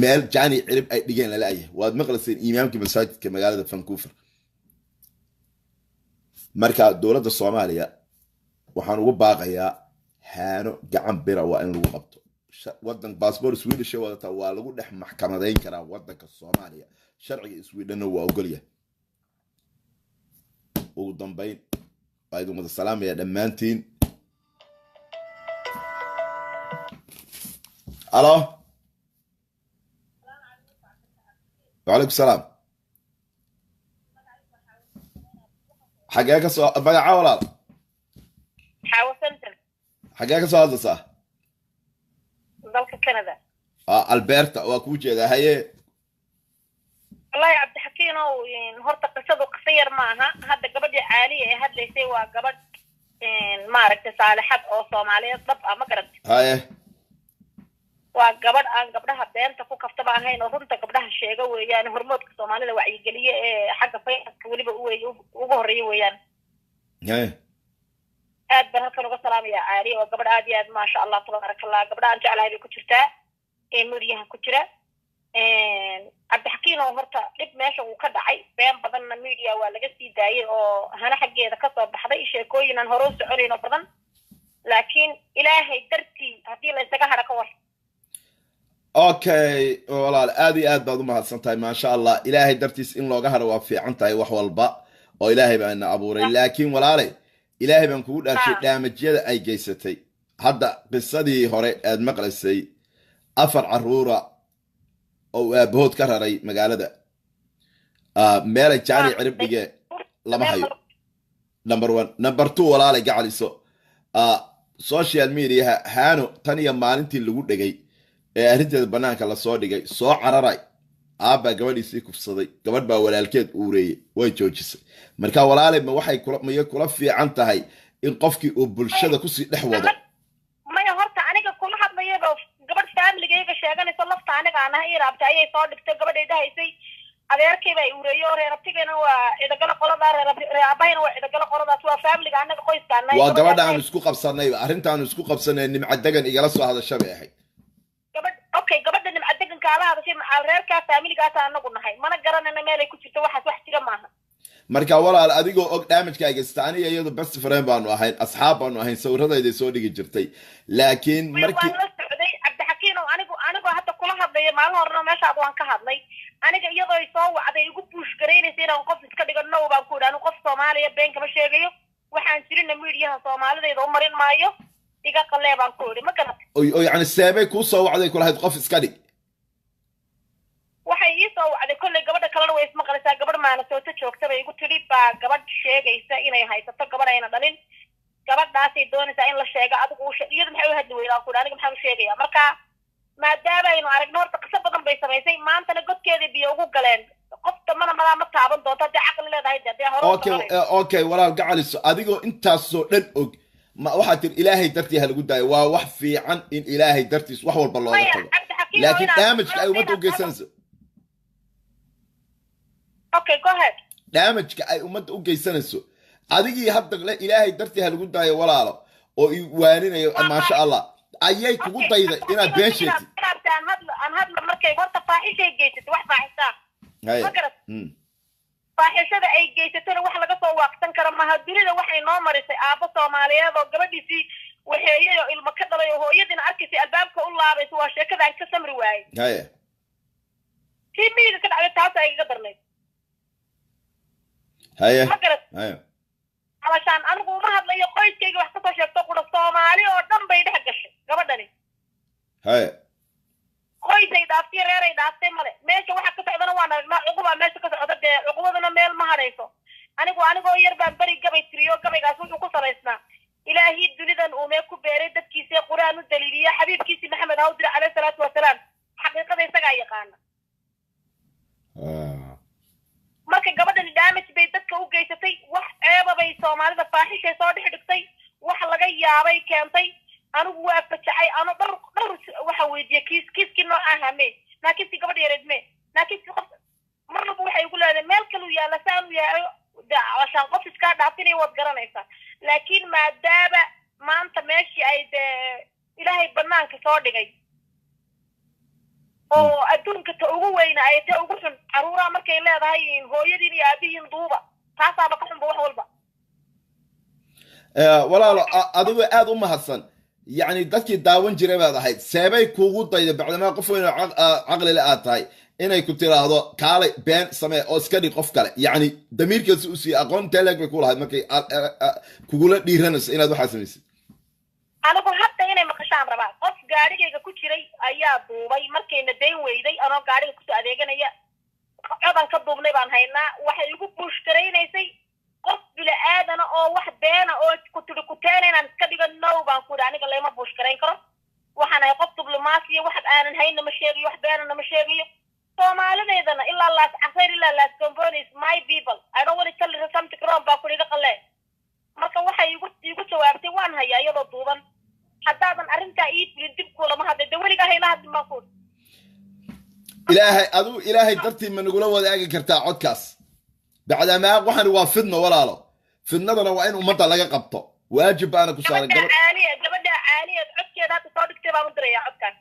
meel jaani cirib ay dhigeen la leeyahay waad maqlayseen imaamka masaajidka magaalada Vancouver marka dowladda Soomaaliya waxaan ugu baaqayaa haano gacan bira waa in lagu qabto wadan passport Swedish wadata waa lagu dhex maxkamadeyn karaa wadanka Soomaaliya sharciga Sweden waa ogol yahay ugu dambeyn aydu mada salaamaya dhamaantiin alo وعليكم السلام حقاك سو magaca walaal xawasanta حقاك soo hadlaysaa dalka Canada Alberta waa ku jeedaa haye wallahi Abdi Xakiin oo horta qisadu qasayar maaha hadda gabadhii caaliye ee hadlaysay waa gabadh maaragtay saalixad oo Soomaaliyeed dab ama garad haye waa gabadh aan gabdhaha beenta ku kaftaba ahayn oo runta gabdhaha sheega weeyaan hormoodka Soomaalida wacyi galiye ee xagga fayska waliba ugu horeeyay weeyaan haye aad baan halkan uga salaamaya caaliye oo gabadh aad iyo aad ma sha Allah tabarakallah gabdha aan jeclahay bay ku jirtaa ee muriyaha ku jira Abdi Xakiin oo horta dib meesha uu ka dhacay been badanna media waa laga sii daayay oo hana xageeda ka soo baxday sheekooyin aan hore u soconayno badan laakiin ilaahay dartii hadii la isaga hara ka war okay walaal aad iyo aad baad u mahadsantahay ma sha Allah ilaahay dartiis in looga haro waa fiican tahay wax walba oo ilaahay baa ina abuuray laakiin walaalay ilaahay baan kugu dhaashay damajyada ay geysatay hadda qisadii hore aad maqlaysay afar caruura oo aabahood ka raray magaalada meel jaani cirib dhige lama hayo number 1 number 2 walaalay gacaliso social media haano tan iyo maalintii lagu dhigay ee arinteeda banaanka la soo dhigay soo cararay aaba gabadhiisii kufsaday gabadh baa walaalkeed uureeyay way joojisay marka walaalay ma waxay kula fiican tahay in qofkii uu bulshada ku sii dhex wado maya horta aniga kula hadlayaba gabadh family-gayga sheeganayso lafta aniga aan ahay raabta ayay soo dhigtay gabadheeda haysay adeerkay bay uureeyo reerabtigana waa idagala qolada reeabayna waa idagala qoladaas waa family-ga anaga qoyskaana waa gabadha aan isku qabsanay arrintaan isku qabsanay nimcadagan igala soo hadashay bay ahayd okay gabadha nimcadegan kaala hadashay macal reerka family-gaas anagu nahay mana garanayna meel ay ku jirto waxaas wax jira maaha marka walaal adigoo og damage-ka geystay aniga iyadu best friend baanu ahayn asxaab baanu ahayn sawiradeeda soo dhigi jirtay laakiin markii waan la socday Abdi Xakiin oo anigu hadda kula hadlay maalin horena meesha waan ka hadlay aniga iyadoo ay soo wacday igu push gareynaysa inaan qof iska dhigano baan ku idhaan qof Soomaaliya been kama sheegayo waxaan jirina media Soomaaliyeed oo marin maayo iga qalee baan ku idhi ma garad oo yani seebay ku soo wacday kula hayd qof iska dhig waxay ii soo wacday kulli gabadha kalena way ismaqlaysaa gabadh maana soo joogta bay igu tiri baa gabadh sheegaysa inay haysato gabadh ayna dhalin gabadhaasay doonaysaa in la sheego adigu iyada maxay u hadli weynaa ku aniga maxaan u sheegayaa marka maadaama aynu aragno horta qiso badan bay samaysay maantana godkeeda biyo ugu galeen qofta mana ma taaban doonto haddii caqli leedahay haddii hore okay walaal gacaliso adigoo intaasoo dhan og ma waxaad tiri ilaahay dartii ha lagu daayo waa wax fiican in ilaahay dartiis wax walba looga tago laakiin damage ay ummadda u geysanayso okay go ahead damage-ka ay ummadda u geysanayso adigii hadda ilaahay dartii ha lagu daayo walaalo oo i waaninayo maasha Allah ayay kugu dayday inaad been sheegtid aan hadla markay horta faaxishay geysatay wax faaxishaa faaxishada ay geysatana wax laga soo waaqsan karo maaha dunida waxay noo marisay aabbo Soomaaliyeed oo gabadhiisii waxeeyay ilmo ka dhalay oo hooyadiina arkaysay albaab albaabka u laabayso waa sheekadaan ka samri waayey هاي tii miyiga ka dhacday taas ay iga darnayd هاي ma garat هاي alashaan anigu uma hadlayo qoyskayga wax kasoo sheegto qura soomaali oo dhan bay dhex gashay gabadhani هاي qoysay dhaaftay reeray dhaaftay male meesha waxa ka socdana waan aragnaa cuquba meesha ka socda dee cuqubadana meel ma hadhayso anigoo yar baan beri gabay tiriyo gabaygaas wuxuu ku salaysnaa ilaahi dunidan uu mee ku beeray dadkiisa quraan u daliiliya xabiibkiisa maxamed hawdire calayhi salaatu wasalaam xaqiiqada isagaa yaqaana marka gabadhani damage bay dadka u geysatay wax ceeba bay soomaalida faaxishay soo dhex dhigtay wax laga yaabay keentay anigu waa fajacay ano dhowr waxa weydiiyey kiiskii nooca hame laakiinsi gabadha yareed me laakiinsi qof marnaba waxay ugu leedahay meel kalu yaalla saan u yaalo عشان قف إسكار دافيني وتقرنيسا لكن ما دابا ما أنت ماشي أيد إلهي بنان كصادق جاي أو أدون كتأوجو وين أي تأوجو شن حرورة ما كين لا هاي هو يديني أبي ينضوبة تاسع بقسم بوح والبا ولا لا أدو أم حسن يعني دكتي داون جري هذا هاي سبب كوجود طيب بعد ما قفوا عقل الآتاي inay ku tiraahdo kaale been samee oo iska dhig qof kale yani damiirkiisa u sii aqoon teleg bay ku lahayd markay kugula dhiiranayso inaad waxa samaysid anigu hadda inay maqashaan rabaa qof gaarigayga ku jiray ayaa duubay markayna dayn weyday anoo gaariga kusoo adeeganaya codan ka duubnay baan haynaa waxay igu buushgaraynaysay qof bila aadana oo wax beena oo ku tiri ku teena inaan iska dhigo now baan ku yidhi aniga lama buushgarayn karo waxaan ahay qof diblomaasiya wax aanan hayna ma sheegayo wax beenana ma sheegayo Soomaalidana illa las afar illa las companies my people I don't want to tell you something wrong ba kuriga qalle marka waxay igu jawaabtay waan hayaa iyadoo duuban hadaadan arinta dib kula ma hadda waliga hayla hadda ma ku ilaahay dartii ma nagula wadaagi kartaa codkaas bacda ma waxaan waa fidno walaalo fidnadana waa in ummadda laga qabto waajib baana ku saaran gabadha caaliya codkeeda hadda soo dhigtay baan u dirayaa codkan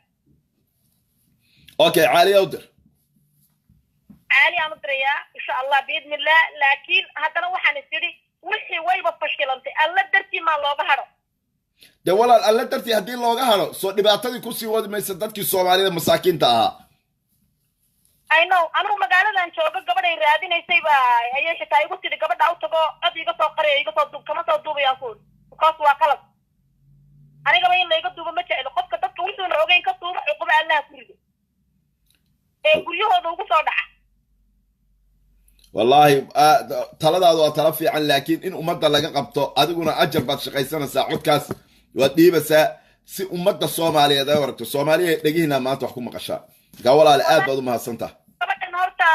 okay caaliya u dir عالي أنا دريا إن شاء الله بإذن الله لكن هذا وحنا نسيري وحي ويبا فشلنتي الله درتي ما لوجا هرو ده ولا الله درتي هدي لوجا هرو سو دبعتني كوسي ود ما يصدقك الصوماليين مساكين تاها I know أنا مقالة لأن شو قبل يرادي نسيبا هي شتاي قلت لي قبل دعوت تبغى قد يقص قرية يقص دوب كمان تودوب يأكل قص وقلب أنا قبل يلا يقص دوب ما تعلو قف كتب كل شيء نروجين كتب عقب الله كله كل هذا وقص صدع والله taladaadu waa tala fiican laakiin in ummadda laga qabto adiguna ajar baad shaqaysanaysaa codkaas waad dhiibaysaa si ummadda Soomaaliyeed ay waragto Soomaaliya dhagihina maanta wax ku maqashaa ga walaal aad baad u mahadsantahay tabakan horta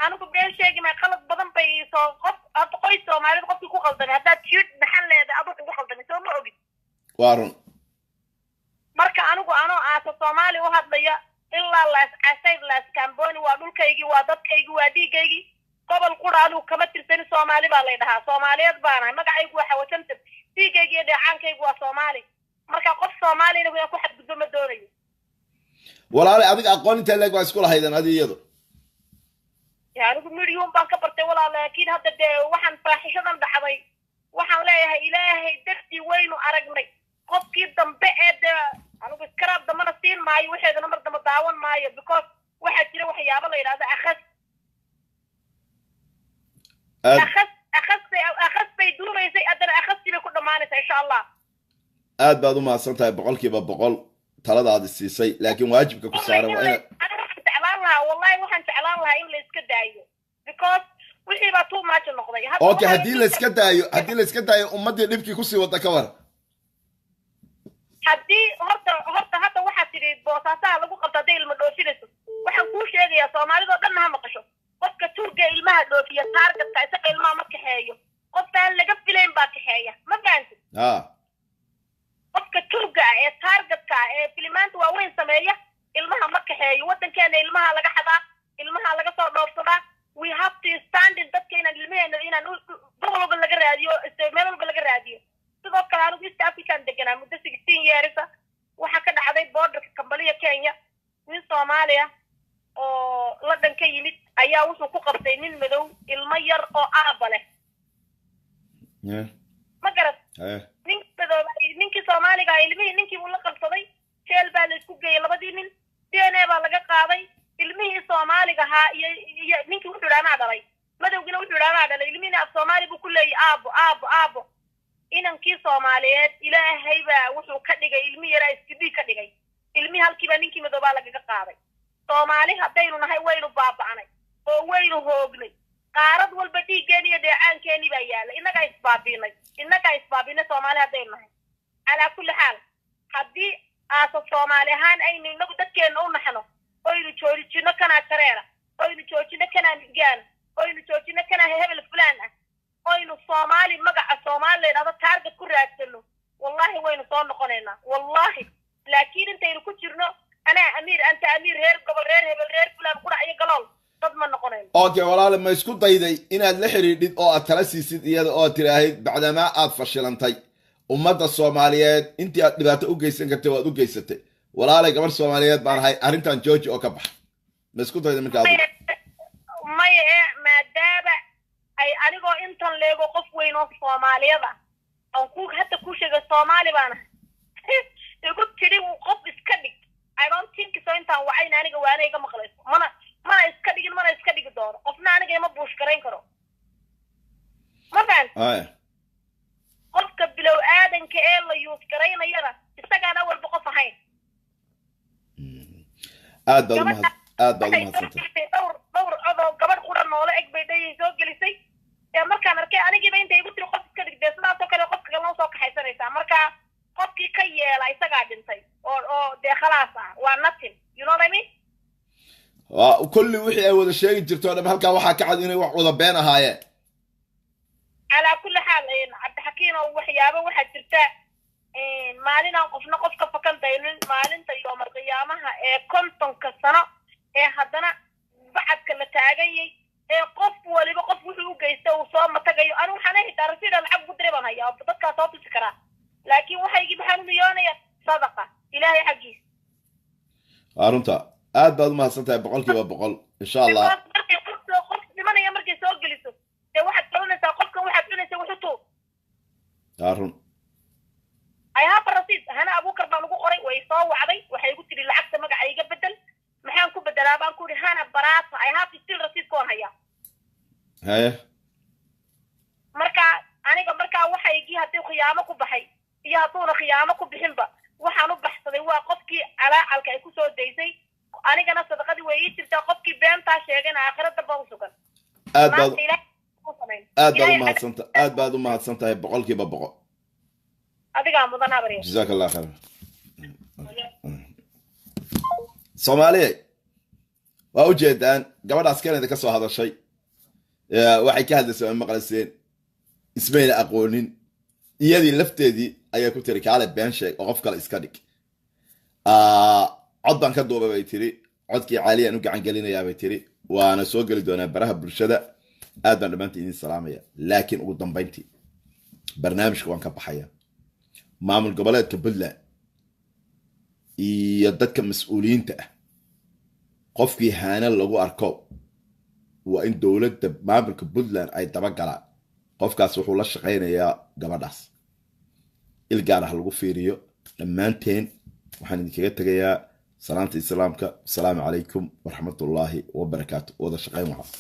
anigu been sheegi ma qalad badan bay soo qof hadda qoys Soomaaliyeed qofkii ku qaldan hadda jid maxan leedahay adigu ku qaldan soo ma ogid waarun marka anigu aasa Soomaali u hadlaya ilaa laas asayd laas Camboni waa dhulkaygii waa dadkaygii waa dhiigaygii قبل قرآن كما ترسل سومالي بالله سوماليات بانا مقعي قوة حوشمت تيجي دعان كي قوة سومالي مركا قف سومالي نقول يكون حد بدون الدوري ولا لا أديك أقوى أنت اللي قوة سكولة هيدا هذه يدو يعني نقول مليون بانك برتي ولا لكن هذا وحن فاحشة دحضي وحن لا إلهي درتي وين أرقني قف كيدا بقد أنا بسكراب دمنا سين معي وحيد نمر دم داون معي because واحد كده وحيا بالله هذا أخذ أخذ بيدوم يسي أدنى أخذت بكل مانس إن شاء الله aad baad u mahadsantahay boqolkiiba boqol taladaadi siisay laakiin waajibka ku saaran waa inaad waxaan jeclaan lahaa wallahi waxaan jeclaan lahaa in la iska daayo because wixii baa too much noqday okay haddii la iska daayo ummadii dhibkii ku sii wada ka war haddii horta hadda waxaad tidhi boosaasaha lagu qabto hadday ilma dhoofinayso waxaan kuu sheegayaa soomaalidoo dhanna ha maqasho qofka turga ilmaha dhoofiya taargetka isaga ilmaha ma kaxeeyo qofkaan laga filayn baa kaxeeya ma fahantid qofka turga ee taargetka ee filimaanta waaweyn sameeya ilmaha ma kaxeeyo waddankeena ilmaha laga xadaa ilmaha laga soo dhoofsadaa we have to stand in dadka inaan gobol walba laga raadiyo meel walba laga raadiyo sidoo kale anigu east african deganaa muddo 16 years waxaa ka dhacday borderka kambaliya kenya nin soomaaliya oo la dhanka yimid ayaa wuxuu ku qabtay nin madow ilmo yar oo aaba leh ma garad ninkii soomaaliga ilmihii ninkii uu la qabsaday jeel baa la isku lahaa iyo ninkii wuxuu dhaanaa dhalay madowgina wuxuu dhaanaa dhalay ilmiina af Soomaali buu ku leeyahay aabo inankii Soomaaliyeed ilaahay baa wuxuu ka dhigay ilmi yara iskidii ka dhigay ilmi halkiiba ninkii madooba laga qaaday Soomaali hadaynu nahay waynu baaba'anay oo waynu hoognay qaarad walba dhiigeeni iyo deecaankeeni baa yaala inaga isbaabinay Soomaali hadaynu nahay ala kulli xaal hadii aasa Soomaali ahaan aynu inagu dadkeena u naxno oynu joojino kana tareera oynu joojino kana gaan oynu joojino kana hebel fulaan ah oynu Soomaali magaca Soomaaliyeed hada target ku raadsano wallahi waynu soo noqonaynaa wallahi laakiin intaynu ku jirno ana amiir anta amiir reer gobol reer hebel reer fulaan qura iyo galool dad ma noqonayno okay walaal ma isku dayday inaad la xiriidid oo aad tala siisid iyada oo tiraahid bacdama aad fashilantay ummadda Soomaaliyeed intii aad dhibaato u geysan kartay waad u geysatay walaalay gabar Soomaaliyeed baan ahay arintan George oo ka bax ma isku dayday markaa maadaaba ay anigoo intan leego qof weyn oo Soomaaliyada oo ku hadda ku sheegay Soomaali baan igu tiri qof iska dhig I don't think so intaan wacayna aniga waana iga maqlayso mana iska dhigi doono qofna aniga ima buush garayn karo ma fahant qofka bilow aadanka ee la yuus garaynayana isagaana walba qof ahayn aad baad umahadsantahay dhowr codoo gabadh qura noola eg bay dhayay soo gelisay ee markaan arkay anigiiba intay igu tiri qof iska dhigdee sidaasoo kale qofka kalena soo kaxaysanaysaa marka qofkii ka yeela isagaa dhintay oo dee khalaas ah waa nothing you know what I mean kulli wixii ay wada sheegi jirto dhab halka waxa ka cad inay wax wada been ahaayeen ala kulli xaal Cabdi Xakiin oo waxyaabo waxa jirta maalina qofna qofka fakan daynin maalinta yoom qiyaamaha ee kontonka sano ee haddana bacadka la taagayay ee qof waliba qof wuxuu u geystay uu soo matagayo anu waxaan xitaa rasiidha lacag ku direban hayaa dadka soo tusi karaa laakiin waxaygi maxaan u niyoonaya sadaqa ilaahay xaqiis arunta aad baad u mahadsantahay 100% insha Allah qof dhimanaya markay soo geliso ee waxaad qabanaysaa qofkan waxaad cunaysaa wuxuu tuu arun ay haba rasiid hana Abuukar baan ugu qoray way soo wacday waxay igu tiri lacagta magacayga bedel maxaan ku bedelaa baan ku ri hana baraata ay haba still rasiid koon haya haye marka aniga marka waxaygi hadii qiyaamo ku baxay iyo hadduu qiyaamo ku bixinba waxaan u baxsaday waa qofkii calaalka ay ku soo deysay anigana sadaqadii way ii jirtaa qofkii beenta sheegana aakhirada baa u sugan aad baad u mahadsantahay 100% adiga mudan habariyo jazakallahu khayr Soomaaliye waa u jeedaan gabadhaas Keenada ka soo hadashay waxay ka hadlaysay maqalseen ismayna aqoonin iyadii lafteedii ayaa ku tiri kaale been sheeg oo qof kale iska dhig cod baan ka duubay bay tiri codkii caaliyan u gacan gelinayaa bay tiri waana soo gali doonaa baraha bulshada aad baan dhamaantii idin salaamaya laakiin ugu dambeyntii barnaamijka waan ka baxaya maamul goboleedka Puntland iyo dadka mas'uuliyiinta ah qofkii haana lagu arko waa in dawladda maamulka Puntland ay daba galaan qofkaas wuxuu la shaqeynayaa gabadhaas ilgaar ah lagu fiiriyo dhammaanteen waxaan idinkaga tagayaa salaanta islaamka assalaamu calaykum waraxmatullaahi wabarakaatuh wada shaqeyn waxa